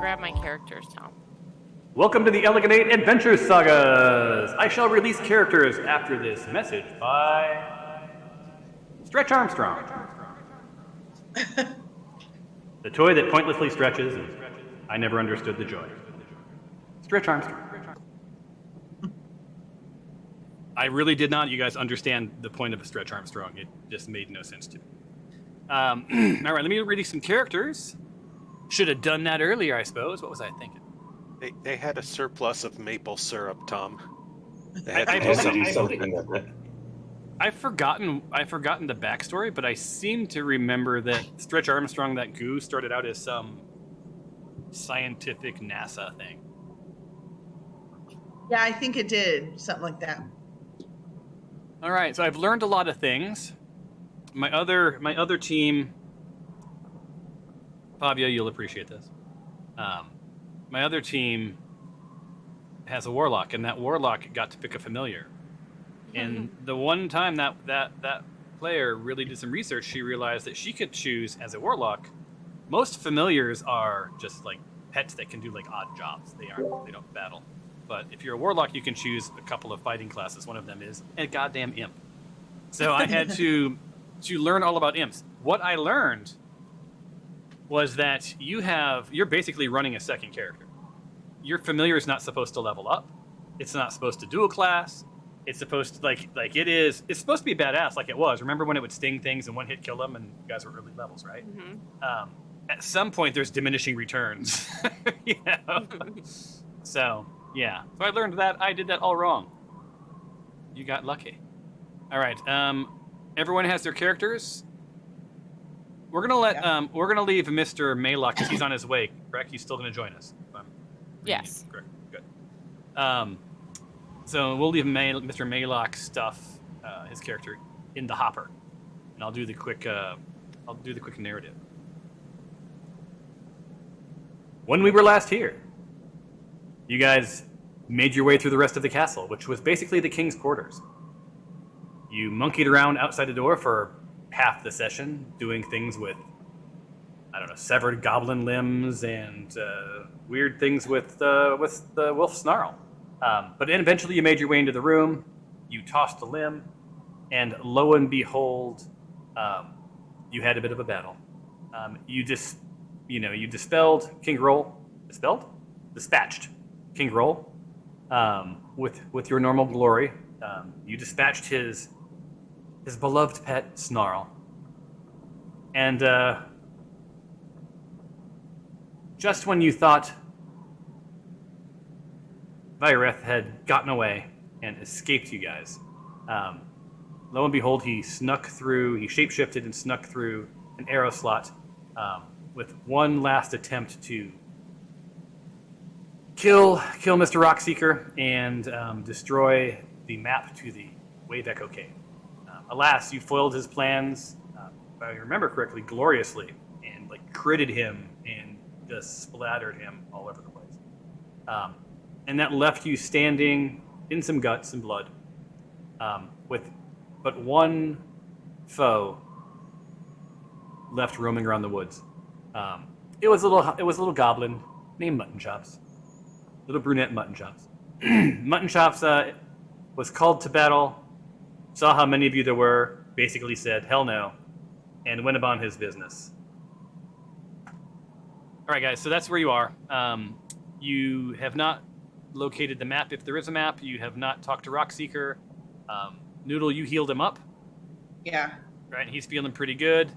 grab my characters, Tom. Welcome to the Elegant 8 Adventure Sagas! I shall release characters after this message by... Stretch Armstrong. The toy that pointlessly stretches, and I never understood the joy. Stretch Armstrong. I really did not, you guys, understand the point of a Stretch Armstrong. It just made no sense to me. All right, let me release some characters. Should have done that earlier, I suppose. What was I thinking? They had a surplus of maple syrup, Tom. They I- had to I- do I- something. I've forgotten the backstory, but I seem to remember that Stretch Armstrong, that goo, started out as some scientific NASA thing. Yeah, I think it did. Something like that. All right, so I've learned a lot of things. My other team, Fabio, you'll appreciate this. My other team has a warlock, and that warlock got to pick a familiar. And the one time that player really did some research, she realized that she could choose as a warlock. Most familiars are just like pets that can do like odd jobs. They don't battle. But if you're a warlock, you can choose a couple of fighting classes. One of them is a goddamn imp. So I had to learn all about imps. What I learned was that you're basically running a second character. Your familiar is not supposed to level up. It's not supposed to do a class. It's supposed to it's supposed to be badass like it was. Remember when it would sting things and one hit kill them, and you guys were early levels, right? Mm-hmm. At some point, there's diminishing returns. You know? So yeah. So I learned that I did that all wrong. You got lucky. All right. Everyone has their characters. We're gonna leave Mr. Maylock because he's on his way. Correct? He's still gonna join us. Yes. Correct. Good. So we'll leave Mr. Maylock's stuff, his character, in the hopper, and I'll do the quick narrative. When we were last here, you guys made your way through the rest of the castle, which was basically the king's quarters. You monkeyed around outside the door for half the session, doing things with, I don't know, severed goblin limbs and weird things with the wolf snarl. But then eventually you made your way into the room, you tossed a limb, and lo and behold, you had a bit of a battle. You dispelled King Roll. Dispatched King Roll with your normal glory. You dispatched his beloved pet, Snarl. And just when you thought Vireth had gotten away and escaped you guys, lo and behold, he shapeshifted and snuck through an arrow slot with one last attempt to kill Mr. Rockseeker and destroy the map to the Wave Echo Cave. Alas, you foiled his plans, if I remember correctly, gloriously, and critted him and just splattered him all over the place. And that left you standing in some guts and blood, with but one foe left roaming around the woods. It was a little goblin named Mutton Chops, little brunette Mutton Chops. Mutton Chops was called to battle, saw how many of you there were, basically said hell no, and went about his business. All right, guys. So that's where you are. You have not located the map. If there is a map, you have not talked to Rockseeker. Noodle, you healed him up. Yeah. Right, he's feeling pretty good.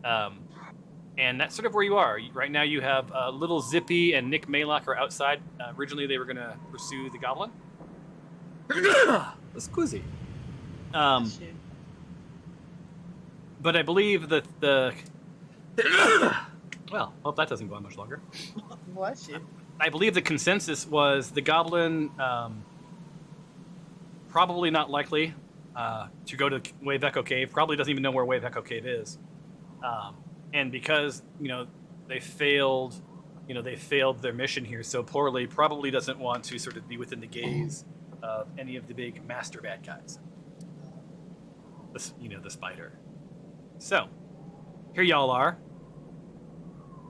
And that's sort of where you are. Right now you have Little Zippy and Nick Maylock are outside. Originally they were going to pursue the goblin. Squizzy. But I believe that well, hope that doesn't go on much longer. Bless you. I believe the consensus was the goblin probably not likely to go to Wave Echo Cave. Probably doesn't even know where Wave Echo Cave is. And because they failed their mission here so poorly, probably doesn't want to sort of be within the gaze of any of the big master bad guys. The spider. So here y'all are.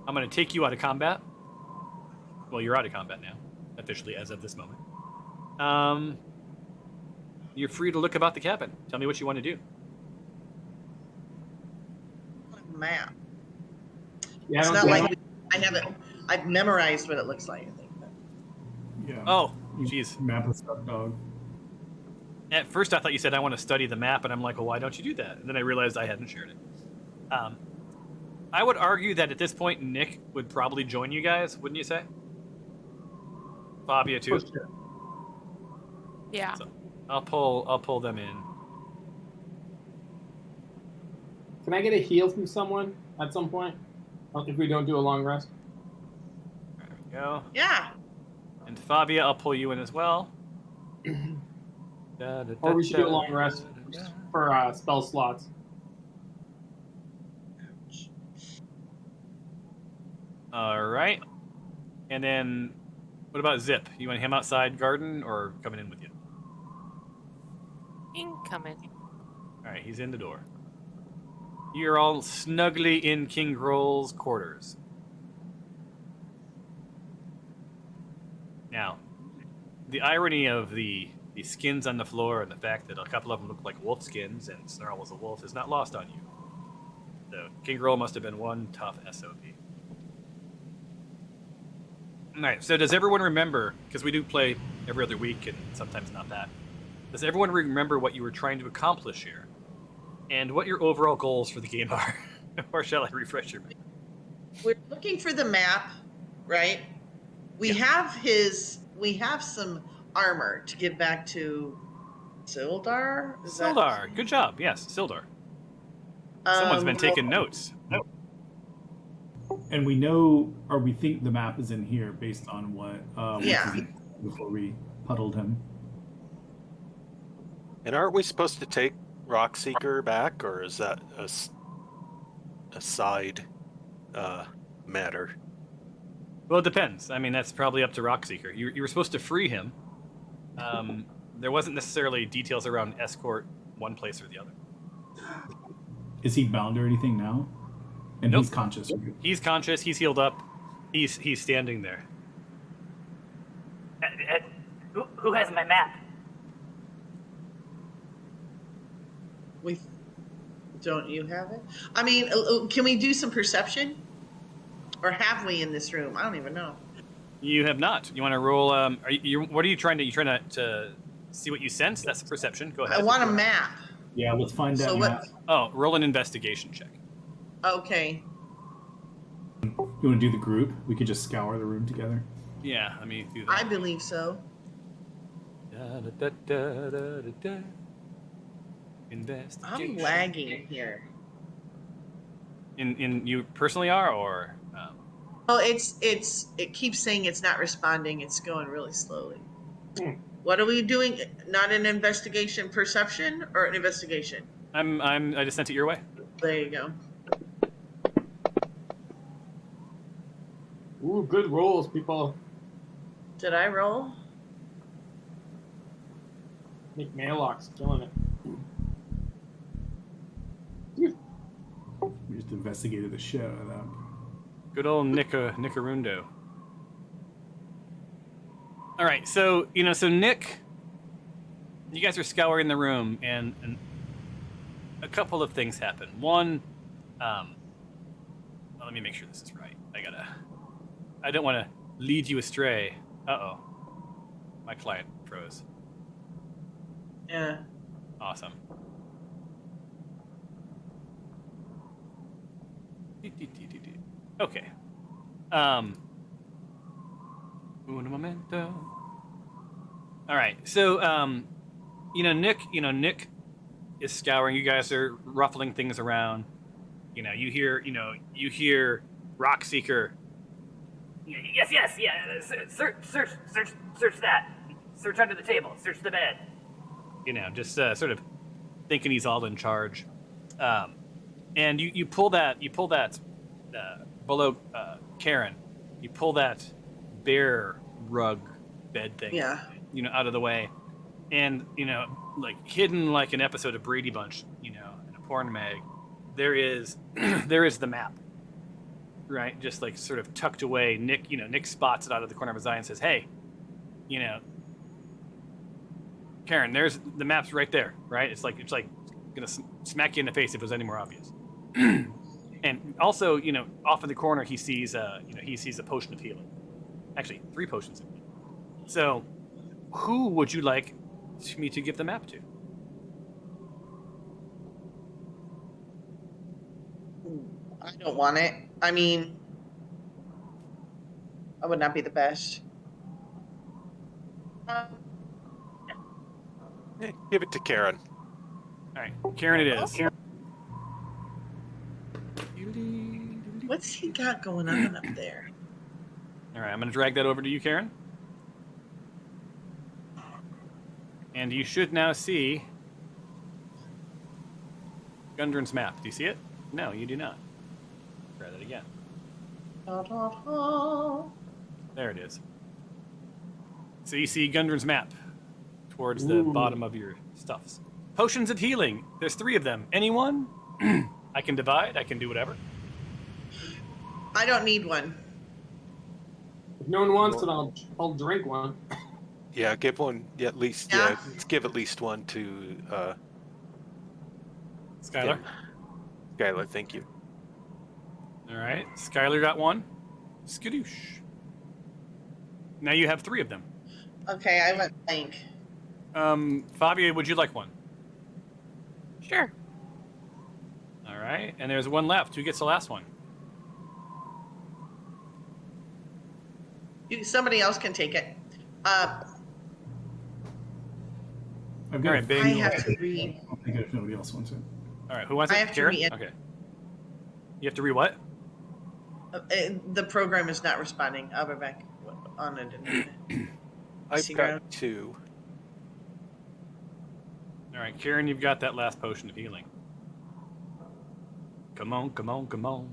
I'm going to take you out of combat. Well, you're out of combat now, officially as of this moment. You're free to look about the cabin. Tell me what you want to do. Map. Yeah, I It's don't not think like I haven't. I've memorized what it looks like. I think. But Yeah. Oh, jeez. Map of stuff dog. At first, I thought you said I want to study the map, and I'm like, well, why don't you do that? And then I realized I hadn't shared it. I would argue that at this point, Nick would probably join you guys, wouldn't you say? Fabia too. for sure. Yeah. So I'll pull them in. Can I get a heal from someone at some point? If we don't do a long rest? There we go. yeah. And Fabia, I'll pull you in as well. Or we should do a long rest for spell slots. All right. And then, what about Zip? You want him outside garden or coming in with you? Incoming. All right, he's in the door. You're all snugly in King Groll's quarters. Now, the irony of the skins on the floor and the fact that a couple of them look like wolf skins and Snarl was a wolf is not lost on you. So, King Groll must have been one tough SOB. Alright, so does everyone remember, because we do play every other week and sometimes not that, does everyone remember what you were trying to accomplish here? And what your overall goals for the game are? Or shall I refresh your memory? We're looking for the map, right? We have some armor to give back to Sildar. Is that- Sildar, good job. Yes, Sildar. Someone's been taking notes. And we know, or we think the map is in here based on what Yeah. before we puddled him. And aren't we supposed to take Rockseeker back, or is that a side matter? Well, it depends. I mean, that's probably up to Rockseeker. You were supposed to free him. There wasn't necessarily details around escort one place or the other. Is he bound or anything now? And Nope. he's conscious. He's conscious. He's healed up. He's standing there. Who has my map? Don't you have it? I mean, can we do some perception? Or have we in this room? I don't even know. You have not. You want to roll? What are you trying to? You trying to see what you sense? That's perception. Go ahead. I want a map. Yeah, let's find that So map. what? Oh, roll an investigation check. Okay. You want to do the group? We could just scour the room together. Yeah, let me do I that. believe so. Investigation. I'm lagging here. In you personally are, or Oh, it keeps saying it's not responding. It's going really slowly. What are we doing? Not an investigation, perception, or an investigation? I just sent it your way. There you go. Ooh, good rolls, people. Did I roll? Nick Maylock's killing it. We just investigated the shit out of that. Good old Nickarundo. All right, so Nick, you guys are scouring the room, and a couple of things happen. One, let me make sure this is right. I don't want to lead you astray. Uh-oh. My client froze. Yeah. Awesome. Okay. Un momento. All right. So, Nick is scouring. You guys are ruffling things around. You hear Rockseeker. Yes, yeah. Search that. Search under the table. Search the bed. Just sort of thinking he's all in charge. And you pull that below Karen. You pull that bear rug bed thing. Yeah. Out of the way, and like hidden like an episode of Brady Bunch, in a porn mag, there is the map. right, just like sort of tucked away. Nick spots it out of the corner of his eye and says, "Hey, Karen, there's the map's right there, right? It's like gonna smack you in the face if it was any more obvious." And also, off in the corner, he sees a potion of healing. Actually, 3 potions of healing. So, who would you like me to give the map to? I don't want it. I mean, I would not be the best. Give it to Karen. All right, Karen, it is. What's he got going on up there? All right, I'm going to drag that over to you, Karen. And you should now see Gundren's map. Do you see it? No, you do not. Try that again. Da, da, da. There it is. So you see Gundren's map towards the bottom of your stuffs. Potions of healing. There's 3 of them. Anyone? I can divide. I can do whatever. I don't need one. If no one wants it, I'll drink one. Yeah, give one at least. Yeah. Yeah, let's give at least one to Skylar. Skylar. Thank you. All right. Skylar got 1. Skadoosh. Now you have 3 of them. Okay, I went blank. Fabio, would you like 1? Sure. All right. And there's 1 left. Who gets the last one? Somebody else can take it. I've All got. right, I Bing. I have to read. don't think if nobody else wants it. All right. Who wants it? I have to Karen? read it. Okay. You have to read what? The program is not responding. I'll be back on it in a minute. I've See, got Graham? 2. All right, Karen, you've got that last potion of healing. Come on, come on, come on.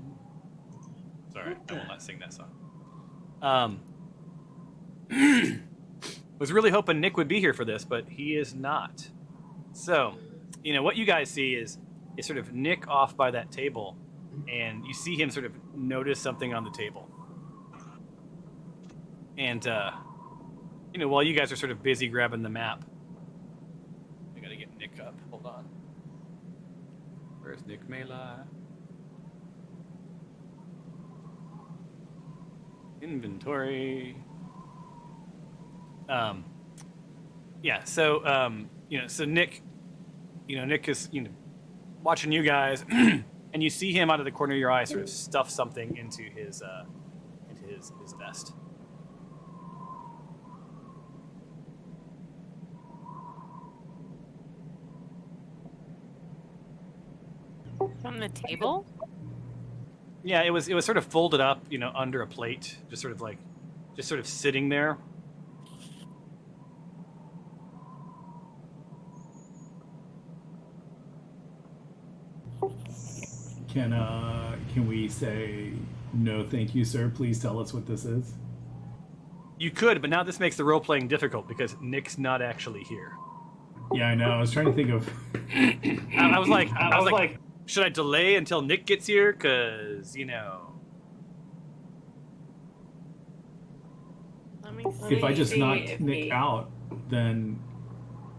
Sorry, I will not sing that song. Was really hoping Nick would be here for this, but he is not. So, what you guys see is sort of Nick off by that table, and you see him sort of notice something on the table. And, while you guys are sort of busy grabbing the map, I gotta get Nick up. Hold on. Where's Nick Mela? Inventory. Yeah. So, so Nick, Nick is, watching you guys, and you see him out of the corner of your eye, sort of stuff something into his vest. From the table? Yeah, it was sort of folded up, under a plate, just sort of sitting there. Can we say no, thank you, sir? Please tell us what this is. You could, but now this makes the role playing difficult because Nick's not actually here. Yeah, I know. I was trying to think of. I was like, should I delay until Nick gets here? Cause Let me If I just see knocked if Nick out, then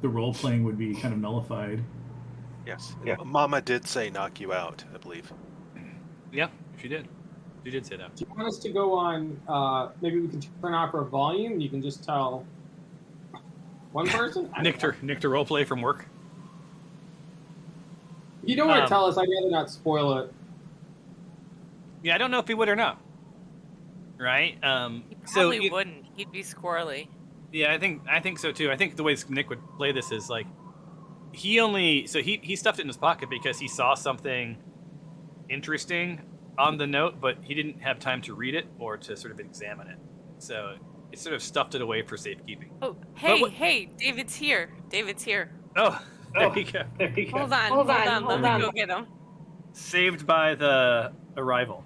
the role playing would be kind of nullified. Yes. Yeah. Mama did say knock you out, I believe. Yeah, she did. She did say that. Do you want us to go on? Maybe we can turn off our volume. You can just tell one person. Nick to roleplay from work. You don't want to tell us. I'd rather not spoil it. Yeah, I don't know if he would or not. Right. He probably wouldn't. He'd be squirrely. Yeah, I think so too. I think the way Nick would play this is like he stuffed it in his pocket because he saw something interesting on the note, but he didn't have time to read it or to sort of examine it. So it sort of stuffed it away for safekeeping. Oh, hey, David's here. Oh, there you go. Hold on. Let me go get him. Saved by the arrival.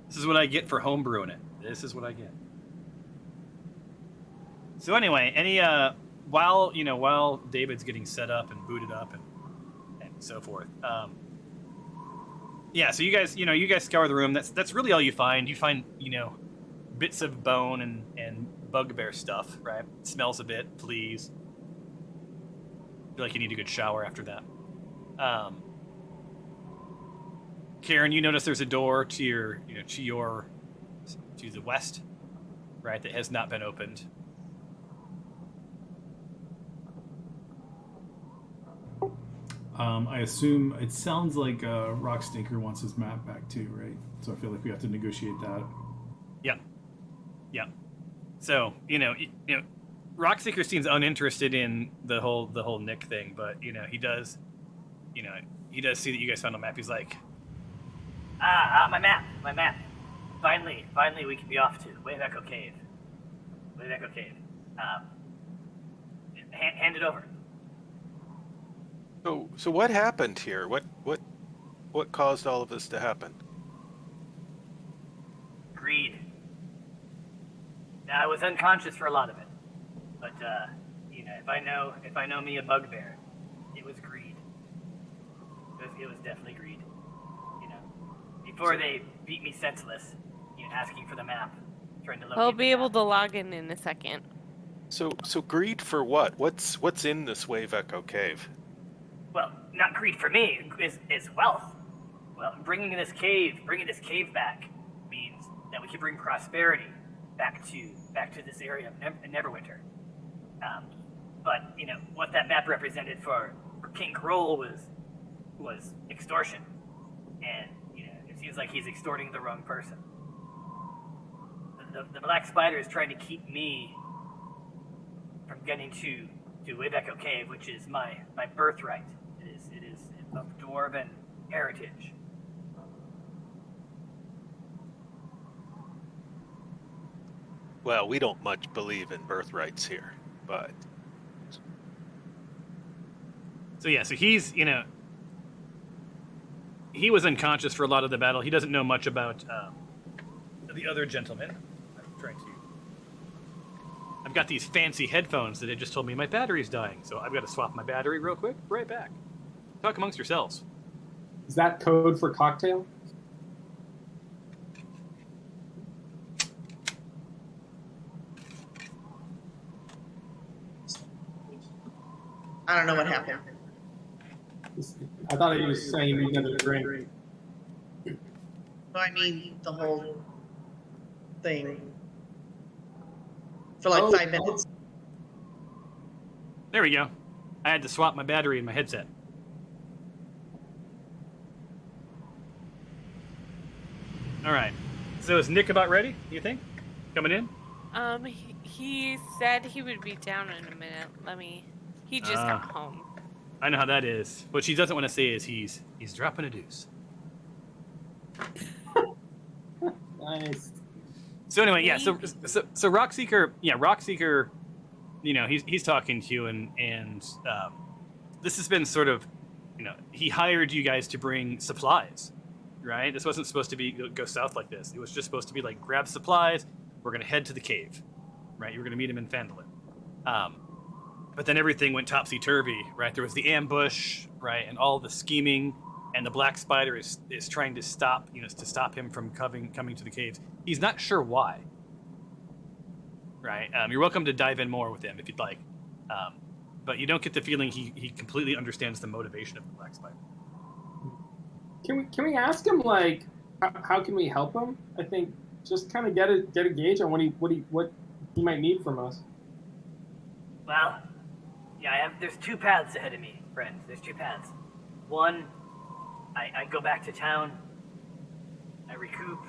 This is what I get for homebrewing it. This is what I get. So anyway, while David's getting set up and booted up and so forth, yeah, so you guys scour the room. That's really all you find. You find, bits of bone and bugbear stuff, right? It smells a bit, fleas. Feel like you need a good shower after that. Karen, you notice there's a door to the west, right, that has not been opened. I assume it sounds like Rock Stinker wants his map back too, right? So I feel like we have to negotiate that. Yeah. So Rockseeker seems uninterested in the whole Nick thing, but he does see that you guys found a map. He's like, my map. Finally, we can be off to Wave Echo Cave. Hand it over. So what happened here? What caused all of this to happen? Greed. Now, I was unconscious for a lot of it, but if I know me a bugbear, it was greed. It was definitely greed. Before they beat me senseless, asking for the map, trying to locate. He'll be able to log in a second. So greed for what? What's in this Wave Echo Cave? Well, not greed for me. Is wealth. Well, bringing this cave back means that we can bring prosperity back to this area of Neverwinter. But what that map represented for King Kroll was extortion, and it seems like he's extorting the wrong person. The Black Spider is trying to keep me from getting to Wave Echo Cave, which is my birthright. It is of dwarven heritage. Well, we don't much believe in birthrights here, but so he's he was unconscious for a lot of the battle. He doesn't know much about the other gentleman. I've got these fancy headphones that it just told me my battery's dying, so I've got to swap my battery real quick. Right back. Talk amongst yourselves. Is that code for cocktail? I don't know what happened. I thought he was saying you needed a drink. No, I mean the whole thing for like 5 minutes. There we go. I had to swap my battery in my headset. All right. So is Nick about ready, you think? Coming in? He said he would be down in a minute. He just got home. I know how that is. What she doesn't want to say is he's dropping a deuce. Nice. So anyway, yeah. So Rockseeker, he's talking to you, and this has been sort of, he hired you guys to bring supplies, right? This wasn't supposed to be go south like this. It was just supposed to be like grab supplies. We're gonna head to the cave, right? You were gonna meet him in Phandelver. But then everything went topsy-turvy, right? There was the ambush, right? And all the scheming, and the Black Spider is trying to stop him from coming to the caves. He's not sure why, right? You're welcome to dive in more with him if you'd like. But you don't get the feeling he completely understands the motivation of the Black Spider. Can we ask him, like, how can we help him? I think just kind of get a gauge on what he might need from us. Well, yeah, there's two paths ahead of me, friend. There's two paths. One, I go back to town, I recoup,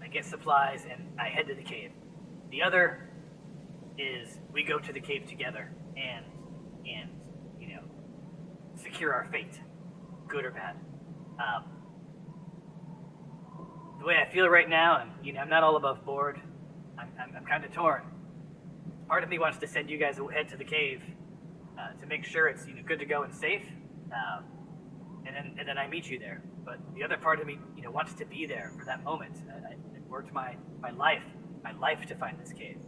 I get supplies, and I head to the cave. The other is we go to the cave together and secure our fate, good or bad. The way I feel right now, I'm not all above board. I'm kind of torn. Part of me wants to send you guys ahead to the cave to make sure it's good to go and safe, and then I meet you there. But the other part of me wants to be there for that moment. I worked my life to find this cave.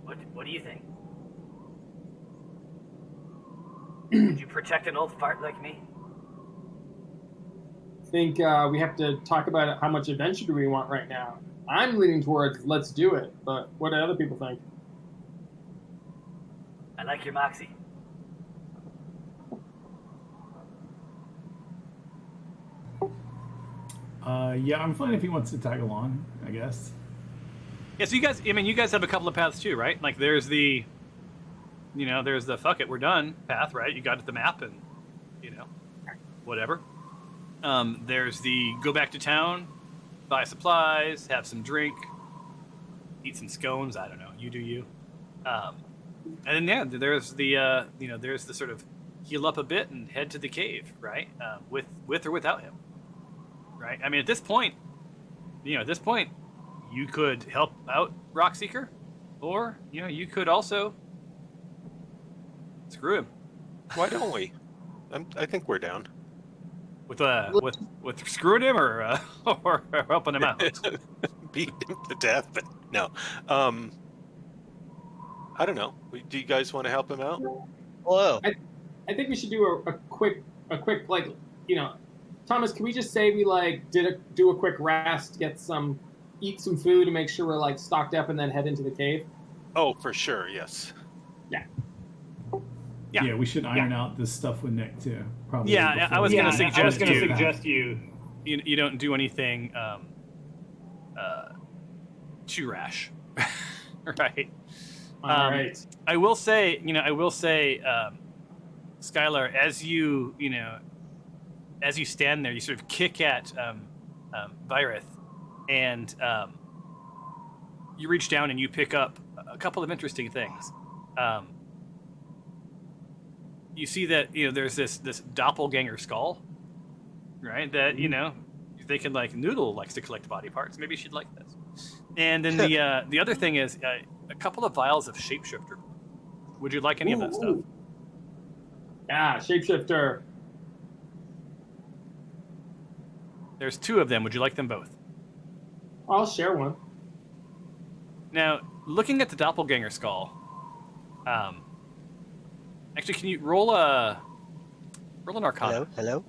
What do you think? Would you protect an old fart like me? think we have to talk about how much adventure do we want right now. I'm leaning towards let's do it, but what do other people think? I like your moxie. Yeah, I'm fine if he wants to tag along, I guess. Yeah, so you guys have a couple of paths too, right? Like there's the fuck it, we're done path, right? You got the map and, whatever. There's the go back to town, buy supplies, have some drink, eat some scones, I don't know, you do you. And then, there's the, there's the sort of heal up a bit and head to the cave, right? With or without him, right? I mean, at this point, you could help out Rockseeker, or, you could also screw him. Why don't we? I think we're down. With screwing him or helping him out. Beat him to death, but no. I don't know. Do you guys want to help him out? Hello. I think we should do a quick Thomas, can we just say we do a quick rest, eat some food to make sure we're stocked up and then head into the cave? Oh, for sure, yes. Yeah, we should iron out this stuff with Nick too. Probably. Yeah, I was going to suggest you you don't do anything too rash, right? All right. I will say, Skylar, as you stand there, you sort of kick at Virith, and you reach down and you pick up a couple of interesting things. You see that there's this doppelganger skull, right? That they can Noodle likes to collect body parts. Maybe she'd like this. And then the other thing is a couple of vials of shapeshifter. Would you like any of that stuff? Yeah, shapeshifter. There's 2 of them. Would you like them both? I'll share one. Now, looking at the doppelganger skull, actually, can you roll an Arcana? Hello.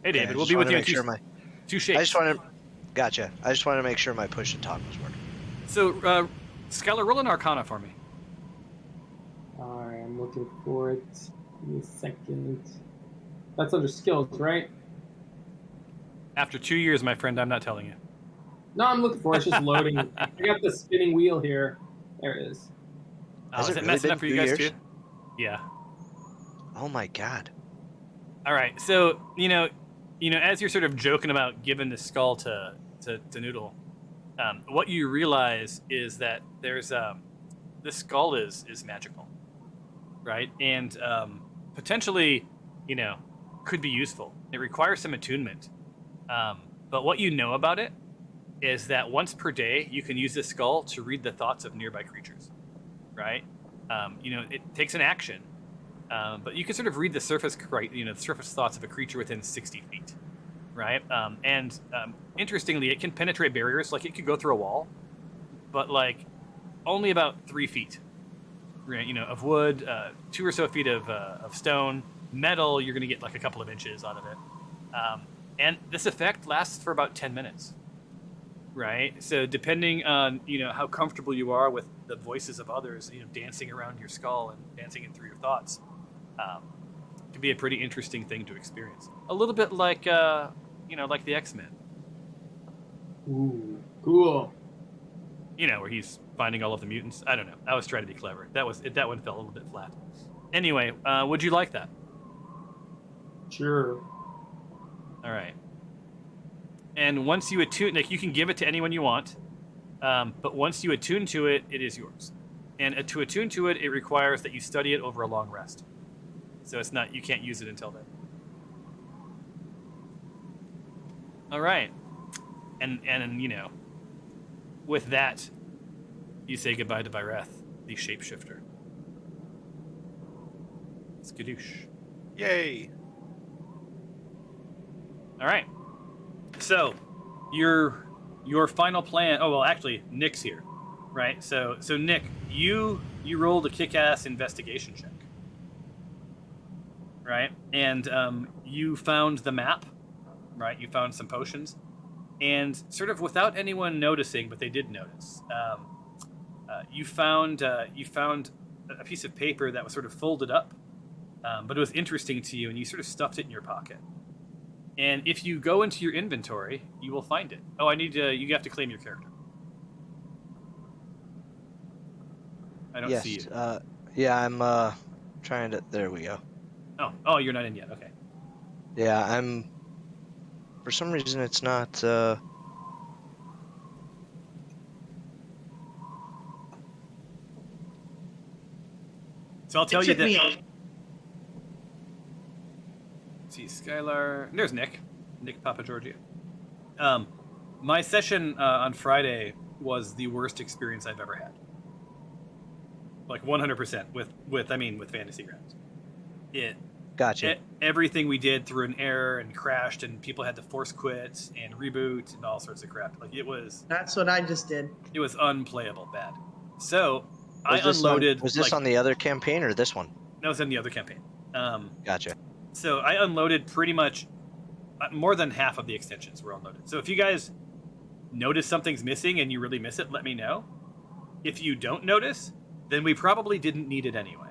Hey, David, Okay, we'll be with you in sure 2 shapes. Gotcha. I just want to make sure my push and talk was working. So, Skylar, roll an Arcana for me. All right, I'm looking for it. Give me a second. That's under skills, right? After 2 years, my friend, I'm not telling you. No, I'm looking for it. It's just loading. I got the spinning wheel here. There it is. Has Is it it really messing been up for you 2 guys years? too? Yeah. Oh my god. All right. So as you're sort of joking about giving the skull to Noodle, what you realize is that there's this skull is magical, right? And potentially, could be useful. It requires some attunement. But what you know about it is that once per day, you can use this skull to read the thoughts of nearby creatures, right? It takes an action, but you can sort of read the surface thoughts of a creature within 60 feet, right? And interestingly, it can penetrate barriers. Like it could go through a wall, but only about 3 feet, right? Of wood, 2 or so feet of stone. Metal, you're going to get a couple of inches out of it. And this effect lasts for about 10 minutes, right? So depending on, how comfortable you are with the voices of others, dancing around your skull and dancing in through your thoughts, can be a pretty interesting thing to experience. A little bit like the X-Men. Ooh, cool. Where he's finding all of the mutants. I don't know. I was trying to be clever. That one fell a little bit flat. Anyway, would you like that? Sure. All right. And once you attune, you can give it to anyone you want, but once you attune to it, it is yours. And to attune to it, it requires that you study it over a long rest. So you can't use it until then. All right. And with that, you say goodbye to Vireth, the shapeshifter. Skadoosh. Yay! All right. So, your final plan. Oh well, actually, Nick's here, right? So Nick, you rolled a kick-ass investigation check. right? And you found the map, right? You found some potions, and sort of without anyone noticing, but they did notice. You found a piece of paper that was sort of folded up, but it was interesting to you, and you sort of stuffed it in your pocket. And if you go into your inventory, you will find it. Oh, you have to claim your character. I don't see you. Yeah, I'm trying to. There we go. Oh, you're not in yet. Okay. Yeah, I'm. For some reason, it's not. So I'll tell you that. me Let's see, Skylar. There's Nick Papa Georgia. My session on Friday was the worst experience I've ever had. Like 100% with Fantasy Grounds. Gotcha. Everything we did threw an error and crashed, and people had to force quit and reboot and all sorts of crap. Like it was. That's what I just did. It was unplayable bad. So I unloaded. Was this on the other campaign or this one? No, it was in the other campaign. Gotcha. So I unloaded pretty much more than half of the extensions were unloaded. So if you guys notice something's missing and you really miss it, let me know. If you don't notice, then we probably didn't need it anyway.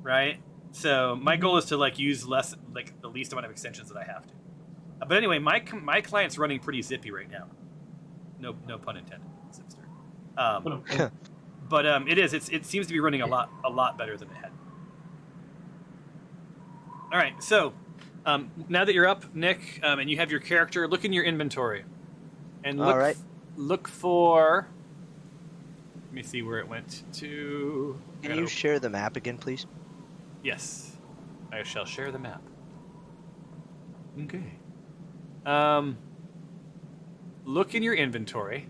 Right? So my goal is to use less, the least amount of extensions that I have to. But anyway, my client's running pretty zippy right now. No pun intended. But it seems to be running a lot better than it had. All right, so now that you're up, Nick, and you have your character, look in your inventory, and look for. Let me see where it went to. Can you share the map again, please? Yes, I shall share the map. Okay. Look in your inventory,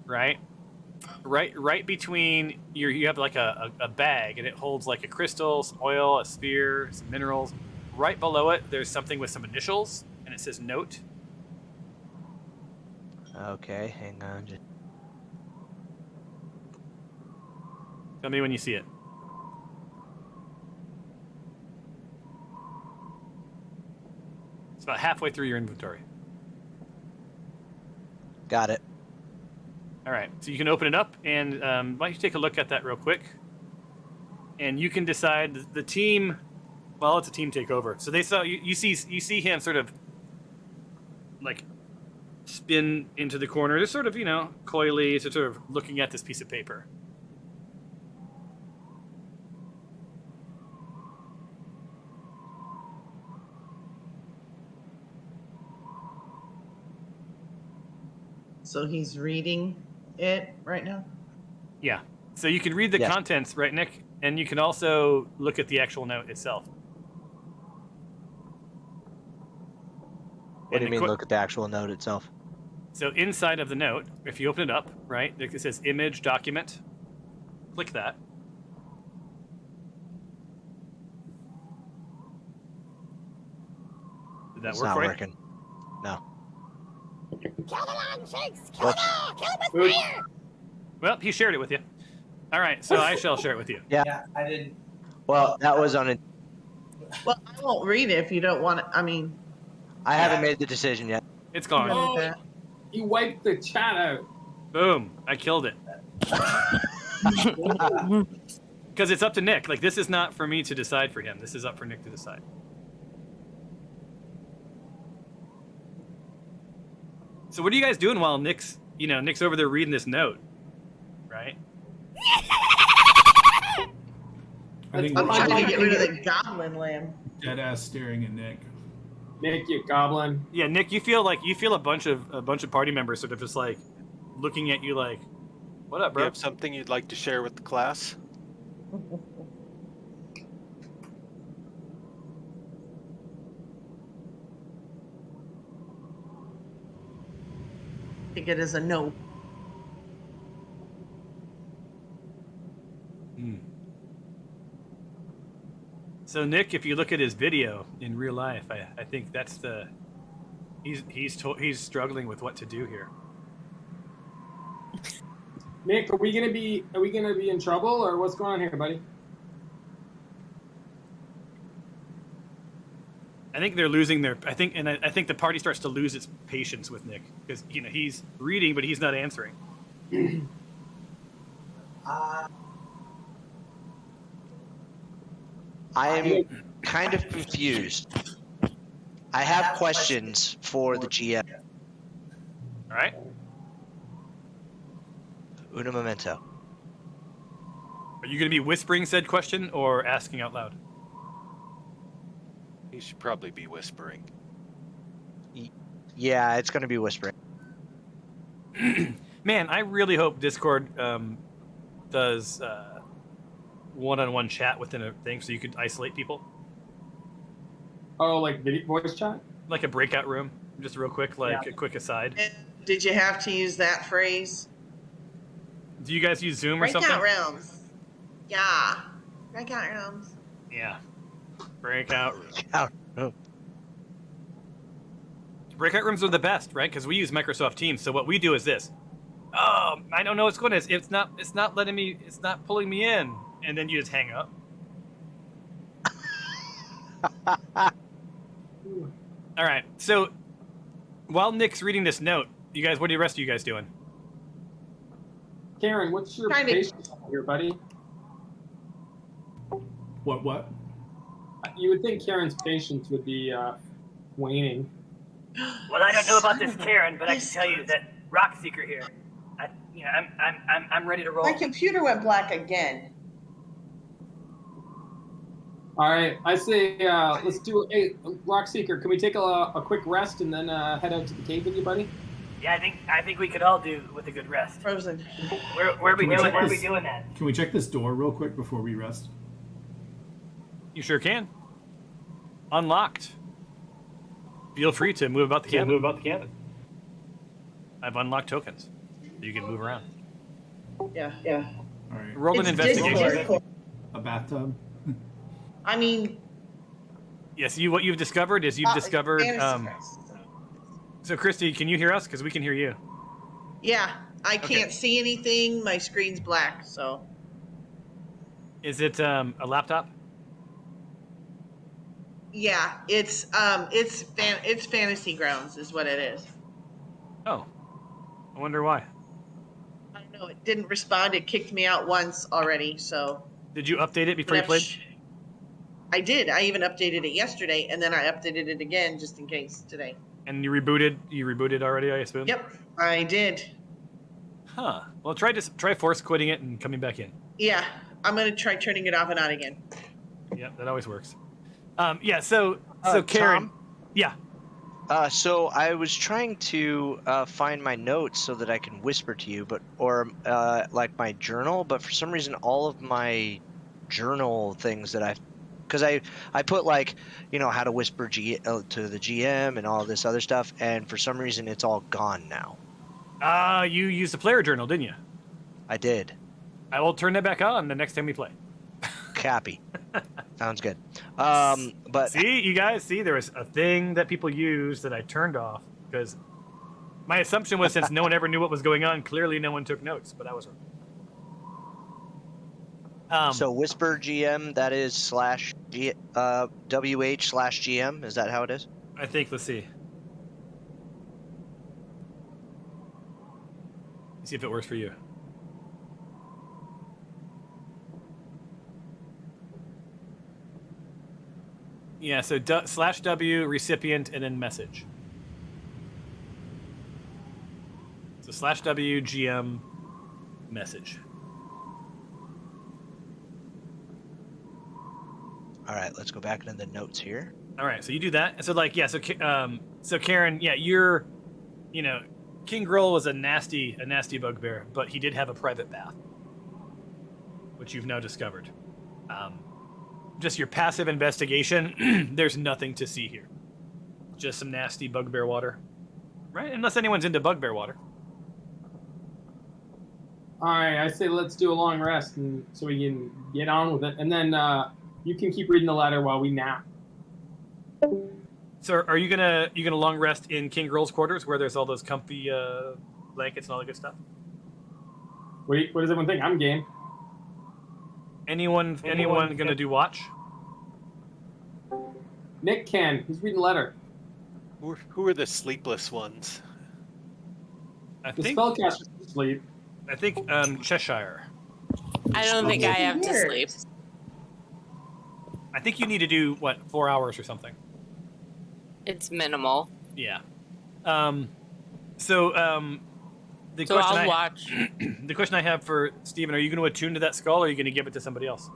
right? Right between you have a bag, and it holds a crystal, some oil, a sphere, some minerals. Right below it, there's something with some initials, and it says note. Okay, hang on. Tell me when you see it. It's about halfway through your inventory. Got it. All right, so you can open it up, and why don't you take a look at that real quick? And you can decide the team. Well, it's a team takeover. So they saw you see him sort of spin into the corner, just sort of coyly, sort of looking at this piece of paper. So he's reading it right now? Yeah. So you can read the contents, right, Nick? And you can also look at the actual note itself. What do you mean, look at the actual note itself? So inside of the note, if you open it up, right, it says image document. Click that. Did that work for you? It's not working. No. Kill them on, Shakes! Kill them all! Kill them with fire! Well, he shared it with you. All right, so I shall share it with you. Yeah, I didn't. Well, that was on a. Well, I won't read it if you don't want it. I mean, I haven't made the decision yet. It's gone. Oh, he wiped the chat out. Boom! I killed it. Because it's up to Nick. This is not for me to decide for him. This is up for Nick to decide. So what are you guys doing while Nick's over there reading this note, right? I think I'm we're trying all to get rid of the goblin lamb. dead ass staring at Nick. Nick, you goblin. Yeah, Nick, you feel a bunch of party members sort of just looking at you what up, bro? You have something you'd like to share with the class? Take it as a no. So Nick, if you look at his video in real life, I think that's he's struggling with what to do here. Nick, are we gonna be in trouble, or what's going on here, buddy? I think they're losing their. I think the party starts to lose its patience with Nick because he's reading, but he's not answering. I am kind of confused. I have questions for the GM. All right. Una momento. Are you going to be whispering said question or asking out loud? He should probably be whispering. Yeah, it's going to be whispering. Man, I really hope Discord does one-on-one chat within a thing, so you could isolate people, Oh, like video voice chat? like a breakout room, just real quick, like a quick aside. And did you have to use that phrase? Do you guys use Zoom or Breakout something? rooms. Yeah. Breakout rooms. Yeah. Breakout room. Oh, Breakout rooms are the best, right? Because we use Microsoft Teams. So what we do is this. Oh, I don't know what's going on. It's not letting me. It's not pulling me in. And then you just hang up. All right. So while Nick's reading this note, you guys, what are the rest of you guys doing? Karen, what's your Trying to- patience here, buddy? What? You would think Karen's patience would be waning. Well, I don't know about this Karen, but I can tell you that Rockseeker here, I'm ready to roll. My computer went black again. All right, I say let's do. Hey, Rockseeker, can we take a quick rest and then head out to the cave with you, buddy? Yeah, I think we could all do with a good rest. Frozen. Where are we Can we doing? check Where are we this? doing that? Can we check this door real quick before we rest? You sure can. Unlocked. Feel free to move about the cabin. I've unlocked tokens. You can move around. Yeah. All right. Roll an It's investigation. Discord. A bathtub. I mean, Yes, what you've discovered is you've discovered. Fantasy Crest. So, Christy, can you hear us? Because we can hear you. Yeah, I Okay. can't see anything. My screen's black, so. Is it a laptop? Yeah, it's Fantasy Grounds is what it is. Oh, I wonder why. I don't know. It didn't respond. It kicked me out once already. So. Did you update it before you played? I did. I even updated it yesterday, and then I updated it again just in case today. And you rebooted? You rebooted already, I assume. Yep, I did. Huh. Well, try force quitting it and coming back in. Yeah, I'm gonna try turning it off and on again. Yep, that always works. Yeah. So Karen. Tom? Yeah. So I was trying to find my notes so that I can whisper to you, or like my journal, but for some reason all of my journal things that because I put like how to whisper to the GM and all this other stuff, and for some reason it's all gone now. You used the player journal, didn't you? I did. I will turn that back on the next time we play. Cappy. Sounds good. But See, you guys, there was a thing that people used that I turned off because my assumption was since no one ever knew what was going on, clearly no one took notes, but I was wrong. So whisper GM, that is /WH/GM. Is that how it is? I think, let's see. Let's see if it works for you. Yeah, so /W recipient and then message. So /W GM message. All right, let's go back into the notes here. All right, so you do that. So so Karen, yeah, you're, King Groll was a nasty bugbear, but he did have a private bath, which you've now discovered. Just your passive investigation, there's nothing to see here. Just some nasty bugbear water, right? Unless anyone's into bugbear water. All right, I say let's do a long rest, and so we can get on with it, and then you can keep reading the letter while we nap. So are you gonna long rest in King Groll's quarters where there's all those comfy blankets and all that good stuff? What does everyone think? I'm game. Anyone gonna do watch? Nick can. He's reading a letter. Who are the sleepless ones? I The think spellcaster's asleep. Cheshire. I don't think I have to Weird. sleep. I think you need to do 4 hours or something. It's minimal. Yeah. The So question I'll watch. the question I have for Steven, are you going to attune to that skull, or are you going to give it to somebody else?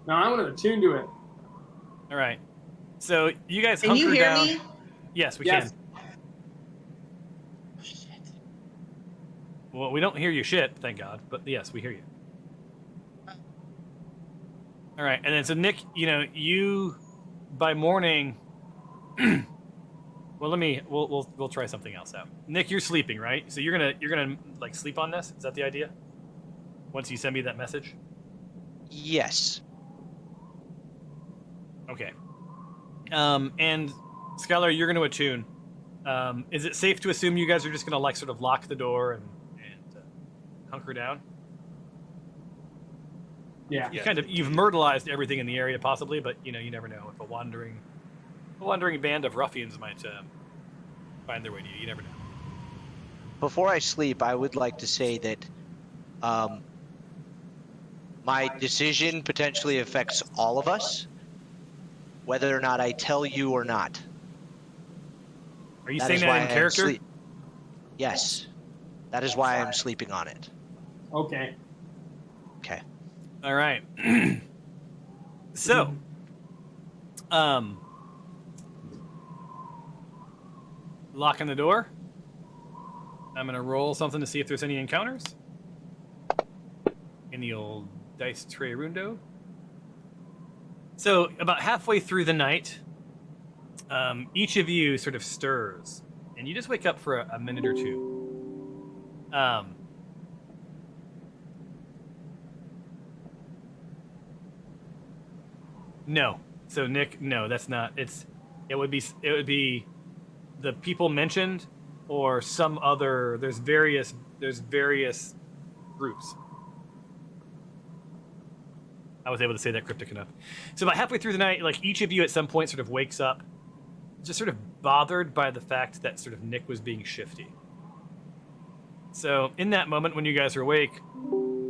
No, I want to attune to it. All right. So you guys Can you hunker hear down. me? Yes, we Yes. can. Oh, shit. Well, we don't hear you shit, thank God. But yes, we hear you. All right, and then so Nick, you by morning. Well, we'll try something else out. Nick, you're sleeping, right? So you're gonna like sleep on this. Is that the idea? Once you send me that message. Yes. Okay. And Skylar, you're gonna attune. Is it safe to assume you guys are just gonna like sort of lock the door and hunker down? Yeah. You've myrtleized everything in the area possibly, but you never know if a wandering band of ruffians might find their way to you. You never know. Before I sleep, I would like to say that my decision potentially affects all of us, whether or not I tell you or not. Are you That saying is that why in I am character? Yes. That is why I'm sleeping on it. Okay. Okay. All right. So, locking the door. I'm gonna roll something to see if there's any encounters in the old dice tray rundo. So about halfway through the night, each of you sort of stirs, and you just wake up for a minute or two. No. So Nick, no, that's not. It would be the people mentioned or some other. There's various groups. I was able to say that cryptic enough. So about halfway through the night, like each of you at some point sort of wakes up, just sort of bothered by the fact that sort of Nick was being shifty. So in that moment when you guys are awake,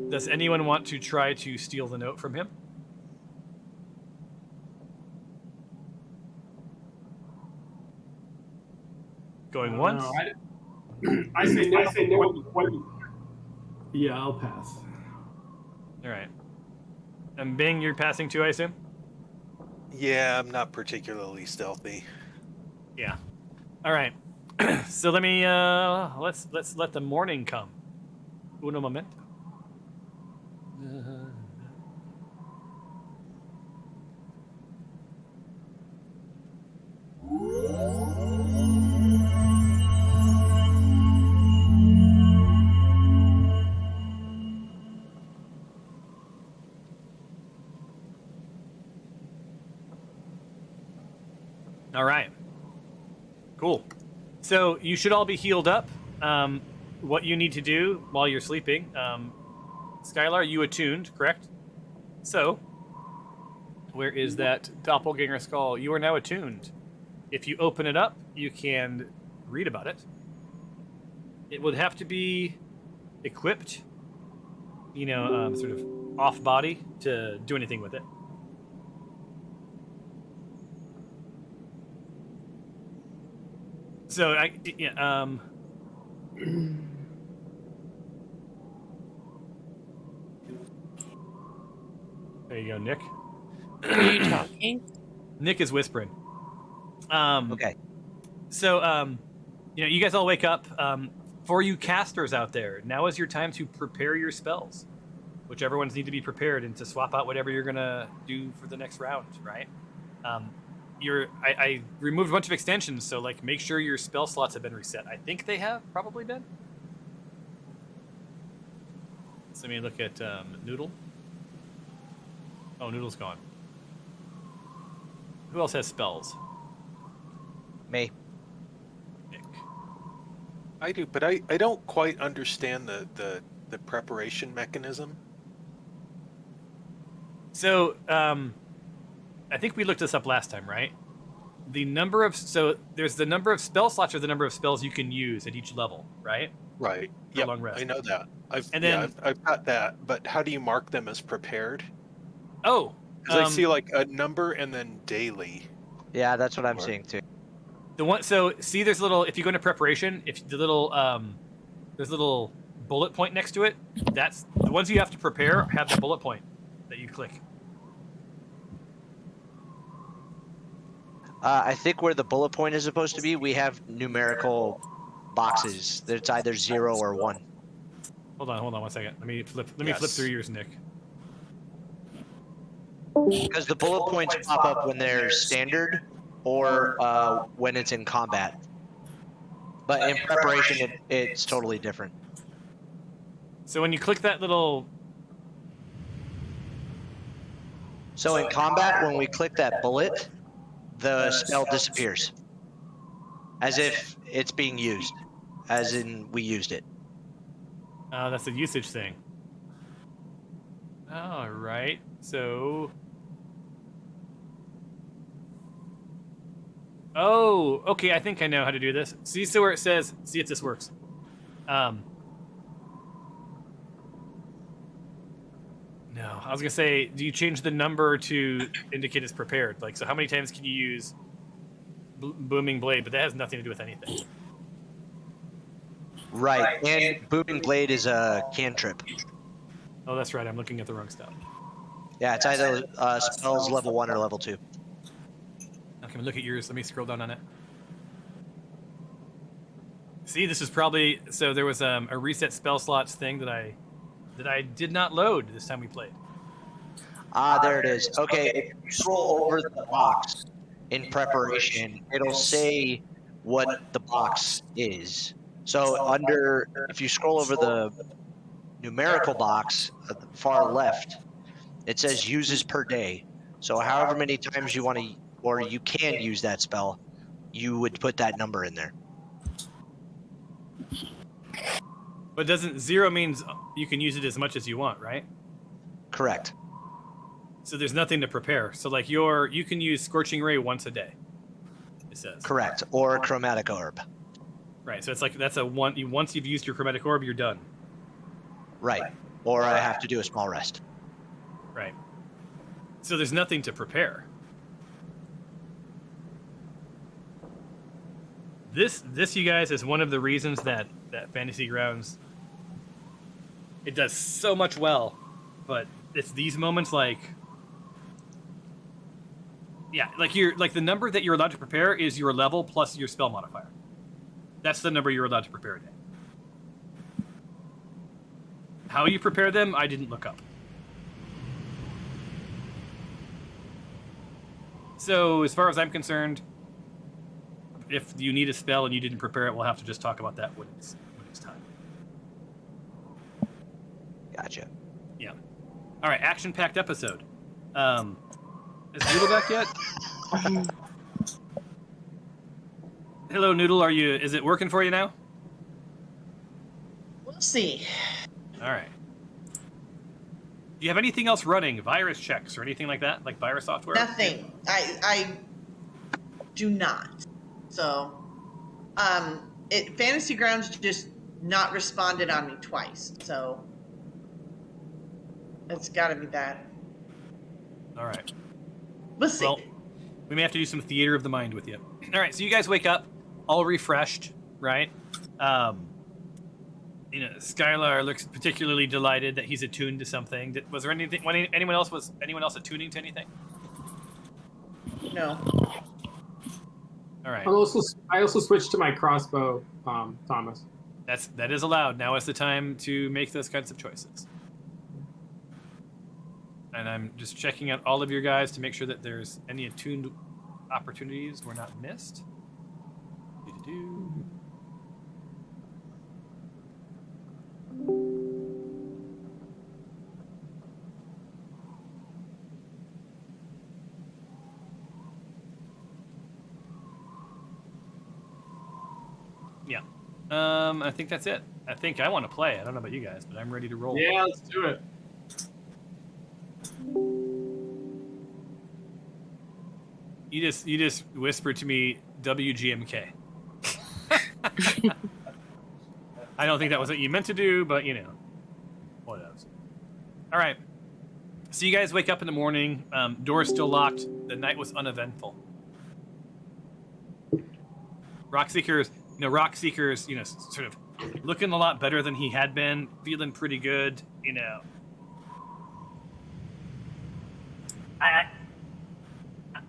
does anyone want to try to steal the note from him? Going once? I say no. What? Yeah, I'll pass. All right. And Bing, you're passing too, I assume? Yeah, I'm not particularly stealthy. Yeah. All right. So let me let's let the morning come. Uno momento. All right. Cool. So you should all be healed up. What you need to do while you're sleeping, Skylar, you attuned, correct? So, where is that doppelganger skull? You are now attuned. If you open it up, you can read about it. It would have to be equipped, sort of off body to do anything with it. So there you go, Nick. Are you talking? Nick is whispering. Okay. So, you guys all wake up. For you casters out there, now is your time to prepare your spells. Whichever ones need to be prepared, and to swap out whatever you're gonna do for the next round, right? I removed a bunch of extensions, so make sure your spell slots have been reset. I think they have probably been. So let me look at Noodle. Oh, Noodle's gone. Who else has spells? Me. Nick. I do, but I don't quite understand the preparation mechanism. So, I think we looked this up last time, right? the number of there's the number of spell slots or the number of spells you can use at each level, right? Right. For Yep. long rest. I know that. And then I've got that. But how do you mark them as prepared? oh, Because I see like a number and then daily. Yeah, that's what I'm Or- seeing too. the one. So see, there's a little. If you go into preparation, if the little there's a little bullet point next to it. That's the ones you have to prepare have the bullet point that you click. I think where the bullet point is supposed to be, we have numerical boxes. It's either 0 or 1. Hold on 1 second. Let me flip Yes. through yours, Nick. Because the bullet points pop up when they're standard or when it's in combat. But in preparation, it's totally different. So when you click that little, So in combat, when we click that bullet, the spell disappears. As if it's being used. As in, we used it. that's a usage thing. All right. So. Oh, okay. I think I know how to do this. See, so where it says, see if this works. No, I was gonna say, do you change the number to indicate it's prepared? Like, so how many times can you use booming blade? But that has nothing to do with anything. Right. And Booming Blade is a cantrip. Oh, that's right. I'm looking at the wrong stuff. Yeah, it's either spells level 1 or level 2. Okay, look at yours. Let me scroll down on it. See, this is probably so. There was a reset spell slots thing that I did not load this time we played. Ah, there it is. Okay, if you scroll over the box in preparation, it'll say what the box is. So if you scroll over the numerical box at the far left, it says uses per day. So however many times you want to, or you can use that spell, you would put that number in there. But doesn't 0 means you can use it as much as you want, right? Correct. So there's nothing to prepare. So like you can use Scorching Ray once a day. It says. Correct. Or Chromatic Orb. Right. So it's like that's a one. Once you've used your Chromatic Orb, you're done. Right. Or I have to do a small rest. Right. So there's nothing to prepare. This, you guys, is one of the reasons that Fantasy Grounds, it does so much well, but it's these moments like, yeah, like the number that you're allowed to prepare is your level plus your spell modifier. That's the number you're allowed to prepare a day. How you prepare them, I didn't look up. So as far as I'm concerned, if you need a spell and you didn't prepare it, we'll have to just talk about that when it's time. Gotcha. Yeah. All right, action-packed episode. Is Noodle back yet? Hello, Noodle. Is it working for you now? We'll see. All right. Do you have anything else running? Virus checks or anything like that? Like virus software? Nothing. I do not. So, Fantasy Grounds just not responded on me twice. So, it's got to be that. All right. We'll see. Well, we may have to do some theater of the mind with you. All right, so you guys wake up all refreshed, right? Skylar looks particularly delighted that he's attuned to something. Was there anything? Anyone else attuning to anything? No. All right. I also switched to my crossbow, Thomas. That is allowed. Now is the time to make those kinds of choices. And I'm just checking out all of your guys to make sure that there's any attuned opportunities were not missed. Yeah. I think that's it. I think I want to play. I don't know about you guys, but I'm ready to roll. Yeah, let's do it. You just whisper to me WGMK. I don't think that was what you meant to do, but what else? All right. So you guys wake up in the morning. Door's still locked. The night was uneventful. Rockseeker's, sort of looking a lot better than he had been, feeling pretty good,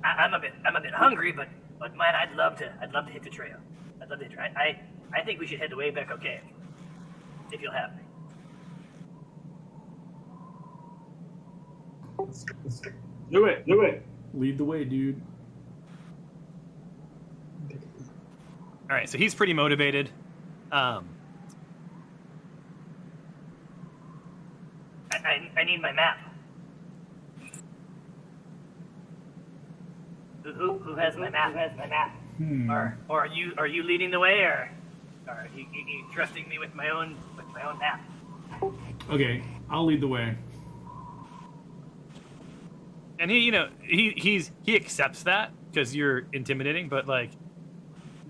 I'm a bit hungry, but man, I'd love to hit the trail. I think we should head to Wayback Cave, if you'll have me. Do it. Lead the way, dude. All right, so he's pretty motivated. I need my map. Who has my map? Or are you leading the way, or are you trusting me with my own map? Okay, I'll lead the way. And he accepts that because you're intimidating, but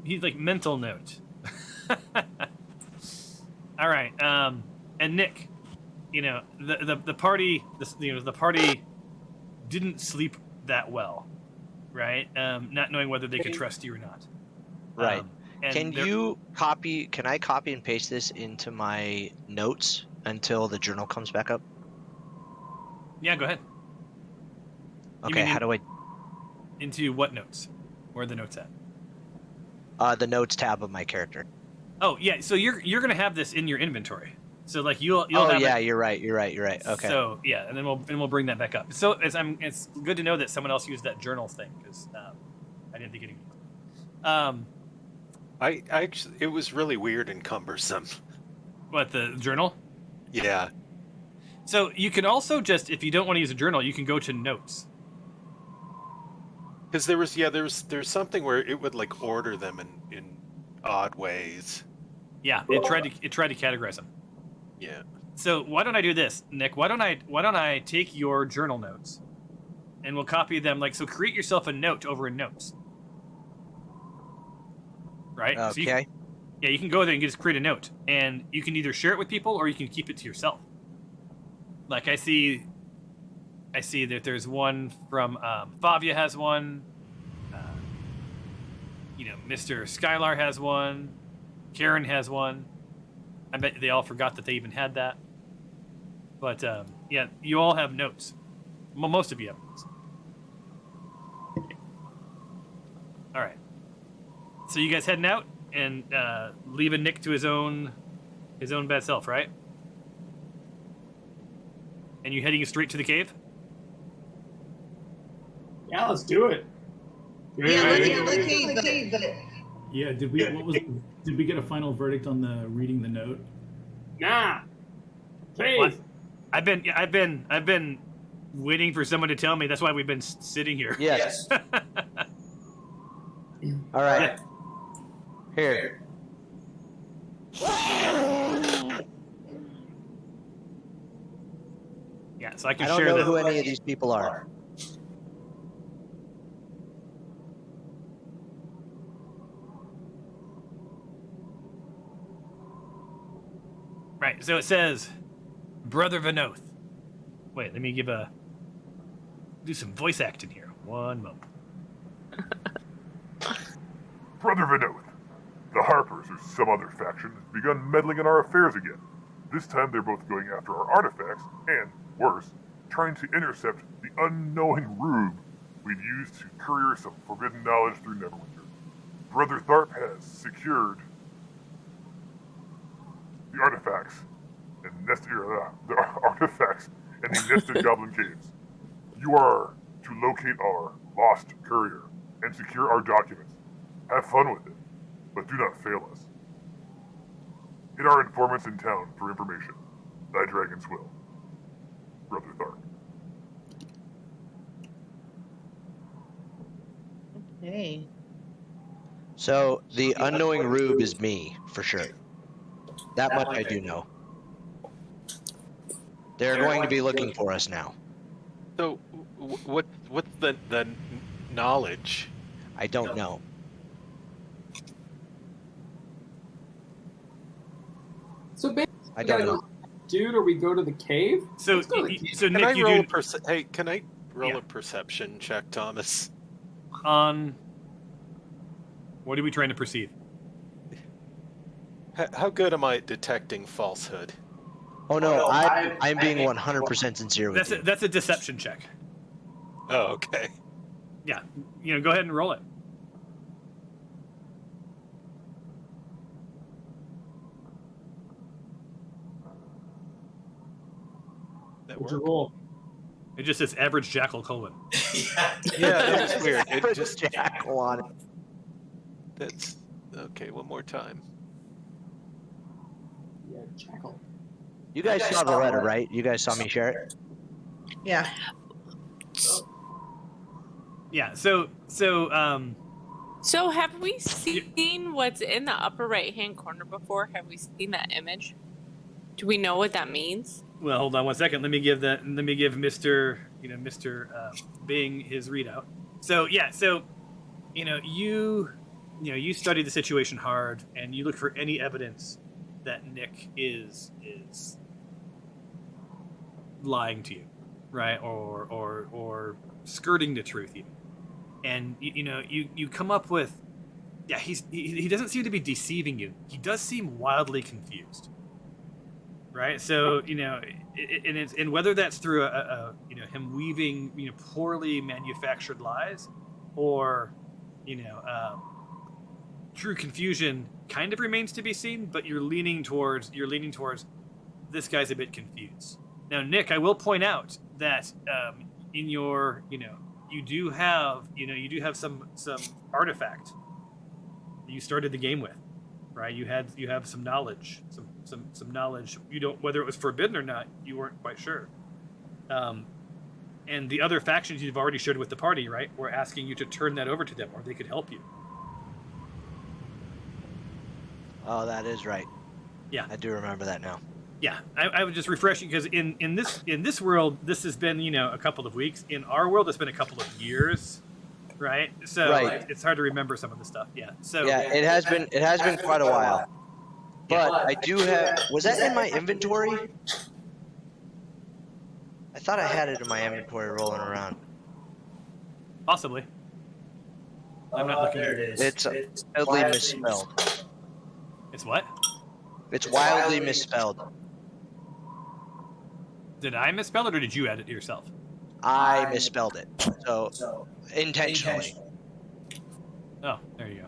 he's like mental note. All right, and Nick, the party, the party didn't sleep that well, right? Not knowing whether they could trust you or not. Right. Can I copy and paste this into my notes until the journal comes back up? Yeah, go ahead. Okay, how do I... Into what notes? Where are the notes at? The notes tab of my character. Oh, yeah, so you're going to have this in your inventory. So you'll oh have yeah, it. you're right. Okay. So yeah, and then we'll bring that back up. So it's good to know that someone else used that journal thing because I didn't think it. Actually, it was really weird and cumbersome. What, the journal? Yeah. So you can also just, if you don't want to use a journal, you can go to notes. Because there's something where it would order them in odd ways. Yeah, it tried to categorize them. Yeah. So why don't I do this, Nick? Why don't I take your journal notes, and we'll copy them. So create yourself a note over in notes. Right. Okay. So you can go there and just create a note, and you can either share it with people or you can keep it to yourself. I see that there's one from Favia has one. Mr. Skylar has one. Karen has one. I bet they all forgot that they even had that. But yeah, you all have notes. Well, most of you have notes. All right. So you guys heading out and leaving Nick to his own bad self, right? And you heading straight to the cave? Yeah, let's do it. Yeah, did we get a final verdict on the reading the note? Nah. Cave. What? I've been waiting for someone to tell me. That's why we've been sitting here. Yes. All right. Here. Yeah, so I can I don't share know that. who any of these people are. Right, so it says, Brother Vanoth. Wait, let me do some voice acting here. One moment. Brother Vanoth, the Harpers or some other faction has begun meddling in our affairs again. This time they're both going after our artifacts and, worse, trying to intercept the unknowing rube we'd used to courier some forbidden knowledge through Neverwinter. Brother Tharp has secured the artifacts and the artifacts in the nested goblin caves. You are to locate our lost courier and secure our documents. Have fun with it, but do not fail us. Hit our informants in town for information. Thy dragons will. Brother Tharp. Okay. So the unknowing rube is me, for sure. That much I do know. They're going to be looking for us now. So, what's the knowledge? I don't know. So basically, I we don't gotta know. go, dude, or we go to the cave. So, Let's go to the cave. so Can Nick, I you roll do can I roll Yeah. a perception check, Thomas? on. What are we trying to perceive? How good am I at detecting falsehood? Oh no, I'm being 100% sincere with you. That's a deception check. Oh, okay. Yeah, go ahead and roll it. That What'd you work? roll? It just says average Jackal Colon. Yeah, that was weird. It Put just Jackal on it. that's okay. One more time. Yeah, Jackal. You guys saw the letter, right? You guys saw me share it? Yeah. Yeah. So have we seen what's in the upper right-hand corner before? Have we seen that image? Do we know what that means? well, hold on one second. Let me give Mr. Bing his readout. So yeah, you study the situation hard, and you look for any evidence that Nick is lying to you, right, or skirting the truth even. And you come up with, yeah, he doesn't seem to be deceiving you. He does seem wildly confused, right? So and whether that's through a him weaving poorly manufactured lies, or true confusion, kind of remains to be seen. But you're leaning towards this guy's a bit confused. Now, Nick, I will point out that in your you do have some artifact you started the game with, right? You have some knowledge, some knowledge. You don't, whether it was forbidden or not, you weren't quite sure. And the other factions you've already shared with the party, right? We're asking you to turn that over to them, or they could help you. Oh, that is right. Yeah, I do remember that now. yeah. I was just refreshing because in this world, this has been a couple of weeks. In our world, it's been a couple of years, right? So Right. it's hard to remember some of the stuff. Yeah. So Yeah, it has been quite a while. But I do have. Was that in my inventory? I thought I had it in my inventory rolling around. possibly. I'm not looking. There it is. It's wildly misspelled. It's what? It's wildly misspelled. Did I misspell it, or did you add it yourself? I misspelled it. So intentionally. Oh, there you go.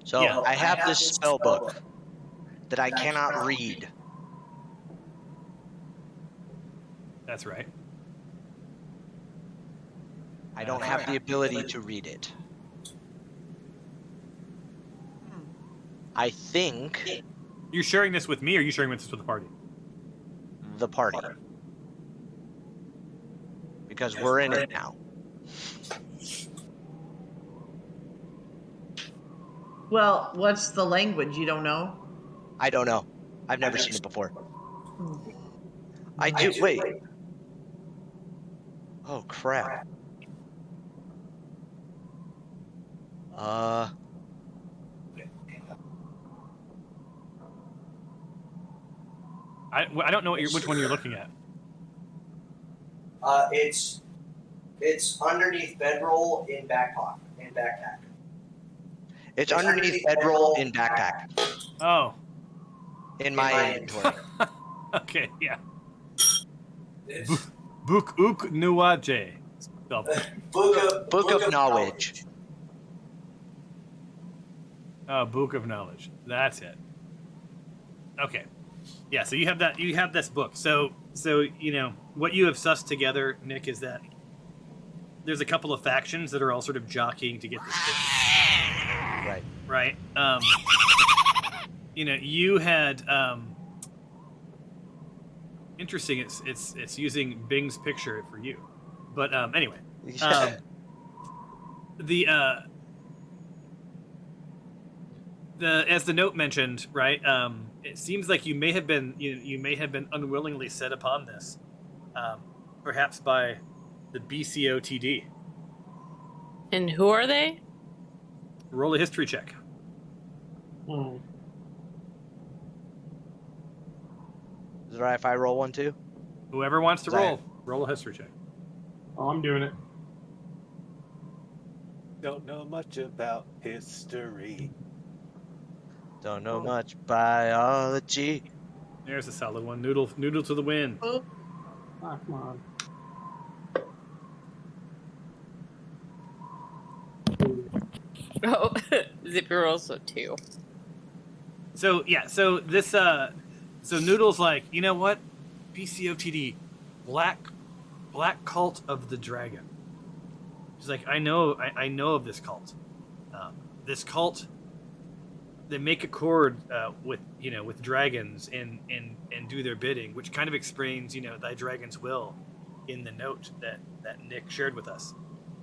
So Yeah. I have this spell book that I cannot read. That's right. I don't have the ability to read it. I think You're sharing this with me, or are you sharing this with the party? the party. Because we're in it now. Well, what's the language? You don't know? I don't know. I've never seen it before. I do. Wait. Oh, crap. I don't know which one you're looking at. It's underneath bedroll in backpack. It's underneath bedroll in backpack. Oh, In my inventory. okay, yeah. It's Book Uk Nuwaje. Book of Knowledge. Book of Knowledge. That's it. Okay. Yeah, so you have that. You have this book. So what you have sussed together, Nick, is that there's a couple of factions that are all sort of jockeying to get this book. Right. Right. You had. Interesting. It's using Bing's picture for you, but anyway. As the note mentioned, right? It seems like you may have been unwillingly set upon this, perhaps by the BCOTD, And who are they? Roll a history check. Hmm. Is it right if I roll one too? Whoever wants to roll a history check. Oh, I'm doing it. Don't know much about history. Don't know much biology. There's a solid one. Noodle to the win. Oh, Ah, come on. Oh, Zippy rolls a 2. So yeah, so this so Noodle's like, you know what? BCOTD, Black Cult of the Dragon. She's like, I know of this cult. This cult, they make accord with dragons and do their bidding, which kind of explains thy dragon's will in the note that Nick shared with us.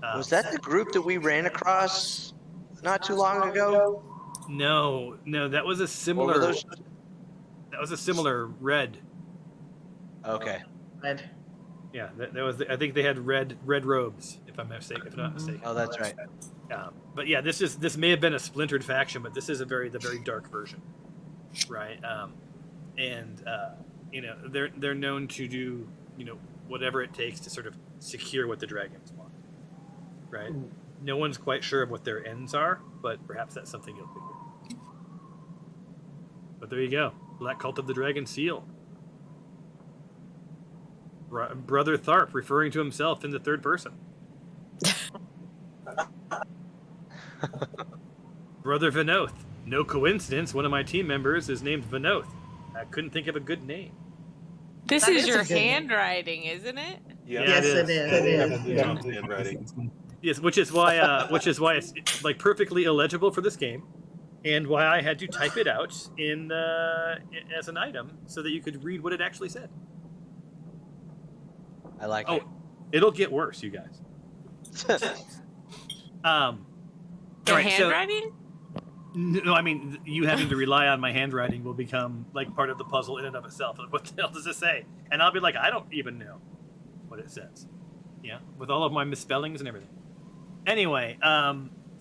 Was that the group that we ran across not too long ago? No, that was a similar. those? That was a similar red. Okay. red. Yeah, that was. I think they had red robes, if I'm not mistaken. Oh, that's right. But yeah, this may have been a splintered faction, but this is the very dark version, right? They're known to do whatever it takes to sort of secure what the dragons want, right? No one's quite sure of what their ends are, but perhaps that's something you'll figure. But there you go, Black Cult of the Dragon Seal. Brother Tharp referring to himself in the third person. Brother Vinoth. No coincidence, one of my team members is named Vinoth. I couldn't think of a good name. This That is is your a good name. handwriting, isn't it? Yes, it is. Yeah. Handwriting. Yes, which is why it's like perfectly illegible for this game, and why I had to type it out in as an item so that you could read what it actually said. I like it. It'll get worse, you guys. The all right, handwriting? No, I mean, you having to rely on my handwriting will become like part of the puzzle in and of itself. Like, what the hell does it say? And I'll be like, I don't even know what it says. Yeah, with all of my misspellings and everything. Anyway,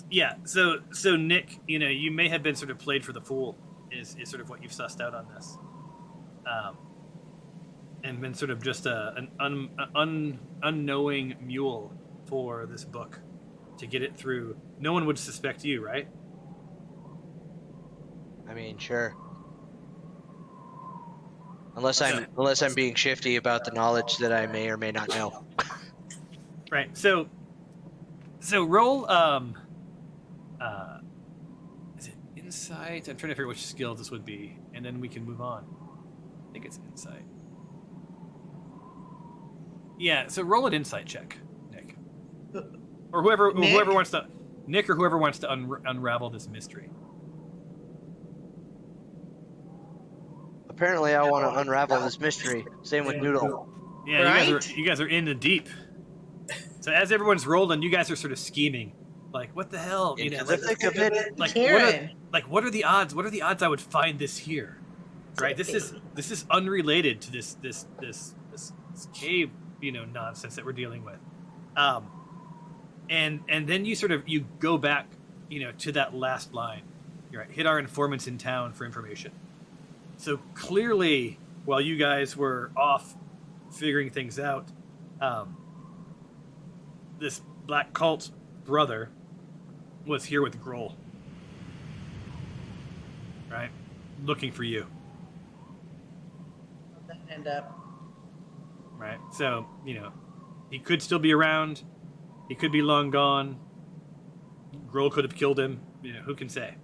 yeah. So Nick, you may have been sort of played for the fool. Is sort of what you've sussed out on this. And been sort of just an unknowing mule for this book to get it through. No one would suspect you, right? I mean, sure. Unless I'm being shifty about the knowledge that I may or may not know. Right. So roll is it insight? I'm trying to figure which skill this would be, and then we can move on. I think it's insight. Yeah, so roll an insight check, Nick. Or whoever wants to Nick or whoever wants to unravel this mystery. Apparently, I want to unravel this mystery. Same with Noodle. Yeah, Right? you guys are in the deep. So as everyone's rolling, you guys are sort of scheming. Like, what the hell? Into the thick of it. Like, Karen. what are the odds? What are the odds I would find this here? Right? This is unrelated to this cave, nonsense that we're dealing with. And then you go back, to that last line. You're right. Hit our informants in town for information. So clearly, while you guys were off figuring things out, this Black Cult brother was here with Grohl. Right? Looking for you. End up. Right? So, he could still be around. He could be long gone. Grohl could have killed him. Who can say?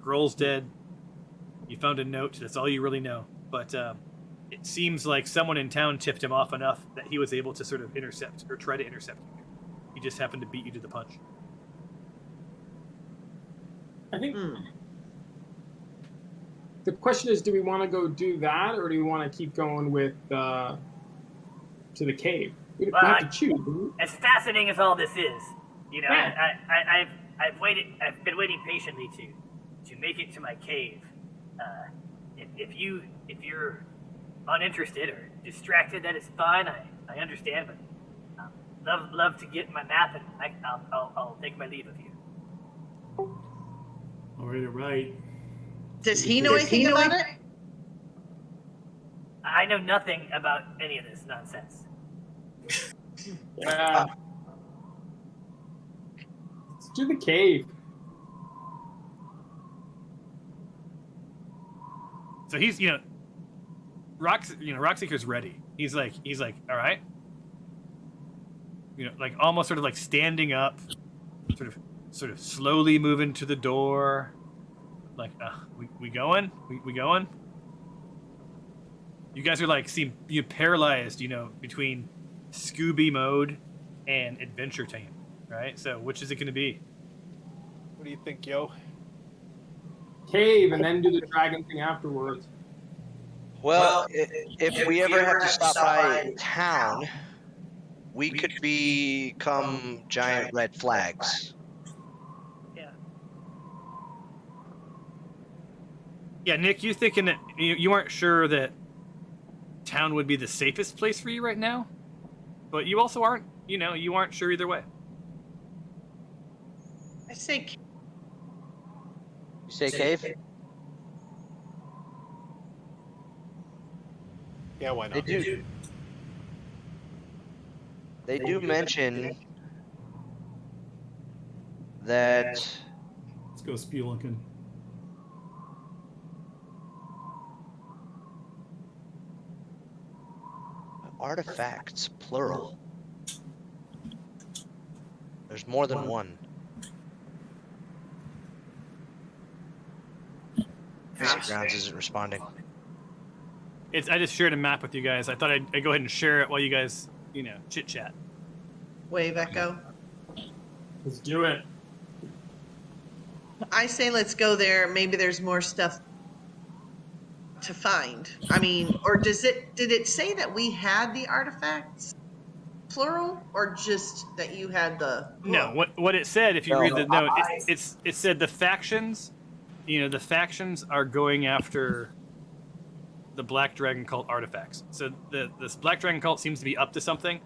Grohl's dead. You found a note. That's all you really know. But it seems like someone in town tipped him off enough that he was able to sort of intercept or try to intercept you. He just happened to beat you to the punch. I think the question is, do we want to go do that, or do we want to keep going with to the cave? We have to choose. As fascinating as all this is, Yeah. I've been waiting patiently to make it to my cave. If you're uninterested or distracted, that is fine. I understand, but love to get my map, and I'll take my leave of you. All right. Does he know anything about it? I know nothing about any of this nonsense. Yeah. Let's do the cave. So he's, Rockseeker's ready. He's like, all right. Like almost sort of like standing up, sort of slowly moving to the door. Like, we going? We going? You guys are like seem paralyzed, between Scooby mode and adventure time, right? So which is it going to be? What do you think, yo? Cave and then do the dragon thing afterwards. Well, if we ever had to stop by town, we could become giant red flags. Yeah, Nick, you thinking that you aren't sure that town would be the safest place for you right now, but you also aren't, you aren't sure either way. I say. You say cave? Yeah, why not? They do mention that. Let's go spelunking. Artifacts, plural. There's more than one. Grounds isn't responding. I just shared a map with you guys. I thought I'd go ahead and share it while you guys, chit chat. Wave echo. Let's do it. I say let's go there. Maybe there's more stuff to find. I mean, or did it say that we had the artifacts, plural, or just that you had the? No, what it said, if you read the note, it said the factions, the factions are going after the Black Dragon Cult artifacts. So this Black Dragon Cult seems to be up to something.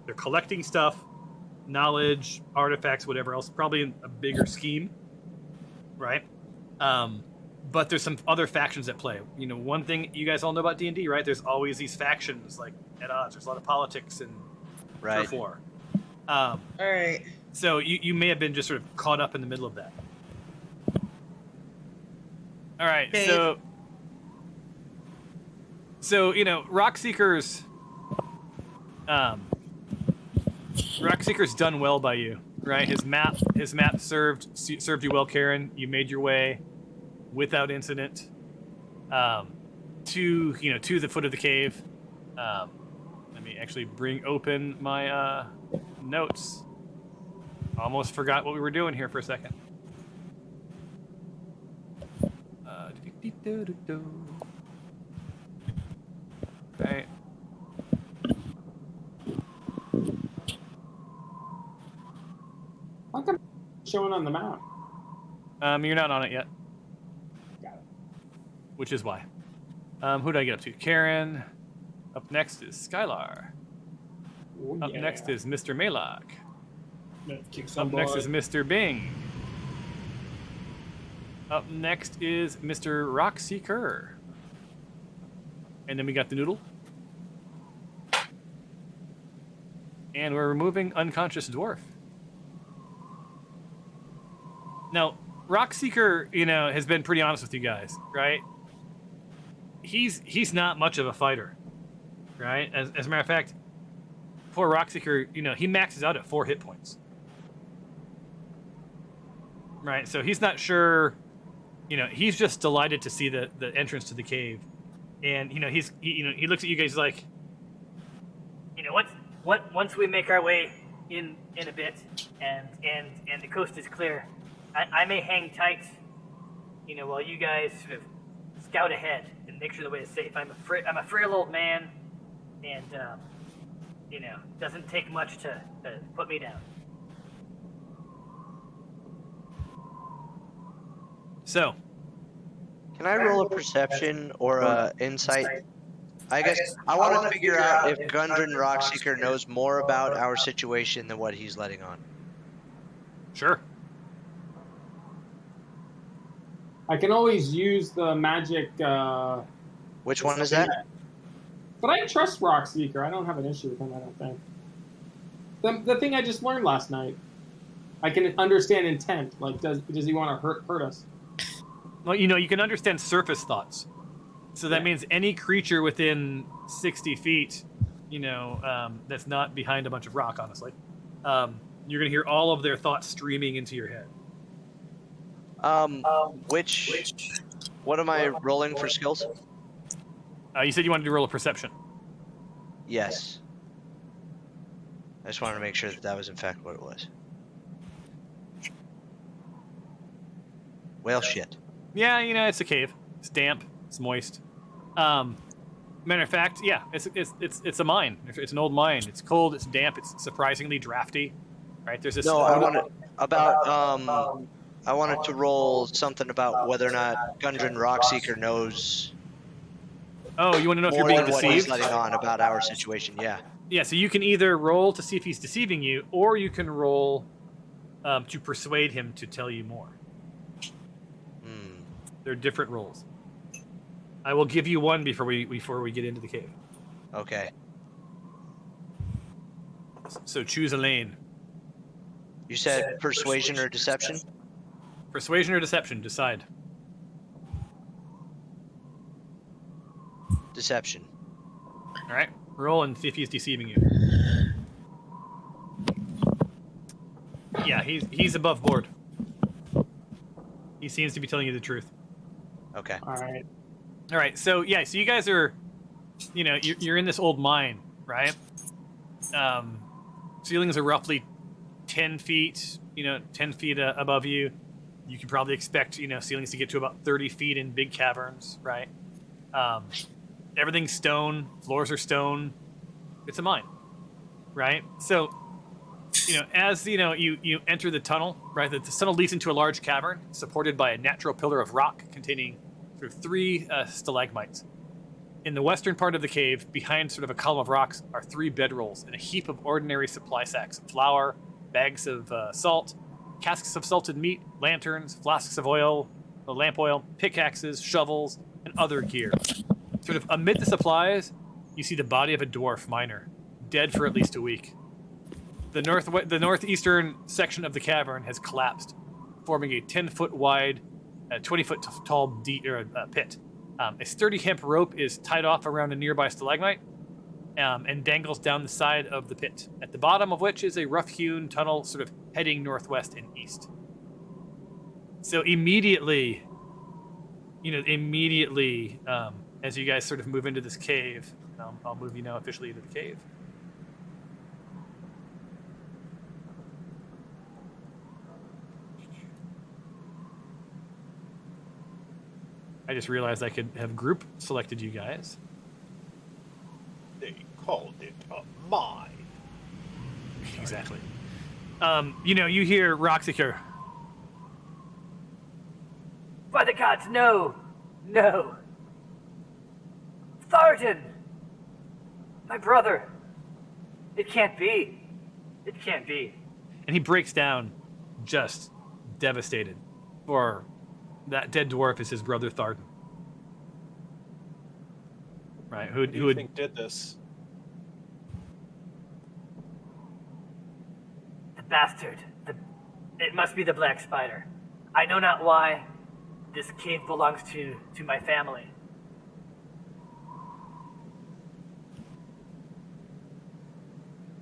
They're collecting stuff, knowledge, artifacts, whatever else, probably in a bigger scheme, right? But there's some other factions at play. One thing you guys all know about D&D, right? There's always these factions, like, at odds. There's a lot of politics and turf war. All right. So you may have been just sort of caught up in the middle of that. All right, Okay. So Rockseeker's done well by you, right? His map served you well, Karen. You made your way without incident to the foot of the cave. Let me actually bring open my notes. Almost forgot what we were doing here for a second. Right. How come it's showing on the map? You're not on it yet. Got it. Which is why. Who did I get up to? Karen. Up next is Skylar. Oh, Up next is Mr. Malok. Kick some Up next butt. is Mr. Bing. Up next is Mr. Rockseeker. And then we got the Noodle. And we're removing Unconscious Dwarf. Now, Rockseeker, has been pretty honest with you guys, right? He's not much of a fighter, right? As a matter of fact, poor Rockseeker, he maxes out at 4 hit points. Right, so he's not sure, he's just delighted to see the entrance to the cave. And, he looks at you guys like, Once we make our way in a bit and the coast is clear, I may hang tight, while you guys sort of scout ahead and make sure the way is safe. I'm a frail old man, and doesn't take much to put me down. so. Can I roll a perception or a insight? I guess I want to figure out if Gundren Rockseeker knows more about our situation than what he's letting on. Sure. I can always use the magic. Which one is that? But I trust Rockseeker. I don't have an issue with him, I don't think. The thing I just learned last night. I can understand intent. Like, does he want to hurt us? Well, you can understand surface thoughts. So that means any creature within 60 feet, that's not behind a bunch of rock, honestly, you're going to hear all of their thoughts streaming into your head. What am I rolling for skills? You said you wanted to roll a perception. Yes. I just wanted to make sure that was in fact what it was. Well, shit. Yeah, it's a cave. It's damp. It's moist. Matter of fact, yeah, it's a mine. It's an old mine. It's cold. It's damp. It's surprisingly drafty. Right? There's this. No, I wanted to roll something about whether or not Gundren Rockseeker knows. Oh, you want to know if you're more being than what he's deceived? letting on about our situation. Yeah. Yeah. So you can either roll to see if he's deceiving you, or you can roll to persuade him to tell you more. They're different rolls. I will give you one before we get into the cave. Okay. So choose a lane. You said persuasion or deception? Persuasion or deception, decide. Deception. All right, roll and see if he's deceiving you. Yeah, he's above board. He seems to be telling you the truth. Okay. All right. So you guys are, you're in this old mine, right? Ceilings are roughly 10 feet, 10 feet above you. You can probably expect, ceilings to get to about 30 feet in big caverns, right? Everything's stone, floors are stone. It's a mine, right? So, as you enter the tunnel, right? The tunnel leads into a large cavern supported by a natural pillar of rock containing sort of 3 stalagmites. In the western part of the cave, behind sort of a column of rocks, are 3 bedrolls and a heap of ordinary supply sacks: flour, bags of salt, casks of salted meat, lanterns, flasks of oil, lamp oil, pickaxes, shovels, and other gear. Sort of amid the supplies, you see the body of a dwarf miner, dead for at least a week. The northeastern section of the cavern has collapsed, forming a 10-foot wide, 20-foot tall pit. A sturdy hemp rope is tied off around a nearby stalagmite and dangles down the side of the pit, at the bottom of which is a rough-hewn tunnel sort of heading northwest and east. So immediately, as you guys sort of move into this cave, I'll move you now officially into the cave. I just realized I could have group selected you guys. They called it a mine. Exactly. You hear Rockseeker. By the gods, no! No! Tharden! My brother! It can't be. It can't be. And he breaks down, just devastated. For that dead dwarf is his brother Tharden. Right? Who do you think did this? The bastard. It must be the Black Spider. I know not why. This cave belongs to my family.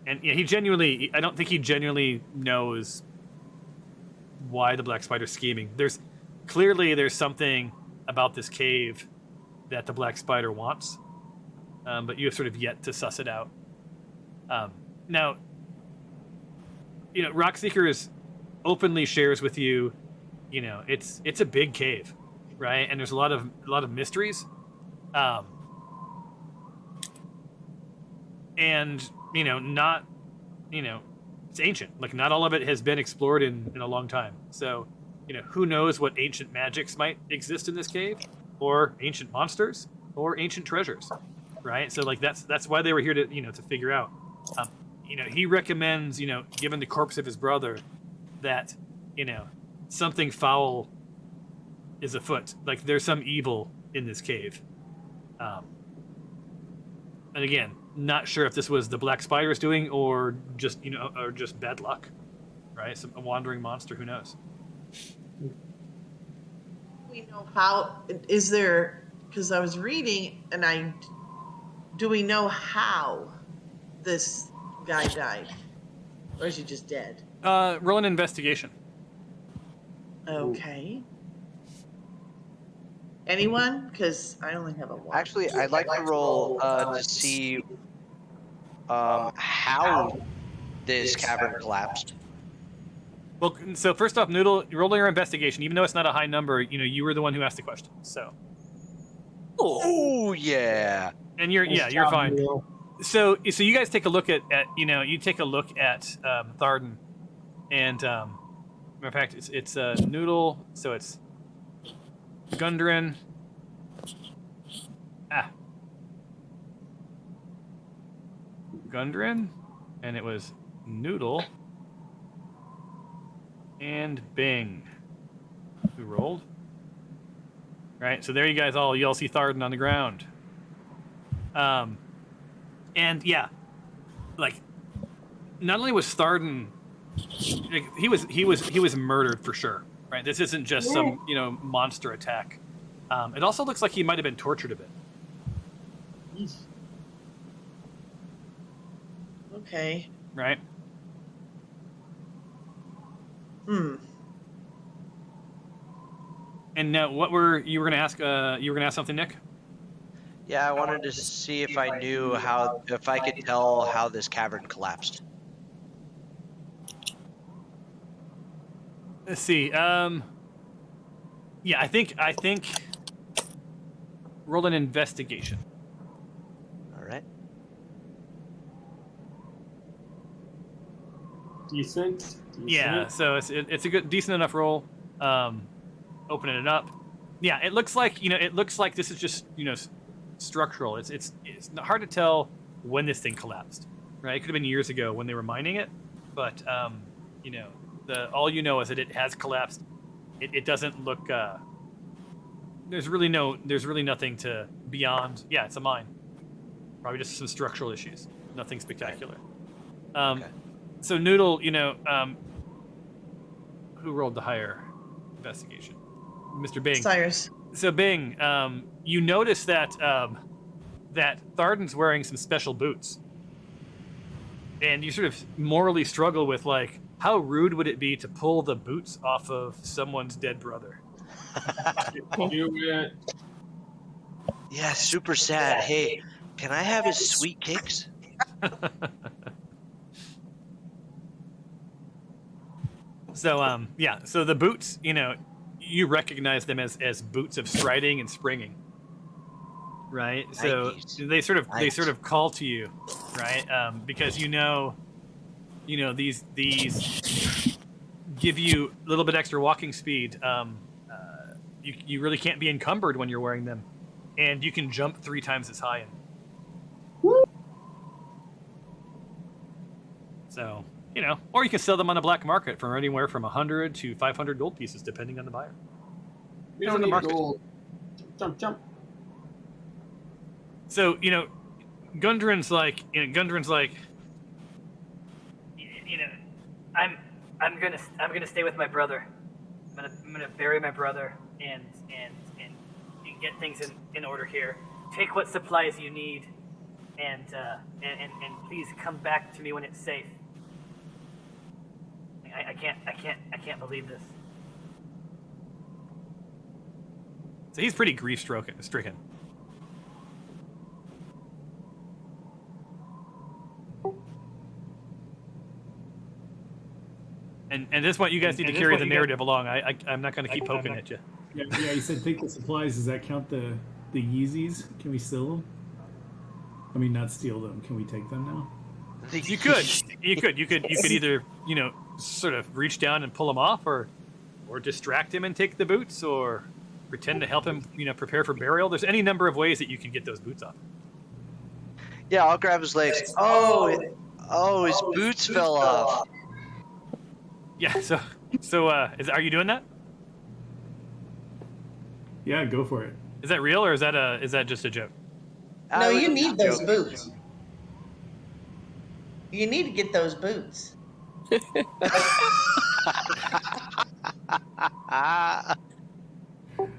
And yeah, I don't think he genuinely knows why the Black Spider's scheming. There's something about this cave that the Black Spider wants, but you have sort of yet to suss it out. Now, Rockseeker openly shares with you, it's a big cave, right? And there's a lot of mysteries, and it's ancient. Like, not all of it has been explored in a long time. So, who knows what ancient magics might exist in this cave, or ancient monsters, or ancient treasures, right? So like that's why they were here to to figure out. He recommends given the corpse of his brother, that something foul is afoot. Like there's some evil in this cave. And again, not sure if this was the Black Spider's doing or just bad luck, right? A wandering monster, who knows? We know how, is there, because I was reading and do we know how this guy died? Or is he just dead? Roll an investigation. Okay. Anyone? Because I only have a 1. Actually, I'd like to roll to see how this cavern collapsed. Well, so first off, Noodle, roll your investigation. Even though it's not a high number, you were the one who asked the question. So. Oh yeah. And you're fine. Noodle. So you guys take a look at you take a look at Tharden, and matter of fact, it's Noodle. So it's Gundren. Gundren, and it was Noodle and Bing who rolled. Right, so there you guys all see Tharden on the ground. And yeah, like not only was Tharden, like, he was murdered for sure. Right, this isn't just some monster attack. It also looks like he might have been tortured a bit. Okay. Right. And now, you were gonna ask? You were gonna ask something, Nick? Yeah, I wanted to see if I knew if I could tell how this cavern collapsed. Let's see. Yeah, I think roll an investigation. All right. Decent. Yeah, so it's a good, decent enough roll. Opening it up. Yeah, it looks like this is just structural. It's hard to tell when this thing collapsed. Right, it could have been years ago when they were mining it, but all is that it has collapsed. It doesn't look. There's really nothing to beyond. Yeah, it's a mine. Probably just some structural issues. Nothing spectacular. Okay. So Noodle, who rolled the higher investigation? Mr. Bing. Cyrus. So Bing, you notice that that Tharden's wearing some special boots, and you sort of morally struggle with like, how rude would it be to pull the boots off of someone's dead brother? Do it. Yeah, super sad. Hey, can I have his sweet cakes? So so the boots, you recognize them as boots of striding and springing, right? So Nikes. they sort of Nikes. call to you, right? Because these give you a little bit extra walking speed. You really can't be encumbered when you're wearing them, and you can jump 3 times as high. So. Or you can sell them on the black market for anywhere from 100 to 500 gold pieces, depending on the buyer. We don't the need market. gold. Jump. So Gundren's like, I'm gonna stay with my brother. I'm gonna bury my brother and get things in order here. Take what supplies you need, and please come back to me when it's safe. I can't believe this. So he's pretty grief-stricken. And at this point, you guys need to carry the narrative along. I'm not going to keep poking at you. Yeah, you said take the supplies. Does that count the Yeezys? Can we steal them? I mean, not steal them. Can we take them now? You could either sort of reach down and pull him off, or distract him and take the boots, or pretend to help him prepare for burial. There's any number of ways that you can get those boots off. Yeah, I'll grab his legs. Oh, his boots fell off. Yeah. So are you doing that? Yeah, go for it. Is that real or is that just a joke? No, you need those boots. You need to get those boots.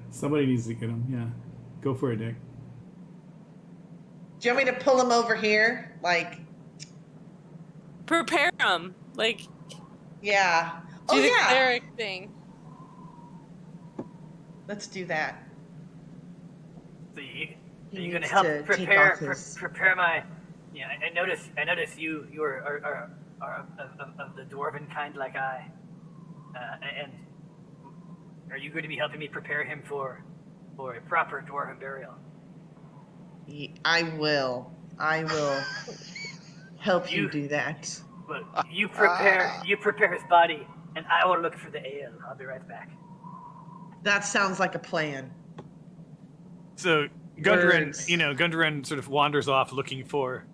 Somebody needs to get them. Yeah, go for it, Nick. Do you want me to pull them over here? Like, Prepare them. Like, yeah. do Oh, the yeah. cleric thing. Let's do that. So He are you going to needs help to take prepare off his- prepare my? Yeah, I notice you are of the dwarven kind like I, and are you going to be helping me prepare him for a proper dwarven burial? I will help you do that. Well, you prepare his body, and I will look for the ale. I'll be right back. That sounds like a plan. So Words. Gundren sort of wanders off looking for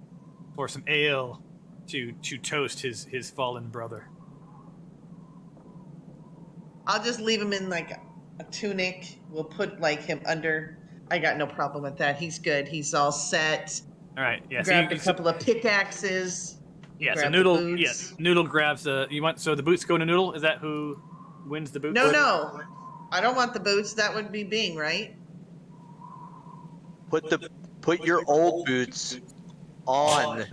some ale to toast his fallen brother. I'll just leave him in like a tunic. We'll put like him under. I got no problem with that. He's good. He's all set. All right. Yeah. Grabbed a couple of pickaxes. Yeah. So Grab the Noodle. boots. Yeah. Noodle grabs the. So the boots go to Noodle. Is that who wins the boots? No. I don't want the boots. That would be Bing, right? Put your old boots on.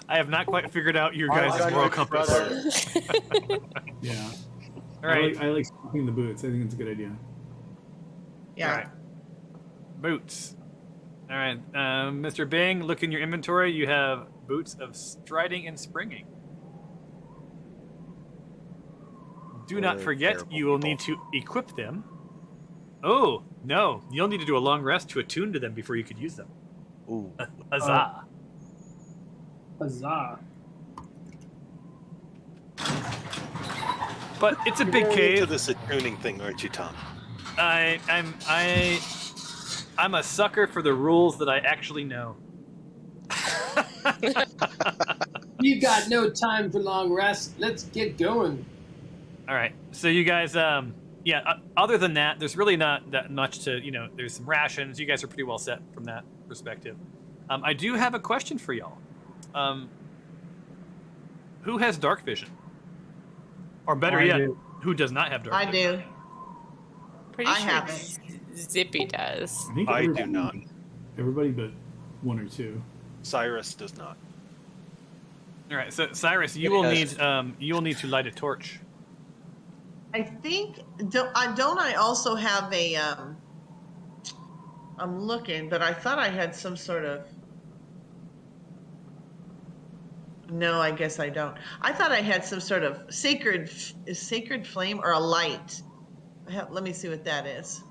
I have not quite figured out your guys' moral compass. Yeah. All right. I like swapping the boots. I think it's a good idea. Yeah. All right. Boots. All right. Mr. Bing, look in your inventory. You have boots of striding and springing. Do not forget, you will need to equip them. Oh, no. You'll need to do a long rest to attune to them before you could use them. Ooh. Huzzah. Huzzah. But it's a big You're into cave. this attuning thing, aren't you, Tom? I'm a sucker for the rules that I actually know. You got no time for long rest. Let's get going. All right. So you guys, other than that, there's really not that much to, there's some rations. You guys are pretty well set from that perspective. I do have a question for y'all. Who has dark vision? Or better yet, who does not have dark I vision? do. Pretty I sure have it. Zippy does. I think I do not. Everybody but one or two. Cyrus does not. All right. So Cyrus, you will need to light a torch. I think don't I also have a I'm looking, but I thought I had some sort of. No, I guess I don't. I thought I had some sort of sacred flame or a light. Let me see what that is,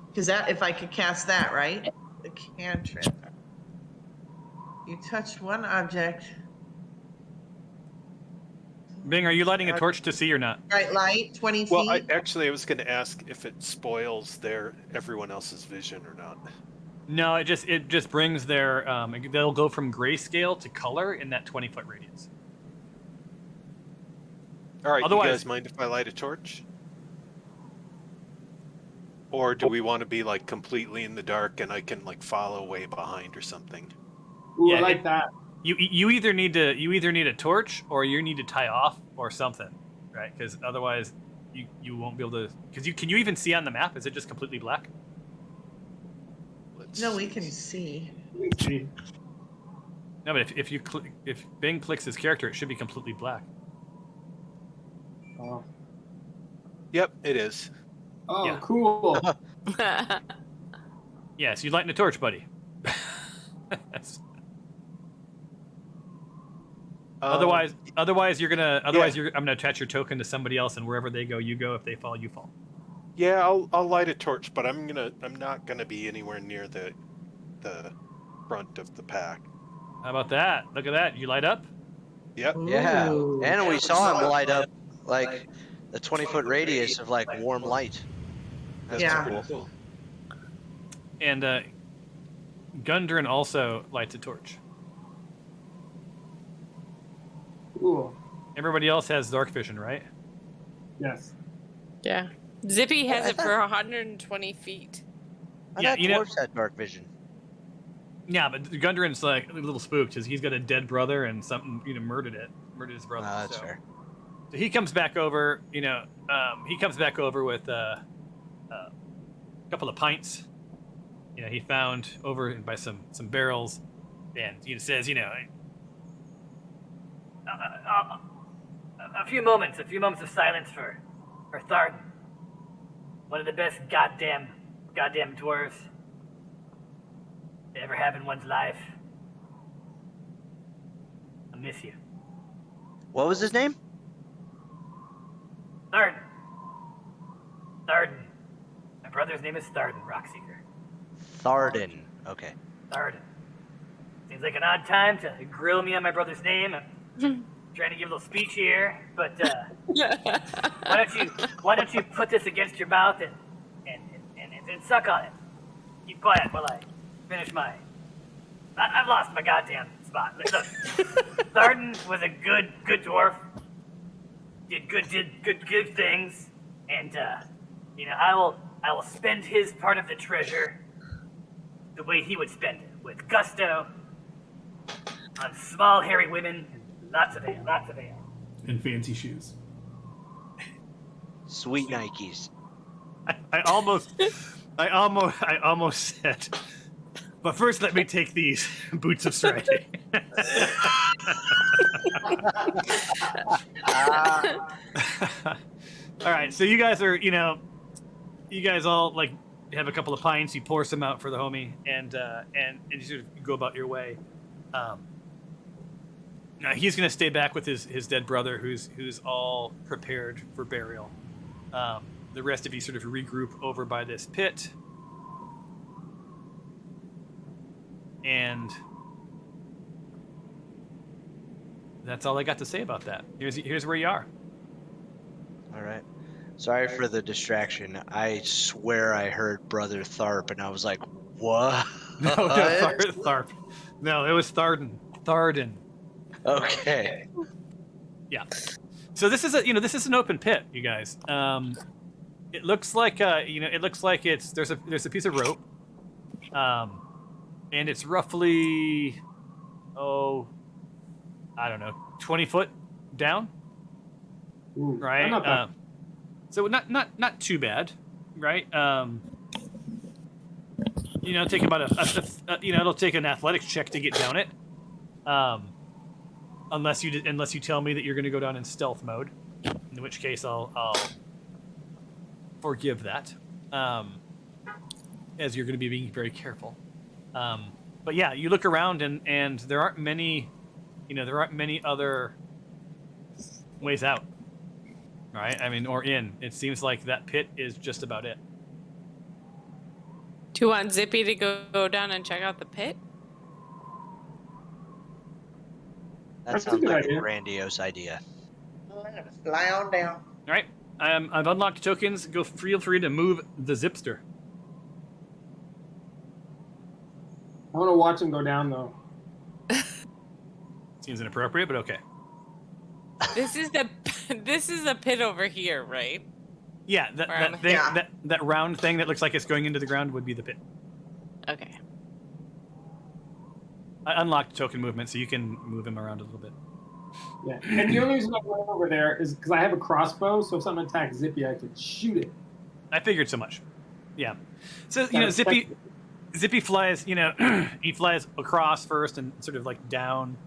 because that if I could cast that, right? The cantrip. You touch one object. Bing, are you lighting a torch to see or not? Bright light, 20 feet. Well, I was going to ask if it spoils everyone else's vision or not. No, it just brings their they'll go from grayscale to color in that 20-foot radius. All right, Otherwise- you guys mind if I light a torch? Or do we want to be like completely in the dark and I can like follow way behind or something? Ooh, Yeah, I like that. You either need a torch or you need to tie off or something, right? Because otherwise you won't be able to. Because can you even see on the map? Is it just completely black? No, we can see. No, but if Bing clicks his character, it should be completely black. Oh, Yep, it is. Yeah. Cool. Yes, you lighting a torch, buddy. Otherwise, I'm gonna attach your token to somebody else, and wherever they go, you go. If they fall, you fall. Yeah, I'll light a torch, but I'm not gonna be anywhere near the front of the pack. How about that? Look at that. You light up. Yep. Yeah, Ooh. and we saw him light up like the 20-foot radius of like warm light. That's Yeah. cool. And Gundren also lights a torch. Cool. Everybody else has dark vision, right? Yes. Yeah. Zippy has I it for 120 feet. I Yeah, thought you know- dwarves had dark vision. Yeah, but Gundren's like a little spooked because he's got a dead brother and something murdered his brother. That's so. fair. So he comes back over. He comes back over with a couple of pints. He found over by some barrels, and he says, A few moments of silence for Tharden. One of the best goddamn dwarves to ever have in one's life. I miss you. What was his name? Tharden. My brother's name is Tharden, Rockseeker. Tharden. Okay. Tharden. Seems like an odd time to grill me on my brother's name. I'm trying to give a little speech here, but why don't you put this against your mouth and suck on it? Keep quiet while I finish I've lost my goddamn spot. Look, Tharden was a good dwarf. Did good things, and I will spend his part of the treasure the way he would spend it, with gusto, on small hairy women and lots of ale. And fancy shoes. Sweet Nikes. I almost said, but first let me take these boots of striding. All right, so you guys are, you guys all like have a couple of pints. You pour some out for the homie, and you sort of go about your way. Now he's gonna stay back with his dead brother, who's all prepared for burial. The rest of you sort of regroup over by this pit, and that's all I got to say about that. Here's where you are. All right. Sorry for the distraction. I swear I heard Brother Tharp, and I was like, what? No, Tharp. No, it was Tharden. Tharden. Okay. Yeah. So this is an open pit, you guys. It looks like there's a piece of rope, and it's roughly 20 foot down. Ooh, Right. not bad. So not too bad, right? Take about it'll take an athletics check to get down it. Unless you tell me that you're going to go down in stealth mode, in which case I'll forgive that, as you're going to be being very careful. But yeah, you look around and there aren't many other ways out. Right? I mean, or in. It seems like that pit is just about it. Do you want Zippy to go down and check out the pit? That That's a sounds good like idea. a grandiose idea. Fly on down. All right. I've unlocked tokens. Feel free to move the Zipster. I want to watch him go down, though. Seems inappropriate, but okay. This is the pit over here, right? Yeah, that thing, Yeah. that round thing that looks like it's going into the ground would be the pit. Okay. I unlocked token movement, so you can move him around a little bit. Yeah. And the only reason I went over there is because I have a crossbow, so if something attacks Zippy, I could shoot it. I figured so much. Yeah. So Yeah, Zippy flies. He flies across first and sort of like down.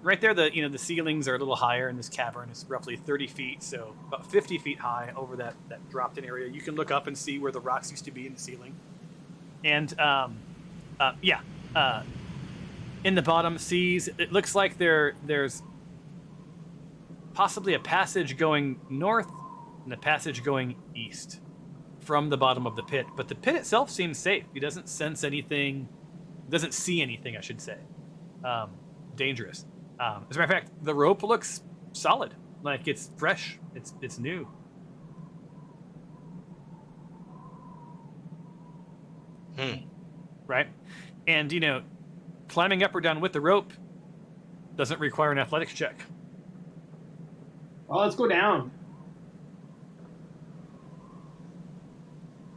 Right there, the ceilings are a little higher in this cavern. It's roughly 30 feet, so about 50 feet high over that dropped-in area. You can look up and see where the rocks used to be in the ceiling. And in the bottom seas, it looks like there's possibly a passage going north and a passage going east from the bottom of the pit. But the pit itself seems safe. He doesn't sense anything, doesn't see anything, I should say, dangerous. As a matter of fact, the rope looks solid, like it's fresh, it's new. And, climbing up or down with the rope doesn't require an athletics check. Well, let's go down.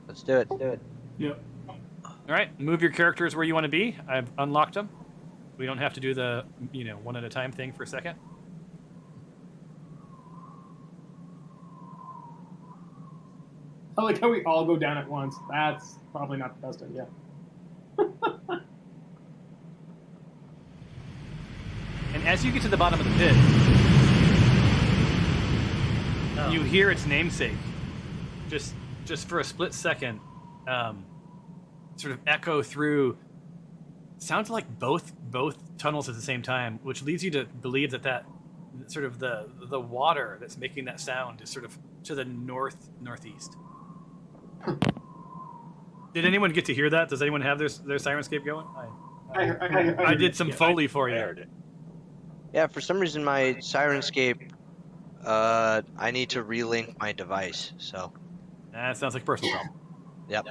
Let's do it. Yep. All right, move your characters where you want to be. I've unlocked them. We don't have to do the, one at a time thing for a second. I like how we all go down at once. That's probably not the best idea. And as you get to the bottom of the pit, you hear its namesake, just for a split second, sort of echo through. Sounds like both tunnels at the same time, which leads you to believe that sort of the water that's making that sound is sort of to the northeast. Did anyone get to hear that? Does anyone have their Sirenscape going? I did some Foley for you. Yeah, for some reason my Sirenscape, I need to relink my device, so. That sounds like a personal problem. Yep.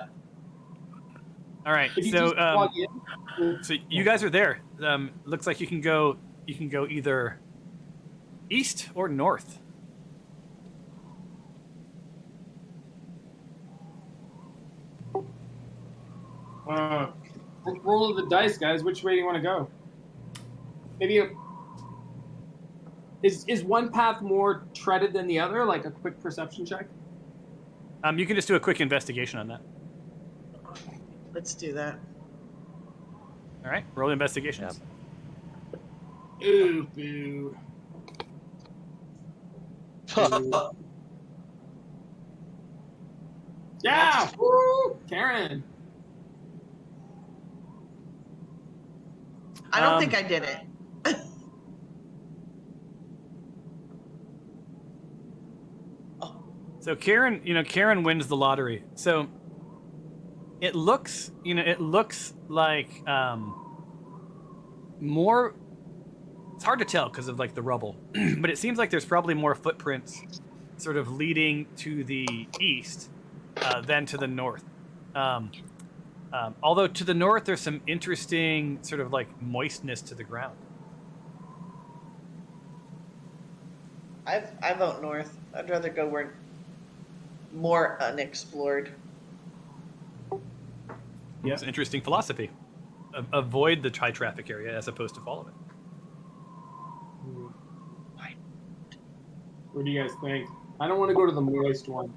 All right, so you guys are there. Looks like you can go either east or north. Roll of the dice, guys. Which way do you want to go? Maybe is one path more treaded than the other? Like a quick perception check. You can just do a quick investigation on that. Let's do that. All right, roll investigations. Yep. Ooh, boo. Yeah! Woo! Karen. I don't think I did it. So Karen wins the lottery. So it looks like more. It's hard to tell because of like the rubble, but it seems like there's probably more footprints, sort of leading to the east than to the north. Although to the north there's some interesting sort of like moistness to the ground. I vote north. I'd rather go where more unexplored. Yeah, it's an interesting philosophy. Avoid the high traffic area as opposed to follow it. What do you guys think? I don't want to go to the moist one.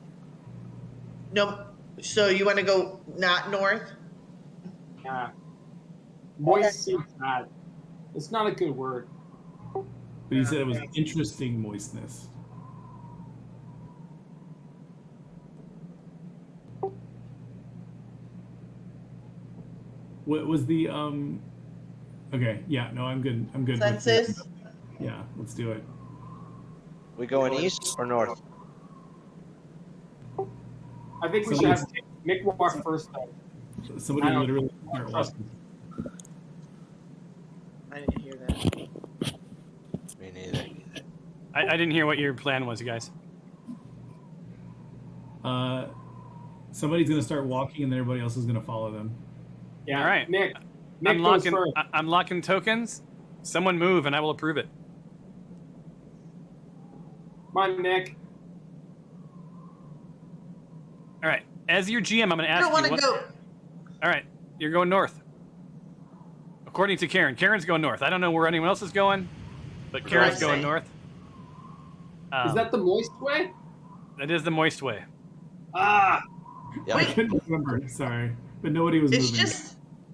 No, so you want to go not north? Yeah. Moist seems bad. It's not a good word. But you said it was interesting moistness. What was the okay, yeah, no, I'm good. I'm good. Census? Yeah, let's do it. We going east or north? I think we should have Mick walk first though. Somebody literally start trust walking. I didn't hear that. Me neither. I didn't hear what your plan was, you guys. Somebody's gonna start walking and then everybody else is gonna follow them. Yeah. All right. Mick I'm goes locking. first. I'm locking tokens. Someone move, and I will approve it. Come on, Nick. All right. As your GM, I'm going to I ask don't want you. to go. All right. You're going north. According to Karen, Karen's going north. I don't know where anyone else is going, but Karen's I going say? north. Is that the moist way? That is the moist way. Ah. Yep. I couldn't remember. Sorry, but nobody was It's moving.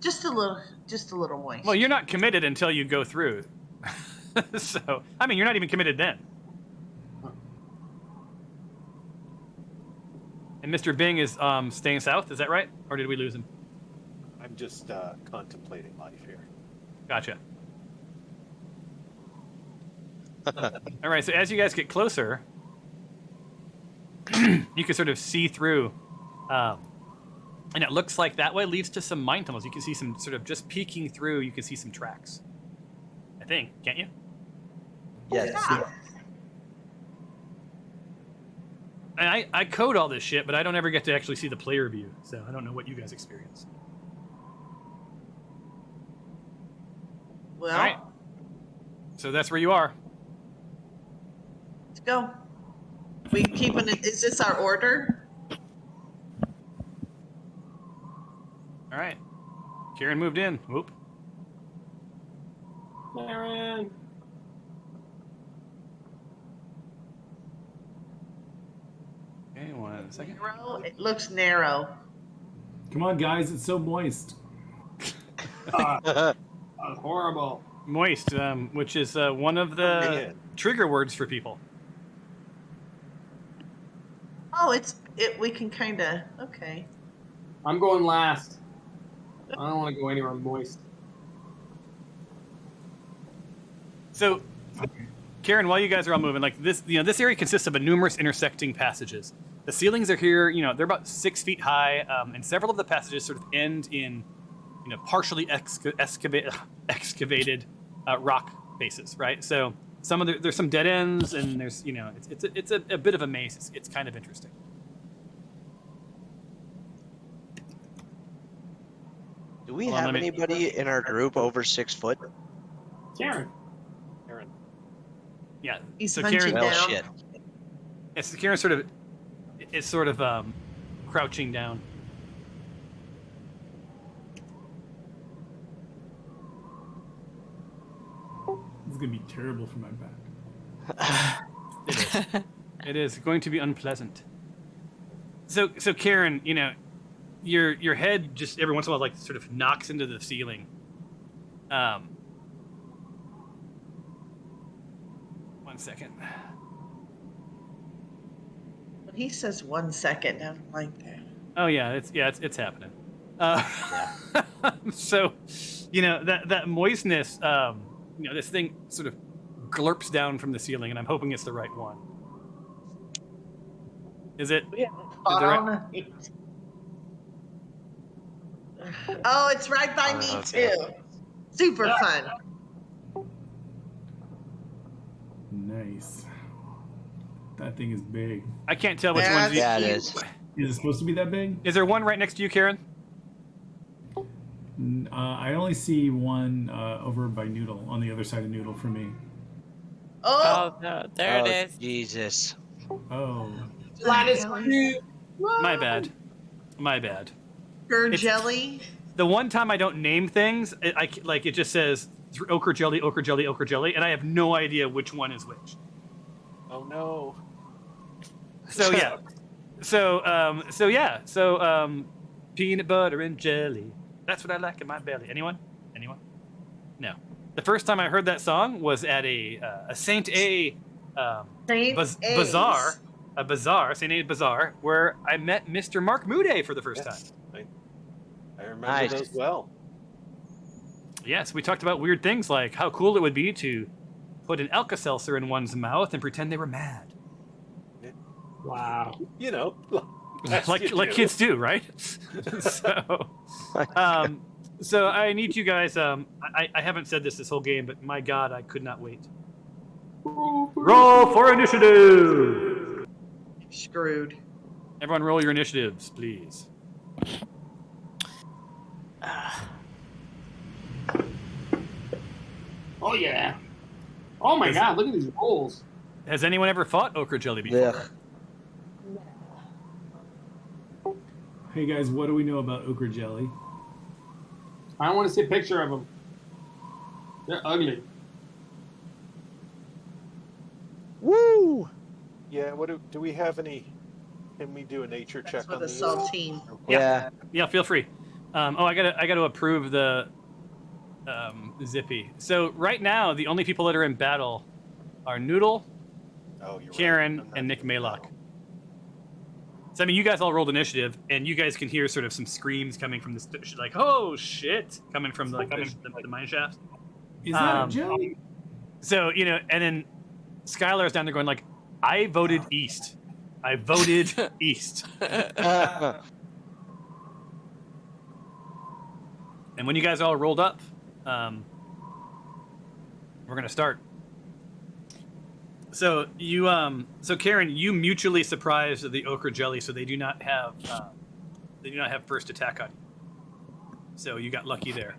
just a little moist. Well, you're not committed until you go through. So, I mean, you're not even committed then. And Mr. Bing is staying south. Is that right? Or did we lose him? I'm just contemplating life here. Gotcha. All right, so as you guys get closer, you can sort of see through, and it looks like that way leads to some mine tunnels. You can see some sort of just peeking through. You can see some tracks. I think, can't you? Yes. And I code all this shit, but I don't ever get to actually see the player view, so I don't know what you guys experience. Well, All right. So that's where you are. let's go. We keeping it. Is this our order? All right. Karen moved in. Whoop. Karen. Okay, 1 second. Narrow? It looks narrow. Come on, guys, it's so moist. Horrible. Moist, which is one of the Man. trigger words for people. Oh, we can kind of, okay. I'm going last. I don't want to go anywhere moist. So, Karen, while you guys are all moving, like this, this area consists of numerous intersecting passages. The ceilings are here, they're about 6 feet high, and several of the passages sort of end in, partially excavated rock bases, right? So there's some dead ends, and there's, it's a bit of a maze. It's kind of interesting. Do we have anybody in our group over 6 foot? Karen. Yeah. He's so hunching Karen, Well, down. shit. yeah, so Karen is crouching down. This is gonna be terrible for my back. It is. It is going to be unpleasant. So Karen, your head just every once in a while like sort of knocks into the ceiling. 1 second. When he says 1 second, I don't like that. Oh yeah, it's happening. So, that moistness, this thing sort of glurps down from the ceiling, and I'm hoping it's the right one. Is it? Yeah. Oh, it's right by me okay. too. Super fun. Nice. That thing is big. I can't tell which Yeah, one's. Yeah, it is. Is it supposed to be that big? Is there one right next to you, Karen? I only see one over by Noodle, on the other side of Noodle for me. Oh, Oh, no, there it is. Jesus. Oh. Gladys. My bad. It's- jelly. The one time I don't name things, it just says ochre jelly, ochre jelly, ochre jelly, and I have no idea which one is which. Oh no. So yeah. So peanut butter and jelly. That's what I like in my belly. Anyone? No. The first time I heard that song was at a Saint A bazaar, Saint A bazaar, where I met Mr. Mark Moody for the first time. I remember Nice. those well. Yes, we talked about weird things like how cool it would be to put an Alka-Seltzer in one's mouth and pretend they were mad. Wow. like kids do, right? So I need you guys. I haven't said this whole game, but my God, I could not wait. Roll for initiative. Screwed. Everyone, roll your initiatives, please. Oh yeah. Oh my God! Look at these rolls. Has anyone ever fought ochre jelly before? Ugh. Hey guys, what do we know about ochre jelly? I want to see a picture of them. They're ugly. Woo! Yeah, do we have any? Can we do a nature That's check with on a these? saltine. Yeah. Yeah, feel free. I gotta approve the Zippy. So right now, the only people that are in battle are Noodle, Oh, you're Karen, right. I'm not and Nick doing Maylock. that. So I mean, you guys all rolled initiative, and you guys can hear sort of some screams coming from this, like "Oh shit!" coming from the mine shaft. Is that a jelly? So and then Skylar's down there going like, "I voted East. I voted East." And when you guys all rolled up, we're gonna start. So so Karen, you mutually surprised the ochre jelly, so they do not have first attack on you. So you got lucky there.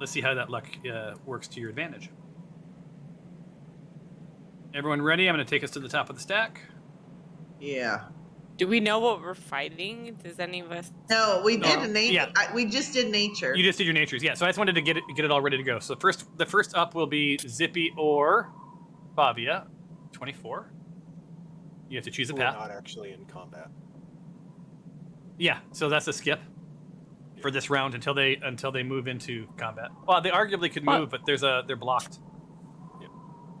let's see how that luck works to your advantage. Everyone ready? I'm going to take us to the top of the stack. Yeah. Do we know what we're fighting? Does any of us? No, we No. did a nature. Yeah. We just did nature. You just did your natures, yeah. So I just wanted to get it all ready to go. So the first up will be Zippy or Fabia, 24. You have to choose a We're path. not actually in combat. Yeah, so that's a skip for this round until they move into combat. Well, they arguably could move, but they're blocked.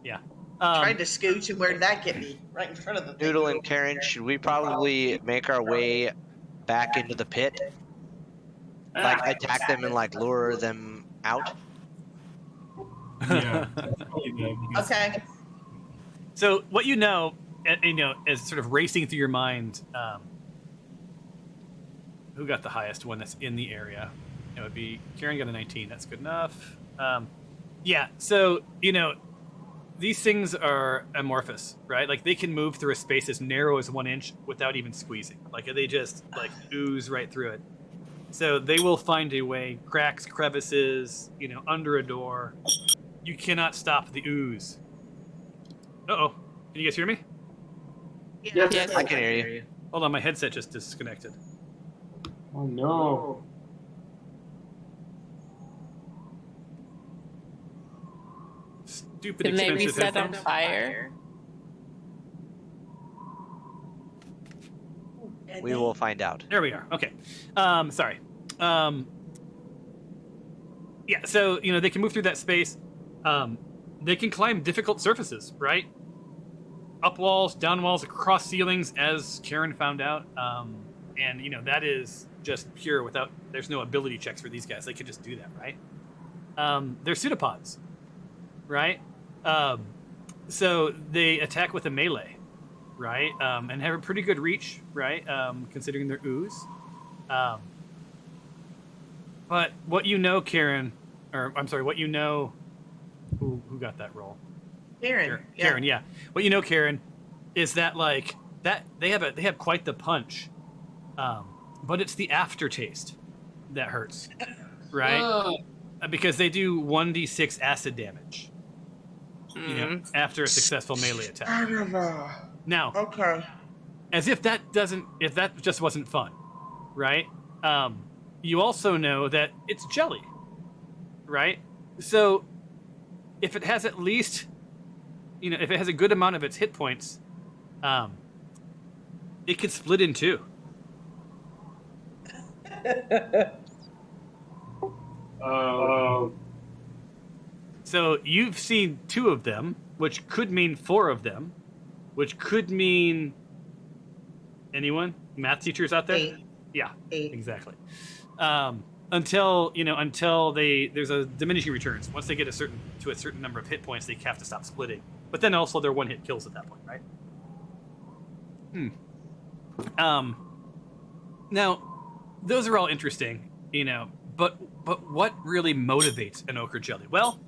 Yeah. Tried to scooch, and where did that get me? Right in front of the thing. Noodle and Karen, should we probably make our way back into the pit? Like attack them and like lure them out? Yeah. That's probably the best. Okay. So what you know, as sort of racing through your mind, who got the highest one that's in the area? It would be Karen got a 19. That's good enough. Yeah. So these things are amorphous, right? Like they can move through a space as narrow as 1 inch without even squeezing. Like they just like ooze right through it. So they will find a way, cracks, crevices, under a door. You cannot stop the ooze. Uh-oh. Can you guys hear me? Yes. I can hear you. Hold on, my headset just disconnected. Oh no. Stupid Can they be expensive set on headphones. fire? We will find out. There we are. Okay. Sorry. Yeah, so, they can move through that space. They can climb difficult surfaces, right? Up walls, down walls, across ceilings, as Karen found out. And, that is just pure there's no ability checks for these guys. They can just do that, right? They're pseudopods, right? So they attack with a melee, right? And have a pretty good reach, right? Considering their ooze. But what Karen, or I'm sorry, what who got that roll? Karen. Karen, yeah. What Karen, is that like that they have quite the punch, but it's the aftertaste that hurts, right? Because they do 1d6 acid damage, after a successful melee attack. Now, Okay. as if that just wasn't fun, right? You also know that it's jelly, right? So if it has at least, if it has a good amount of its hit points, it can split in two. So you've seen 2 of them, which could mean 4 of them, which could mean anyone? Math teachers out there? 8. Yeah, 8. exactly. Until there's a diminishing returns. Once they get to a certain number of hit points, they have to stop splitting. But then also they're 1-hit kills at that point, right? Now, those are all interesting, but what really motivates an ochre jelly? Well,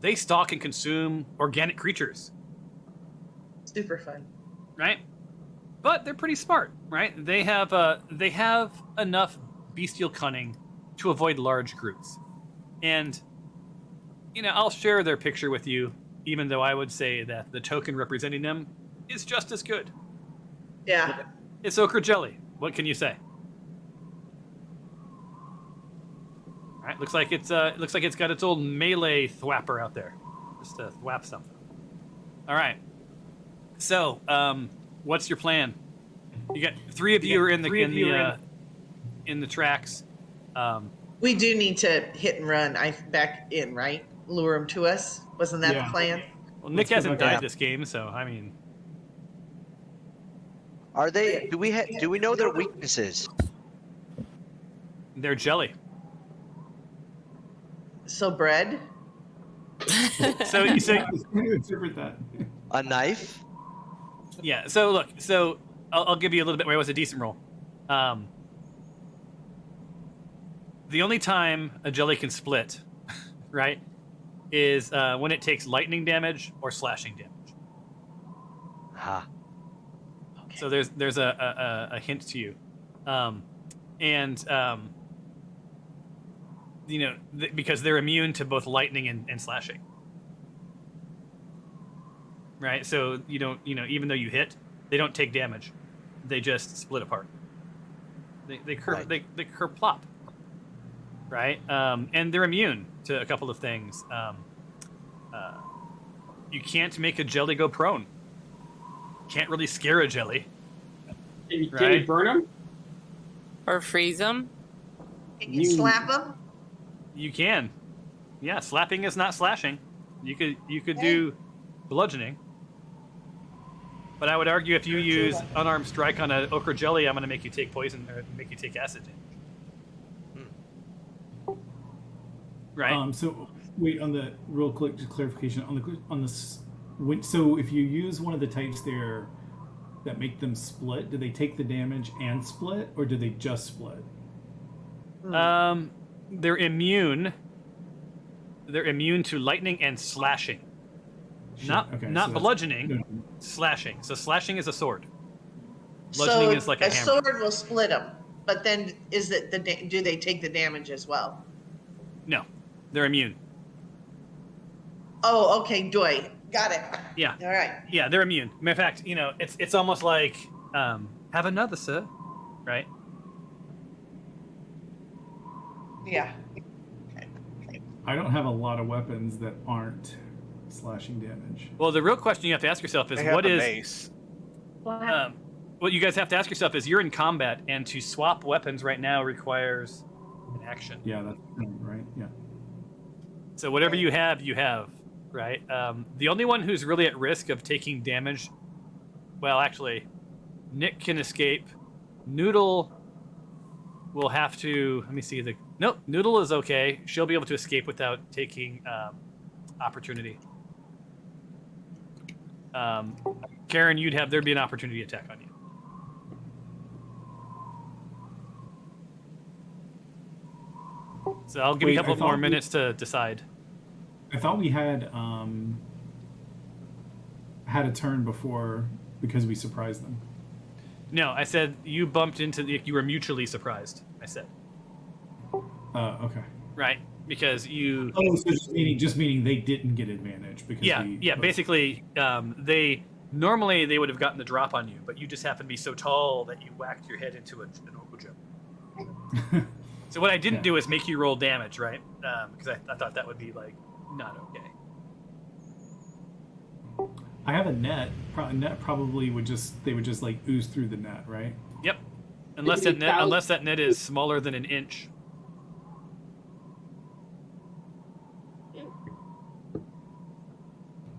they stalk and consume organic creatures, Super fun. right? But they're pretty smart, right? They have enough bestial cunning to avoid large groups. And I'll share their picture with you, even though I would say that the token representing them is just as good. Yeah. It's ochre jelly. What can you say? All right, looks like it's got its old melee thwapper out there, just to thwap something. All right. So, what's your plan? You got 3 of you are in the tracks. We do need to hit and run. Back in, right? Lure them to us. Wasn't that the plan? Well, Nick hasn't died this game, so I mean, Are they? Do we know their weaknesses? they're jelly. So bread. So interpret that. A knife? Yeah. So look. So I'll give you a little bit. Where it was a decent roll. The only time a jelly can split, right, is when it takes lightning damage or slashing damage. Ah. Okay. So there's a hint to you, and because they're immune to both lightning and slashing. Right? So you don't, even though you hit, they don't take damage. They just split apart. They kerplop. Right? And they're immune to a couple of things. You can't make a jelly go prone. Can't really scare a jelly. Can you Right? burn them? Or freeze them? Can you slap them? You can. Yeah, slapping is not slashing. You could do bludgeoning. But I would argue if you use unarmed strike on an ochre jelly, I'm going to make you take poison or make you take acid damage. Right. So wait, on the real quick just clarification on the so if you use one of the types there that make them split, do they take the damage and split, or do they just split? They're immune. They're immune to lightning and slashing. Not so bludgeoning, slashing. So slashing is a sword. Bludgeoning is like a hammer. sword will split them, but then do they take the damage as well? No, they're immune. Oh, okay, got it. Yeah. All right. Yeah, they're immune. Matter of fact, it's almost like have another, sir. Right? Yeah. I don't have a lot of weapons that aren't slashing damage. Well, the real question you have to ask yourself is what is mace. what you guys have to ask yourself is you're in combat, and to swap weapons right now requires an action. Yeah, that's right. Yeah. So whatever you have, right? The only one who's really at risk of taking damage, well, actually, Nick can escape. Noodle will have to. Let me see. Nope, Noodle is okay. She'll be able to escape without taking opportunity. Karen, there'd be an opportunity attack on you. So I'll give you a couple more minutes to decide. I thought we had a turn before because we surprised them. No, I said you bumped into you were mutually surprised. I said. Okay. Right, because you. Oh, so just meaning they didn't get advantage because. Basically, they would have gotten the drop on you, but you just happened to be so tall that you whacked your head into an ojo. So what I didn't do is make you roll damage, right? Because I thought that would be like not okay. I have a net. Net probably would just like ooze through the net, right? Yep. Unless that net is smaller than an inch.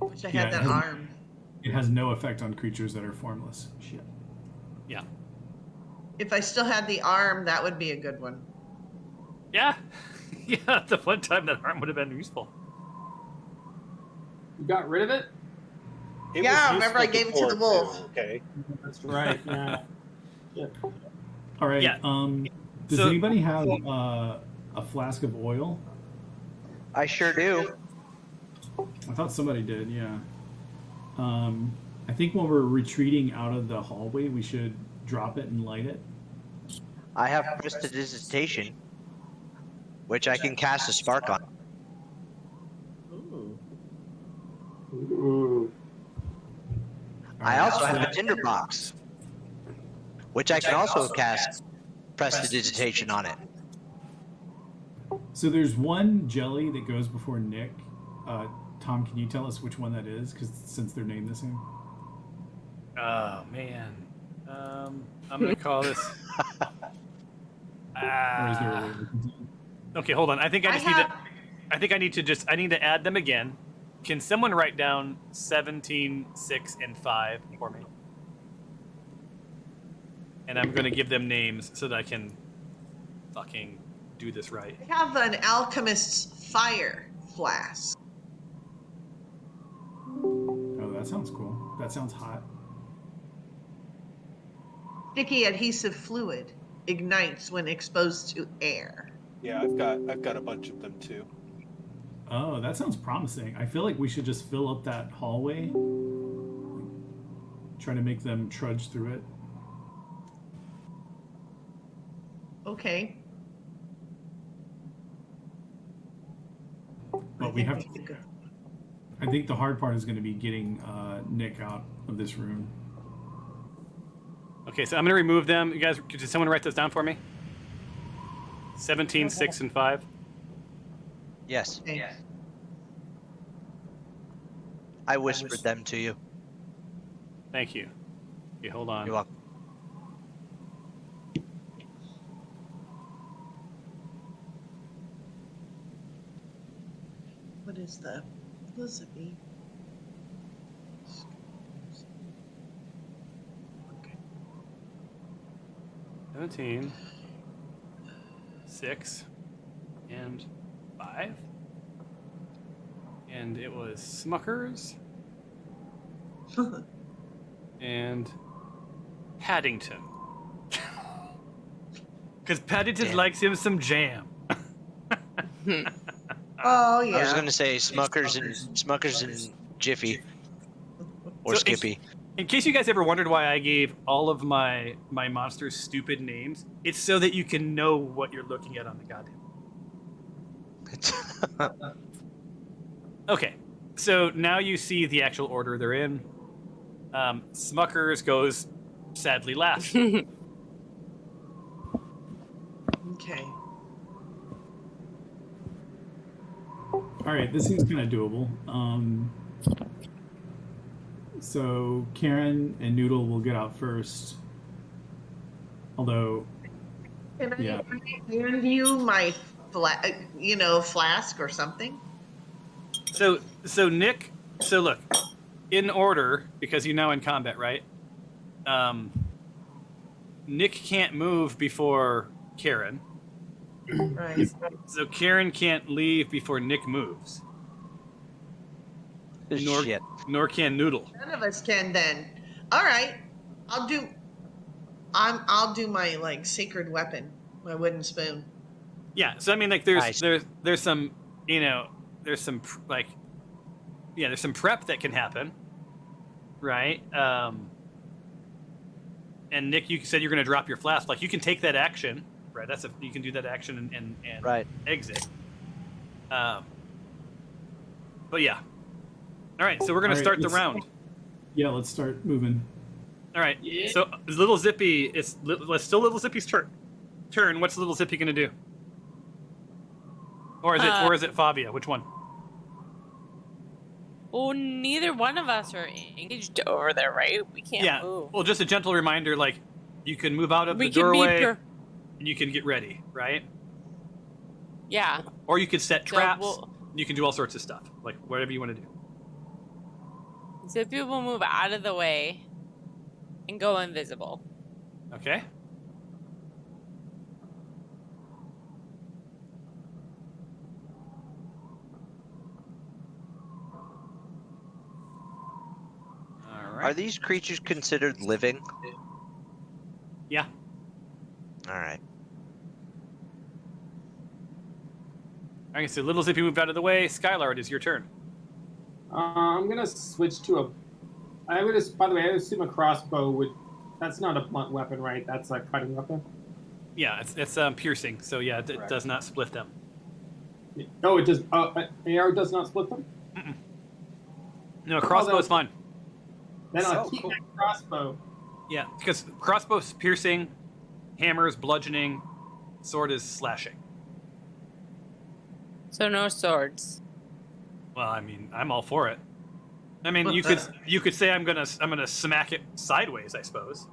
Wish I had that arm. It has no effect on creatures that are formless. Shit. Yeah. If I still had the arm, that would be a good one. Yeah. Yeah, the one time that arm would have been useful. You got rid of it? Remember I gave it to the wolf. Okay. That's right, yeah. All right. Yeah. Does anybody have a flask of oil? I sure do. I thought somebody did, yeah. I think when we're retreating out of the hallway, we should drop it and light it. I have prestidigitation, which I can cast a spark on. Ooh. I also have a tinderbox, which I can also cast prestidigitation on it. So there's one jelly that goes before Nick. Tom, can you tell us which one that is? Because since they're named the same. Oh man, I'm gonna call this. Or is there a way we can... Okay, hold on. I think I need to add them again. Can someone write down 17, 6, and 5 for me? And I'm going to give them names so that I can fucking do this right. I have an alchemist's fire flask. Oh, that sounds cool. That sounds hot. Sticky adhesive fluid ignites when exposed to air. Yeah, I've got a bunch of them too. Oh, that sounds promising. I feel like we should just fill up that hallway. Try to make them trudge through it. Okay. we have to. I think the hard part is going to be getting Nick out of this room. Okay, so I'm going to remove them. You guys, did someone write this down for me? 17, 6, and 5. Yes. Okay. I whispered them to you. Thank you. Okay, hold on. You're welcome. What is the Elizabeth? Okay. 17, 6, and 5. And it was Smuckers and Paddington. Because Paddington Damn. likes him some jam. Oh yeah. I was going to say Smuckers and Jiffy. Or So Skippy. In case you guys ever wondered why I gave all of my monsters stupid names, it's so that you can know what you're looking at on the goddamn. Okay, so now you see the actual order they're in. Smuckers goes sadly last. Okay. All right, this seems kind of doable. So Karen and Noodle will get out first. Although, Can I yeah. hand you my flask or something? So Nick, so look, in order, because you're now in combat, right? Nick can't move before Karen. Right. So Karen can't leave before Nick moves. Shit. Nor can Noodle. None of us can then. All right. I'll do my sacred weapon, my wooden spoon. Yeah, so I mean, like, there's Nice. there's some, there's some there's some prep that can happen, right? And Nick, you said you're going to drop your flask. Like, you can take that action, right? You can do that action and Right. exit. But yeah. All right, so we're going to start the round. Yeah, let's start moving. All right. So Little Zippy, it's still Little Zippy's turn. What's Little Zippy going to do? Or is it Fabia? Which one? Well, neither one of us are engaged over there, right? We can't move. Well, just a gentle reminder, like, you can move out of the We can doorway and you can get ready, right? Yeah. Or you could set traps. we'll- You can do all sorts of stuff, like whatever you want to do. Zippy will move out of the way and go invisible. Okay. All right. Are these creatures considered living? Yeah. All right. Okay, so Little Zippy moved out of the way. Skylar, it is your turn. I'm gonna switch to by the way, I assume a crossbow would. That's not a blunt weapon, right? That's a cutting weapon. Yeah, it's piercing, so yeah, it does not split them. Oh, it does. AR does not split them. Mm-mm. No, crossbow is fine. Then I'll keep my crossbow. Yeah, because crossbow's piercing, hammer is bludgeoning, sword is slashing. So no swords. Well, I mean, I'm all for it. I mean, you could say I'm gonna smack it sideways, I suppose.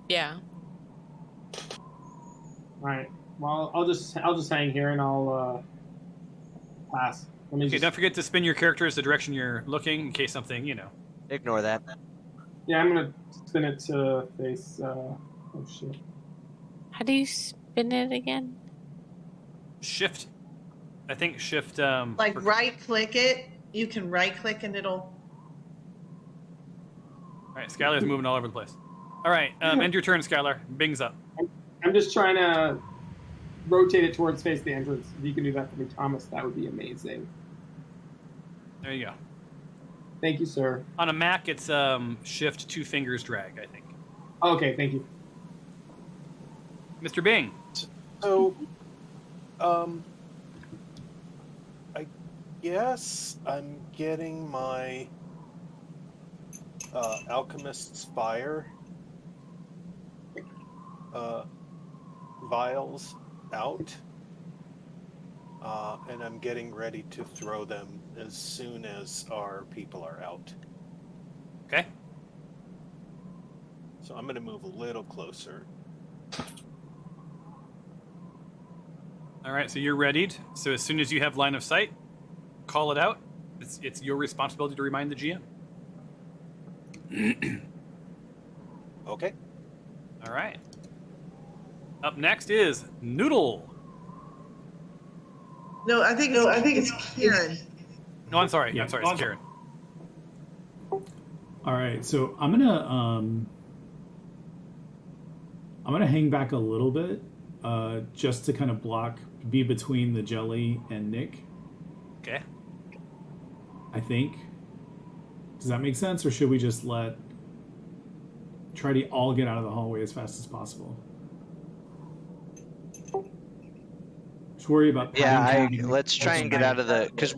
Yeah. All right. Well, I'll just hang here and I'll pass. Okay, don't forget to spin your characters the direction you're looking in case something, Ignore that. Yeah, I'm gonna spin it to face. Oh shit. How do you spin it again? Shift. I think shift. Right click it. You can right click and it'll. All right, Skylar's moving all over the place. All right, end your turn, Skylar. Bing's up. I'm just trying to rotate it towards face the entrance. If you can do that for me, Thomas, that would be amazing. There you go. Thank you, sir. On a Mac, it's shift 2 fingers drag, I think. Okay, thank you. Mr. Bing. So, guess I'm getting my Alchemist's Fire vials out, and I'm getting ready to throw them as soon as our people are out. Okay. So I'm going to move a little closer. All right, so you're readied. So as soon as you have line of sight, call it out. It's your responsibility to remind the GM. Okay. All right. Up next is Noodle. No, I think it's Kieran. No, I'm sorry. Yeah. I'm sorry. It's Karen. All right, so I'm gonna hang back a little bit, just to kind of be between the jelly and Nick. Okay. I think. Does that make sense, or should we just try to all get out of the hallway as fast as possible? Just worry about. Let's try and get out of the because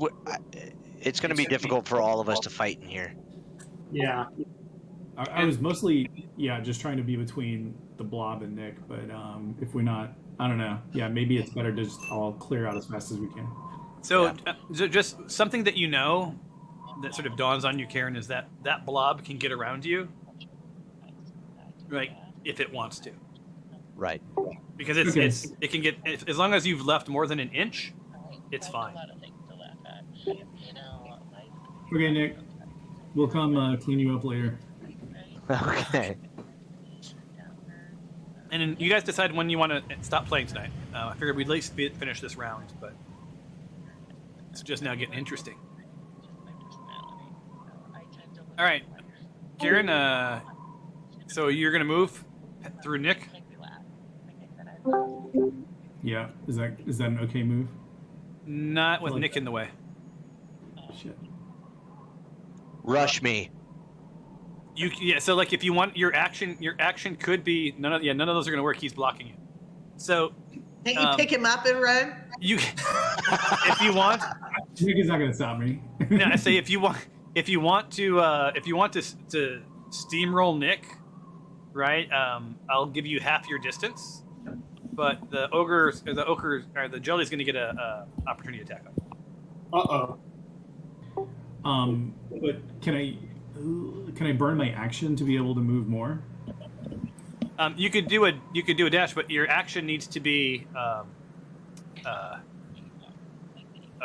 it's going to be difficult for all of us to fight in here. Yeah. I was mostly just trying to be between the blob and Nick, but if we're not, I don't know. Yeah, maybe it's better to just all clear out as fast as we can. So just something that you know that sort of dawns on you, Karen, is that blob can get around you, right? If it wants to, right? Because it can get, as long as you've left more than an inch, it's fine. Okay, Nick, we'll come clean you up later. Okay. And then you guys decide when you want to stop playing tonight. I figured we'd at least finish this round, but it's just now getting interesting. All right, Karen. So you're gonna move through Nick. Yeah, is that an okay move? Not with Nick in the way. Shit. Rush me. So like if you want your action could be none of those are gonna work. He's blocking you. So Can't you pick him up and run? You, if you want. Nick is not gonna stop me. No, I say if you want to steamroll Nick, right? I'll give you half your distance, but the jelly's going to get a opportunity attack on you. But can I burn my action to be able to move more? You could do a dash, but your action needs to be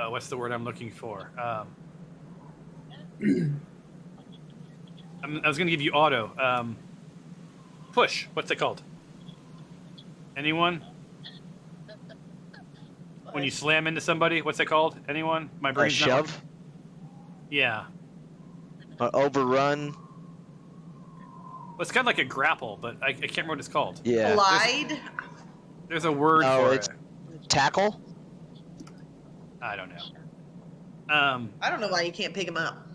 what's the word I'm looking for? I was going to give you auto. Push. What's it called? Anyone? When you slam into somebody, what's it called? Anyone? My brain's A shove? Yeah. Overrun? Well, it's kind of like a grapple, but I can't remember what it's called. Yeah. Glide? There's a word for it's it. Tackle? I don't know. I don't know why you can't pick him up.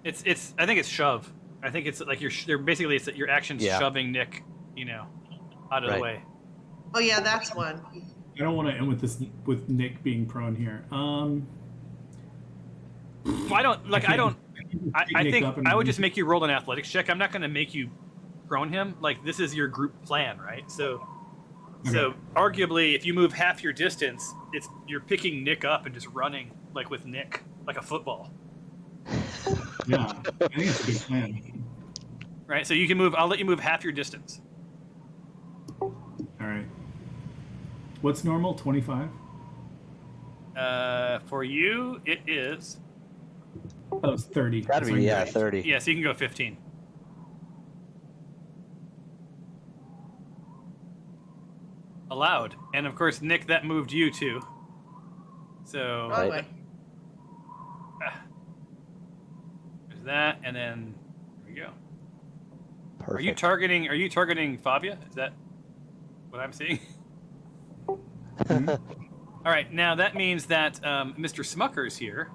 It's. I think it's shove. I think it's like your action's shoving Nick, out of the way. Oh yeah, that's one. I don't want to end with Nick being prone here. Well, I think I would just make you roll an athletics check. I'm not going to make you prone him. Like, this is your group plan, right? So arguably, if you move half your distance, you're picking Nick up and just running like with Nick, like a football. Yeah, I think it's a good plan. Right. So you can move. I'll let you move half your distance. All right. What's normal? 25. For you, it is. Oh, it's 30. Gotta be 30. Yeah, so you can go 15. Allowed. And of course, Nick, that moved you too. So Right. There's that, and then here we go. Perfect. Are you targeting Fabia? Is that what I'm seeing? Mm-hmm. All right, now that means that Mr. Smucker's here.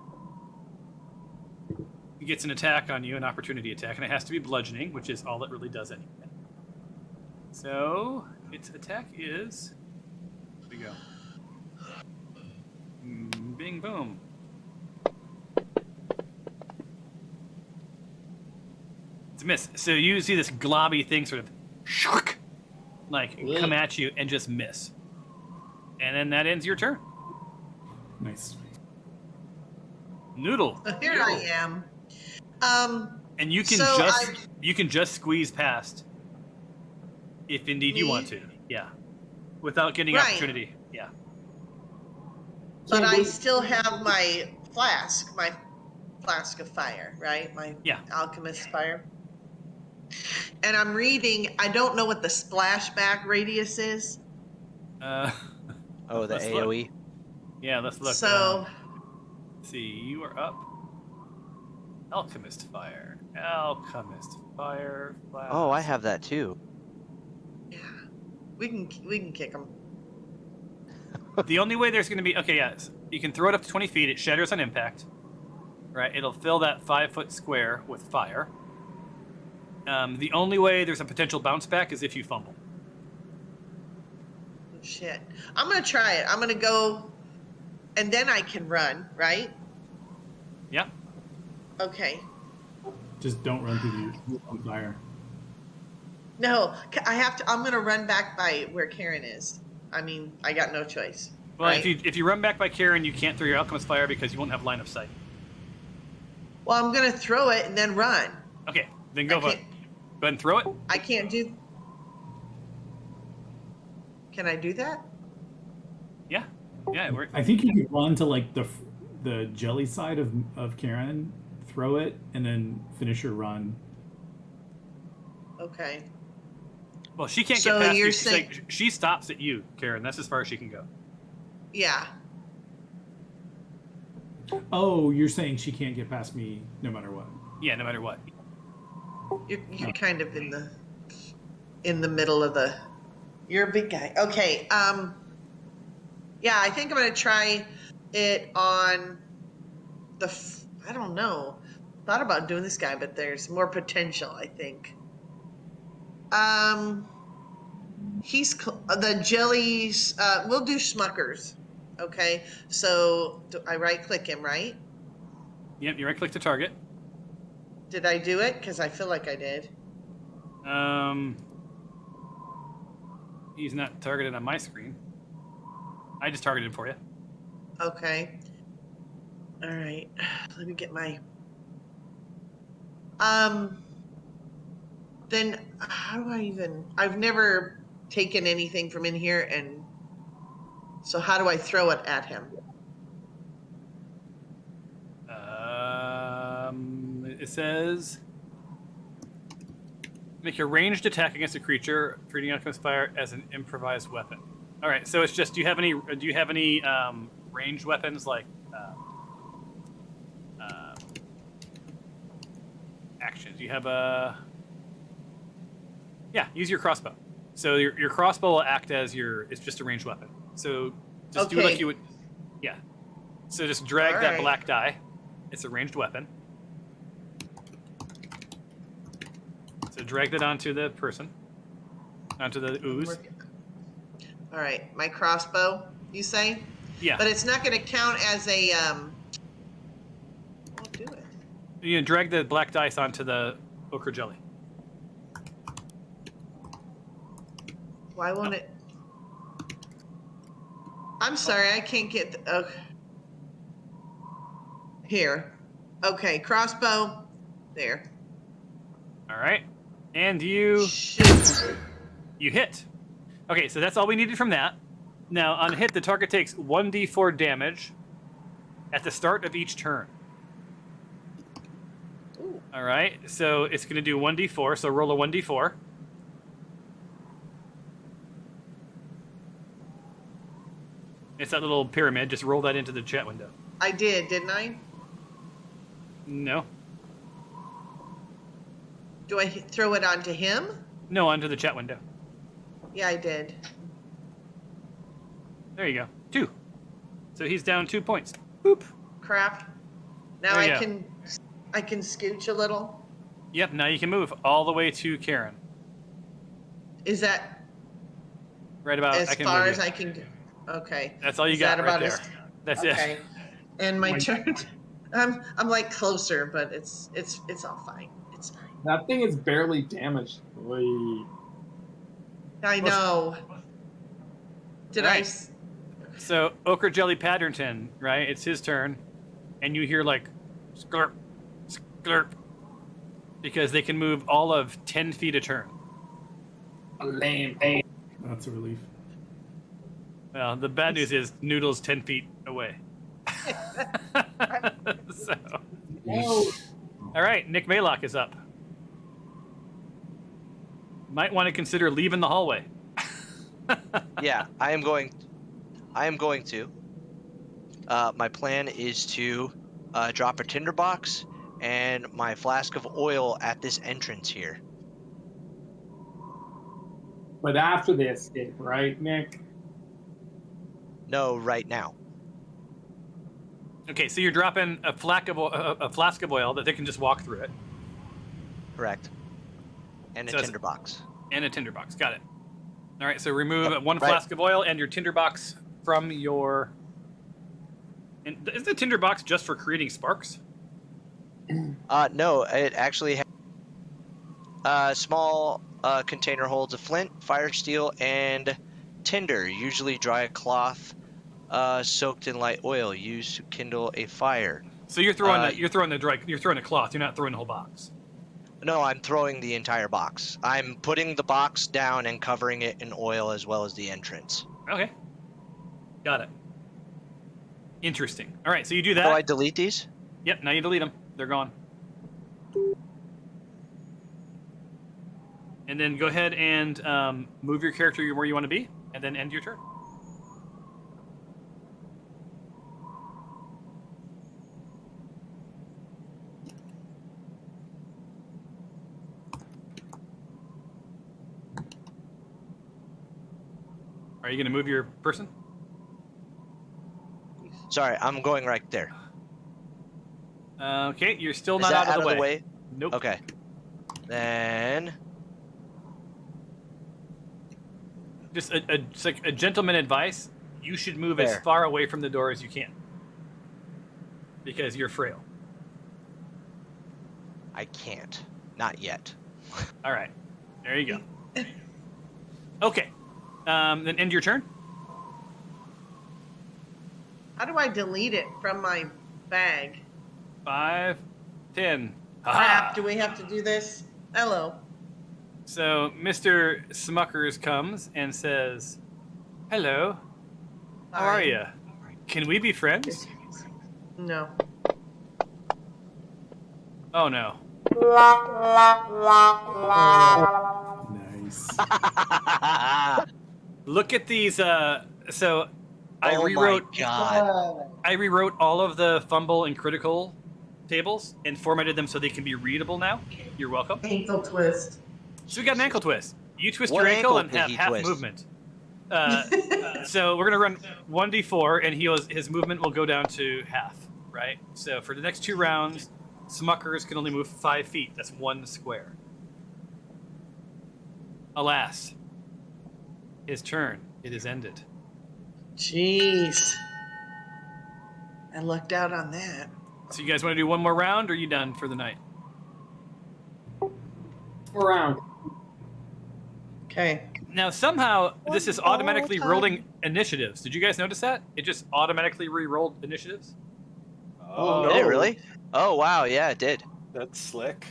He gets an attack on you, an opportunity attack, and it has to be bludgeoning, which is all it really does anyway. So its attack is. Here we go. Bing boom. It's a miss. So you see this globby thing sort of come at you and just miss. And then that ends your turn. Nice. Noodle. Here I am. And you can So you can just squeeze past if indeed you want to. Yeah. Without getting Right. opportunity. Yeah. But I still have my flask of fire, right? My alchemist fire. And I'm reading, I don't know what the splashback radius is. Oh, the let's AoE. Look. Yeah, let's look. So Let's see, you are up. Alchemist fire. Alchemist fire. Flask. Oh, I have that too. yeah, we can kick them. The only way there's going to be you can throw it up to 20 feet. It shatters on impact. Right, it'll fill that 5-foot square with fire. The only way there's a potential bounce back is if you fumble. Shit, I'm gonna try it. I'm gonna go, and then I can run, right? Yeah. Okay. Just don't run through the fire. No, I have to. I'm gonna run back by where Karen is. I mean, I got no choice. Well, right? if you run back by Karen, you can't throw your alchemist fire because you won't have line of sight. Well, I'm gonna throw it and then run. Okay, then go ahead. Go ahead and throw it. I can't do. Can I do that? Yeah, yeah. I think you could run to like the jelly side of Karen, throw it, and then finish your run. Okay. Well, she can't So get past you're you. saying- She stops at you, Karen. That's as far as she can go. Yeah. Oh, you're saying she can't get past me no matter what? Yeah, no matter what. You're kind of in the middle of the. You're a big guy. Okay. Yeah, I think I'm gonna try it on I don't know. Thought about doing this guy, but there's more potential, I think. He's the jellies. We'll do Schmuckers. Okay. So I right click him, right? Yep, you right click to target. Did I do it? Because I feel like I did. He's not targeted on my screen. I just targeted for you. Okay. All right. Let me get my. Then how do I even? I've never taken anything from in here, and so how do I throw it at him? It says make a ranged attack against a creature, treating alchemist fire as an improvised weapon. All right, so it's just do you have any ranged weapons like actions? You have use your crossbow. So your crossbow will act as it's just a ranged weapon. So just do it like you would. Yeah. So just drag that black die. It's a ranged weapon. So drag that onto the person, onto the ooze. All right, my crossbow. You say? Yeah. But it's not going to count as a. I'll do it. You drag the black dice onto the ochre jelly. Why won't it? I'm sorry, I can't get the. Okay. Here. Okay, crossbow. There. All right. And you Shoot. You hit. Okay, so that's all we needed from that. Now, on a hit, the target takes 1d4 damage at the start of each turn. Ooh. All right, so it's going to do 1d4, so roll a 1d4. It's that little pyramid. Just roll that into the chat window. I did, didn't I? No. Do I throw it onto him? No, onto the chat window. Yeah, I did. There you go. 2. So he's down 2 points. Boop. Crap. Now There you I go. can scooch a little. Yep, now you can move all the way to Karen. Is that Right about as I can far move as you. I can do? Okay. That's all you Is got that right about there. as- That's Okay. it. And my turn. I'm like closer, but it's all fine. It's fine. That thing is barely damaged. Oy. I know. Did Right. I? So Ochre Jelly Paddington, right? It's his turn, and you hear like sklurp, sklurp, because they can move all of 10 feet a turn. Lame. That's a relief. Well, the bad news is Noodle's 10 feet away. So, No. all right, Nick Maylock is up. Might want to consider leaving the hallway. Yeah, I am going to. My plan is to drop a tinderbox and my flask of oil at this entrance here. But after they escape, right, Nick? No, right now. Okay, so you're dropping a flask of oil that they can just walk through it. Correct. And So a it's- tinderbox. And a tinderbox. Got it. All right, so remove one Right. flask of oil and your tinderbox from your... And is the tinderbox just for creating sparks? No, it actually has a small container holds a flint, fire steel, and tinder, usually dry cloth soaked in light oil used to kindle a fire. So you're throwing a cloth. You're not throwing the whole box. No, I'm throwing the entire box. I'm putting the box down and covering it in oil as well as the entrance. Okay. Got it. Interesting. All right, so you do that. Do I delete these? Yep, now you delete them. They're gone. And then go ahead and move your character where you want to be, and then end your turn. Are you going to move your person? Sorry, I'm going right there. Okay, you're still Is not that out of the way. Nope. Okay. Then Just it's like a gentleman advice. You should move as Fair. far away from the door as you can. Because you're frail. I can't. Not yet. All right. There you go. Okay. Then end your turn. How do I delete it from my bag? 5, 10. Crap, do we have to do this? Hello. So Mr. Smuckers comes and says, "Hello. How are Hi. you? Can we be friends?" No. Oh no. Nice. Look at these. So I Oh rewrote. my god. I rewrote all of the fumble and critical tables and formatted them so they can be readable now. You're welcome. Ankle twist. So we got an ankle twist. You twist What your ankle ankle and did have he half twist? movement. So we're gonna run 1d4, and his movement will go down to half. Right. So for the next 2 rounds, Smuckers can only move 5 feet. That's 1 square. Alas, his turn. It is ended. Jeez. I lucked out on that. So you guys want to do one more round, or are you done for the night? Around. Okay. Now somehow this is automatically rolling initiatives. Did you guys notice that? It just automatically re-rolled initiatives. Oh, Did it really? Oh wow, yeah, it did. That's slick.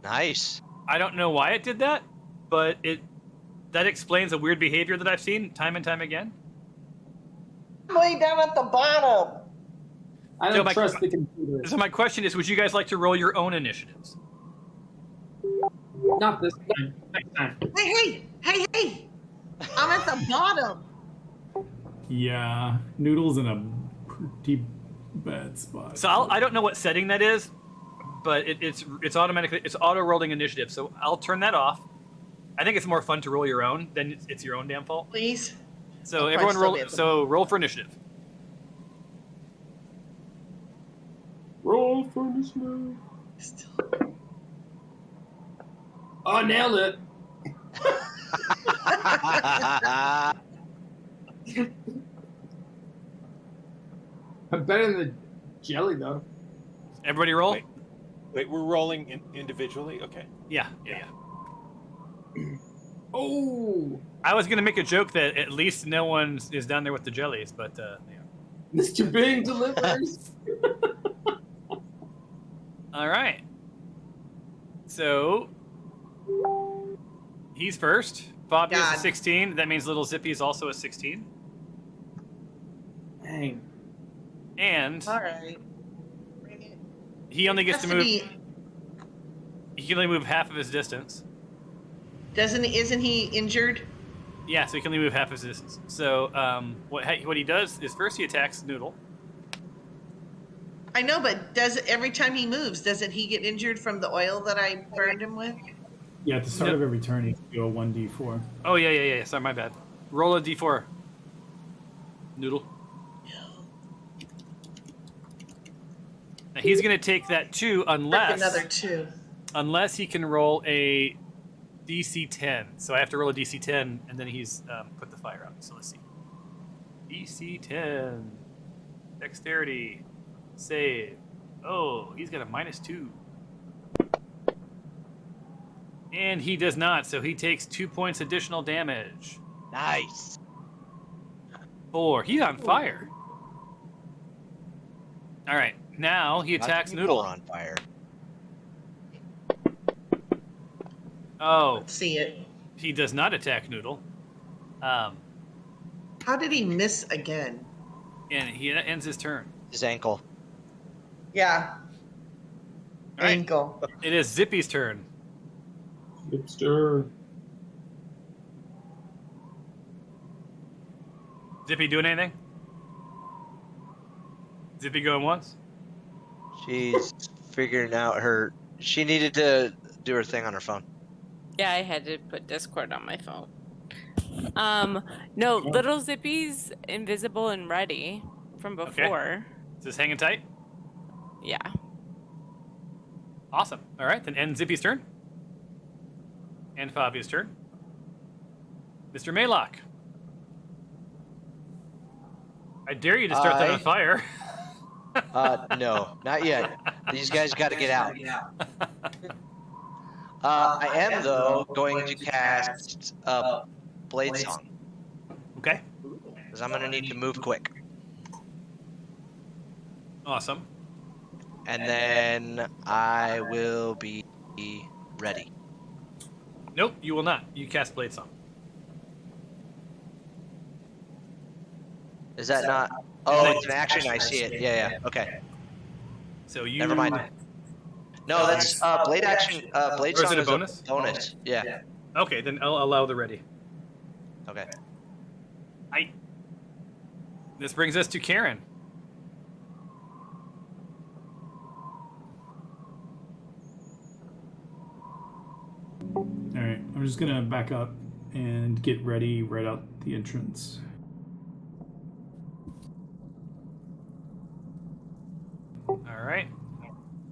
Nice. I don't know why it did that, but that explains a weird behavior that I've seen time and time again. Way down at the bottom. I So don't my- trust the computer. So my question is, would you guys like to roll your own initiatives? Not this time. Next time. Hey! I'm at the bottom. Yeah, Noodle's in a pretty bad spot. So I don't know what setting that is, but it's auto rolling initiative. So I'll turn that off. I think it's more fun to roll your own than it's your own damn fault. Please. So I'll everyone probably roll. still be at the So roll for initiative. Roll for initiative. Oh, nailed it. I'm better than the jelly, though. Everybody roll. Wait. Wait, we're rolling individually? Okay. Yeah. Oh, I was gonna make a joke that at least no one is down there with the jellies, but yeah. Mr. Bing delivers. All right. So he's first. Bobby is a God. 16. That means little Zippy is also a 16. Dang. And All right. Bring it. he only gets Has to move. be- He can only move half of his distance. Isn't he injured? Yeah, so he can only move half his distance. So what he does is first he attacks Noodle. I know, but every time he moves, doesn't he get injured from the oil that I burned him with? Yeah, at the start No. of every turn, he can do a 1d4. Oh yeah. Sorry, my bad. Roll a d4. Noodle. Now he's gonna take that 2 Another 2. unless he can roll a DC 10. So I have to roll a DC 10, and then he's put the fire out. So let's see. DC 10. Dexterity. Save. Oh, he's got a -2. And he does not, so he takes 2 points additional damage. Nice. 4. He's on fire. All right, now he attacks Noodle. On fire. Oh, See it. he does not attack Noodle. How did he miss again? And he ends his turn. His ankle. Yeah. All right. Ankle. It is Zippy's turn. Hipster. Zippy doing anything? Zippy going once? She's figuring out her. She needed to do her thing on her phone. Yeah, I had to put Discord on my phone. No, little Zippy's invisible and ready from before. Is this hanging tight? Yeah. Awesome. All right, then end Zippy's turn. And Fabia's turn. Mr. Maylock. I dare you to start that on fire. No, not yet. These guys got to get out. I am though going to cast Blade Song Okay. because I'm going to need to move quick, Awesome. and then I will be ready. Nope, you will not. You cast Blade Song. Is that not? Oh, it's an action. I see it. Yeah. Okay. So you. Never mind. No, that's blade action. Blade Or is Song it a is bonus? Bonus. Yeah. Okay, then I'll allow the ready. Okay. This brings us to Karen. All right, I'm just gonna back up and get ready right out the entrance. All right.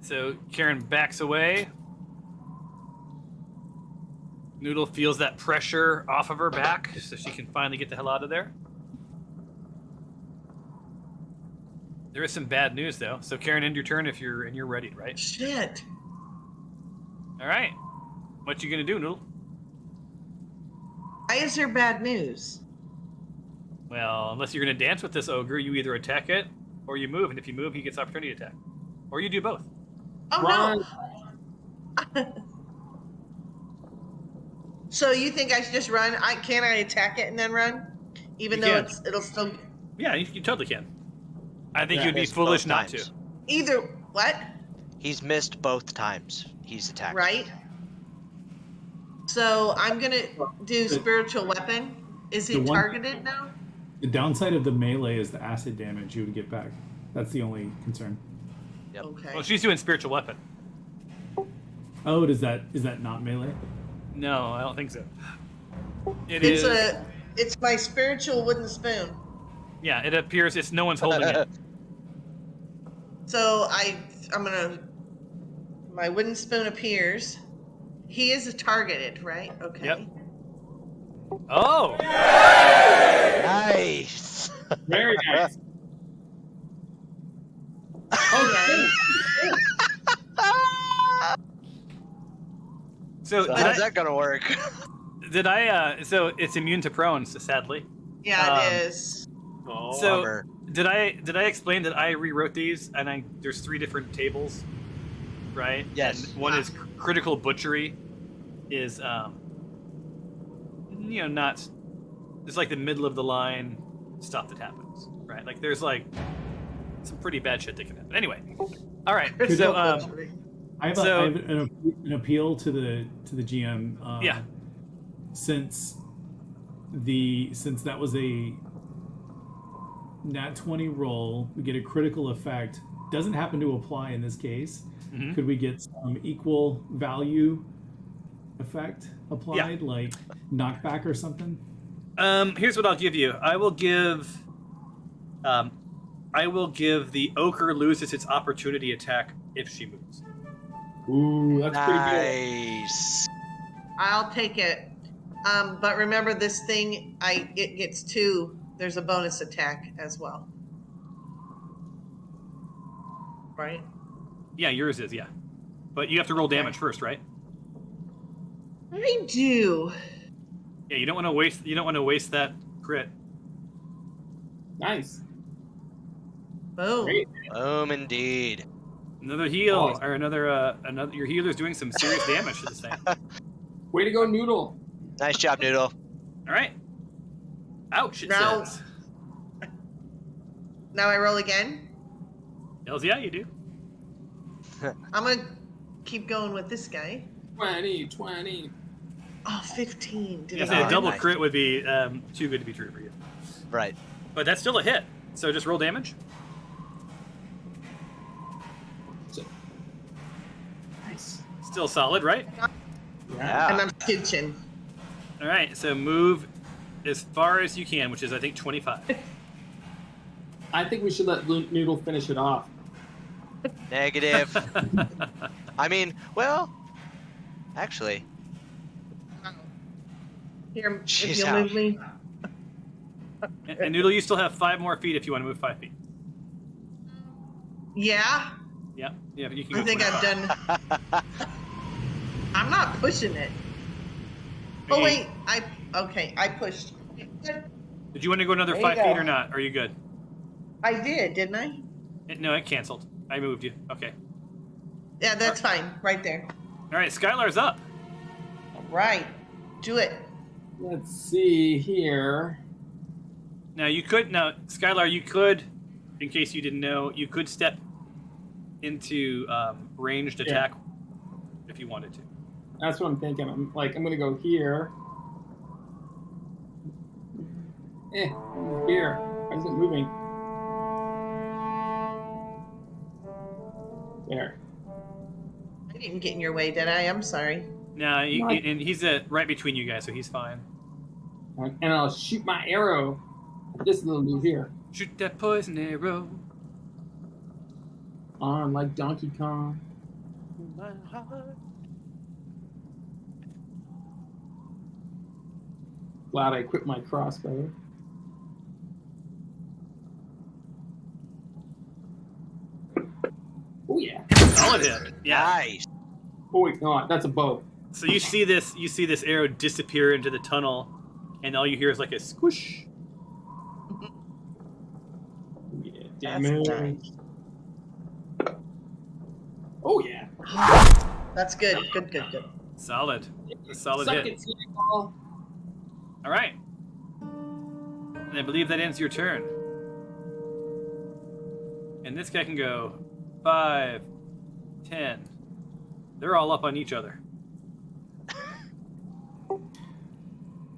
So Karen backs away. Noodle feels that pressure off of her back, so she can finally get the hell out of there. There is some bad news though. So Karen, end your turn if you're ready, right? Shit. All right. What you gonna do, Noodle? Why is there bad news? Well, unless you're gonna dance with this ogre, you either attack it or you move, and if you move, he gets opportunity attack, or you do both. Oh Run. no. So you think I should just run? Can't I attack it and then run? Even You though can. it'll still Yeah, you totally can. I think Yeah, you'd be missed foolish both not times. to. either what? He's missed both times. He's attacked. Right? So I'm gonna do spiritual weapon. Is The he one- targeted now? The downside of the melee is the acid damage you would get back. That's the only concern. Yep. Okay. Well, she's doing spiritual weapon. Oh, is that not melee? No, I don't think so. It is. It's my spiritual wooden spoon. Yeah, it appears it's no one's holding it. So I'm gonna. My wooden spoon appears. He is targeted, right? Okay. Yep. Oh, Nice. Very nice. Okay. So So did how's I, that gonna work? did I? So it's immune to prone, sadly. Yeah, it is. Oh, So Bummer. did I explain that I rewrote these and there's 3 different tables, right? Yes. And one is critical butchery, is not, it's like the middle of the line stuff that happens, right? Like there's like some pretty bad shit that can happen. Anyway, all right. So I have, So- I have an appeal to the GM. Yeah. Since that was a nat 20 roll, we get a critical effect. Doesn't happen to apply in this case. Mhm. Could we get some equal value effect applied, like knockback or something? Here's what I'll give you. I will give the ochre loses its opportunity attack if she moves. Ooh, that's pretty good. Nice. I'll take it. But remember this thing, it gets 2. There's a bonus attack as well. Right? Yeah, yours is, yeah. But you have to roll damage first, right? I do. Yeah, you don't want to waste that crit. Nice. Boom. Great. Indeed. Another heal Nice. or another your healer's doing some serious damage to this thing. Way to go, Noodle. Nice job, Noodle. All right. Ouch, it Now- says. Now I roll again. Hells yeah, you do. I'm going to keep going with this guy. 20. Oh, 15. Did Yes, I a get double nice. crit would be too good to be true for you. Right. But that's still a hit. So just roll damage. Nice. Still solid, right? Yeah. And I'm kitchen. All right, so move as far as you can, which is I think 25. I think we should let Noodle finish it off. Negative. I mean, well, actually, Here, if She's you'll out. move me. And Noodle, you still have 5 more feet if you want to move 5 feet. Yeah, Yeah, you can I go think 25. I've done. I'm not pushing it. Oh, wait. I pushed. Did you want to go another There you 5 feet go. or not? Are you good? I did, didn't I? No, it canceled. I moved you. Okay. Yeah, that's fine. Right there. All right, Skylar's up. All right. Do it. Let's see here. Now, Skylar, you could, in case you didn't know, you could step into ranged attack if you wanted to. That's what I'm thinking. I'm gonna go here. Here. Why is it moving? There. I didn't get in your way, did I? I'm sorry. No, What? and he's right between you guys, so he's fine. And I'll shoot my arrow at this little dude here. Shoot that poison arrow. On like Donkey Kong. Glad I equipped my crossbow. Oh yeah. Solid hit. Yeah. nice. Oh wait, no, that's a bow. So you see this arrow disappear into the tunnel, and all you hear is like a squish. Yeah, That's damage. nice. Oh yeah. That's good. Good. Solid. A solid Suck hit. it, Seagull. All right. And I believe that ends your turn. And this guy can go 5, 10. They're all up on each other.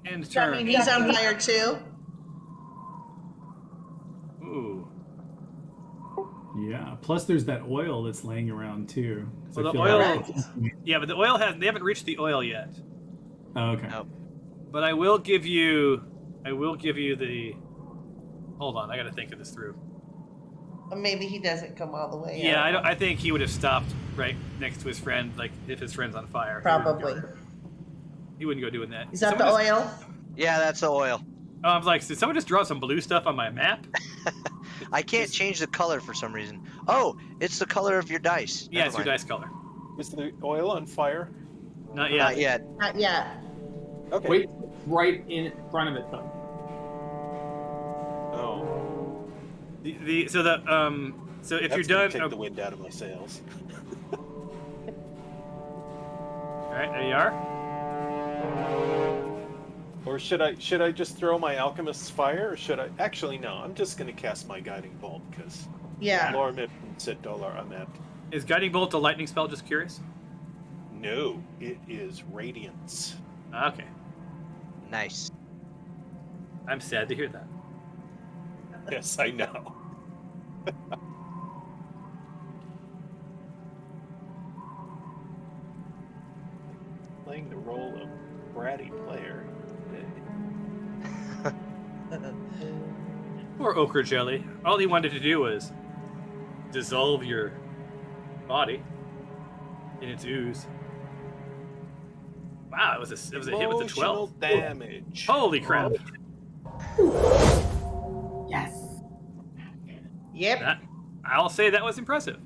End turn. He's on fire too. Ooh. Yeah. Plus, there's that oil that's laying around too. 'Cause Well, I the feel oil. like- Yeah, but the oil they haven't reached the oil yet. Oh, okay. Oh. But I will give you the. Hold on, I got to think of this through. Or maybe he doesn't come all the way. Yeah, out. I think he would have stopped right next to his friend, like if his friend's on fire. Probably. He wouldn't go doing that. Is that the Someone just- oil? Yeah, that's the oil. Oh, I was like, did someone just draw some blue stuff on my map? I can't change the color for some reason. Oh, it's the color of your dice. Yeah, Never it's your mind. dice color. Is the oil on fire? Not yet. Not yet. Not yet. Okay. Wait right in front of it, though. Oh. So if That's you're gonna done, take the wind out of my sails. all right, there you are. Or should I just throw my alchemist's fire, or should I? Actually, no. I'm just gonna cast my guiding bolt because Yeah. Lormit said dollar on that. Is guiding bolt a lightning spell? Just curious. No, it is radiance. Okay, Nice. I'm sad to hear that. Yes, I know. Playing the role of bratty player. Poor Ochre Jelly. All he wanted to do was dissolve your body in its ooze. Wow, it was a hit with a Emotional 12. damage. Holy crap! Yes. Yep. That, I'll say that was impressive.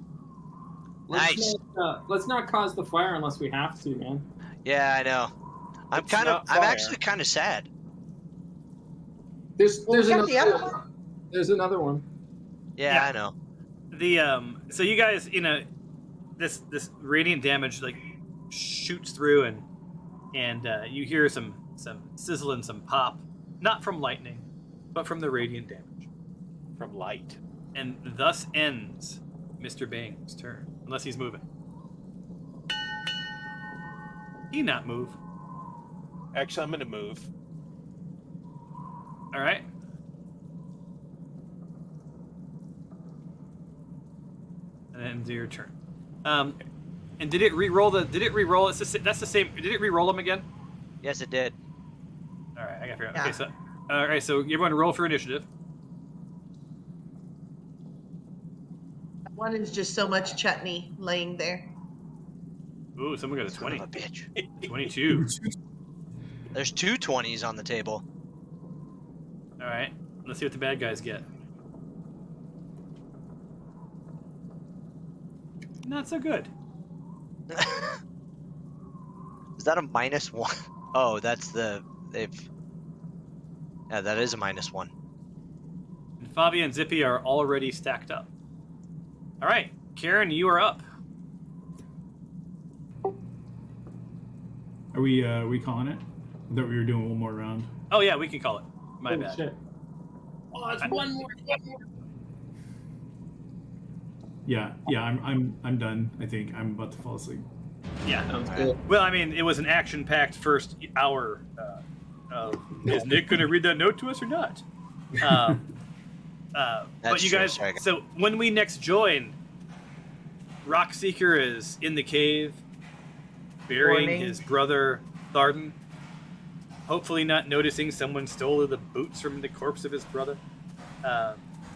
Nice. Let's not cause the fire unless we have to, man. Yeah, I know. I'm It's not I'm fire. actually kind of sad. There's we got the other one. There's another one. Yeah, Yeah. I know. The so you guys, this radiant damage like shoots through and you hear some sizzle and some pop, not from lightning, but from the radiant damage. From light. And thus ends Mr. Bang's turn, unless he's moving. He not move. Actually, I'm gonna move. All right. And then ends your turn. And did it re-roll Did it re-roll? That's the same. Did it re-roll them again? Yes, it did. All right, I gotta figure out. Yeah. Okay, so all right, so you're going to roll for initiative. One is just so much chutney laying there. Ooh, someone got a Son 20. of a bitch. 22. There's 2 20s on the table. All right, let's see what the bad guys get. Not so good. Is that a -1? Oh, that's they've. Yeah, that is a -1. And Fabi and Zippy are already stacked up. All right, Karen, you are up. Are we calling it? I thought we were doing one more round. Oh yeah, we can call it. My Holy bad. shit. Oh, it's one more. Yeah, I'm done. I think I'm about to fall asleep. Yeah. Well, I mean, it was an action-packed first hour. Is Nick going to read that note to us or not? But you true, guys, sorry. so when we next join, Rockseeker is in the cave, burying Morning. his brother Tharden. Hopefully, not noticing someone stole the boots from the corpse of his brother.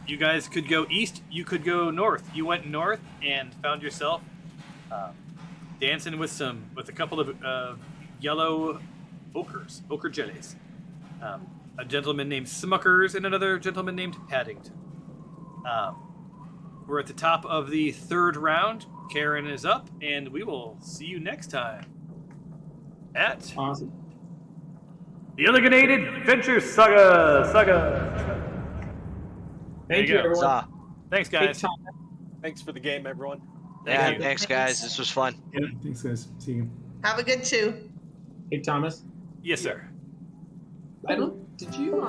You guys could go east. You could go north. You went north and found yourself dancing with a couple of yellow ochre jellies. A gentleman named Smuckers and another gentleman named Paddington. We're at the top of the 3rd round. Karen is up, and we will see you next time at Awesome. the Illuminated Adventure Saga. Thank you you, go. everyone. Huzzah. Thanks, Take guys. time. Thanks for the game, everyone. Thank Yeah, you. thanks, guys. This was fun. Yeah, thanks guys. See you. Have a good 2. Hey, Thomas. Yes, sir. I don't. Did you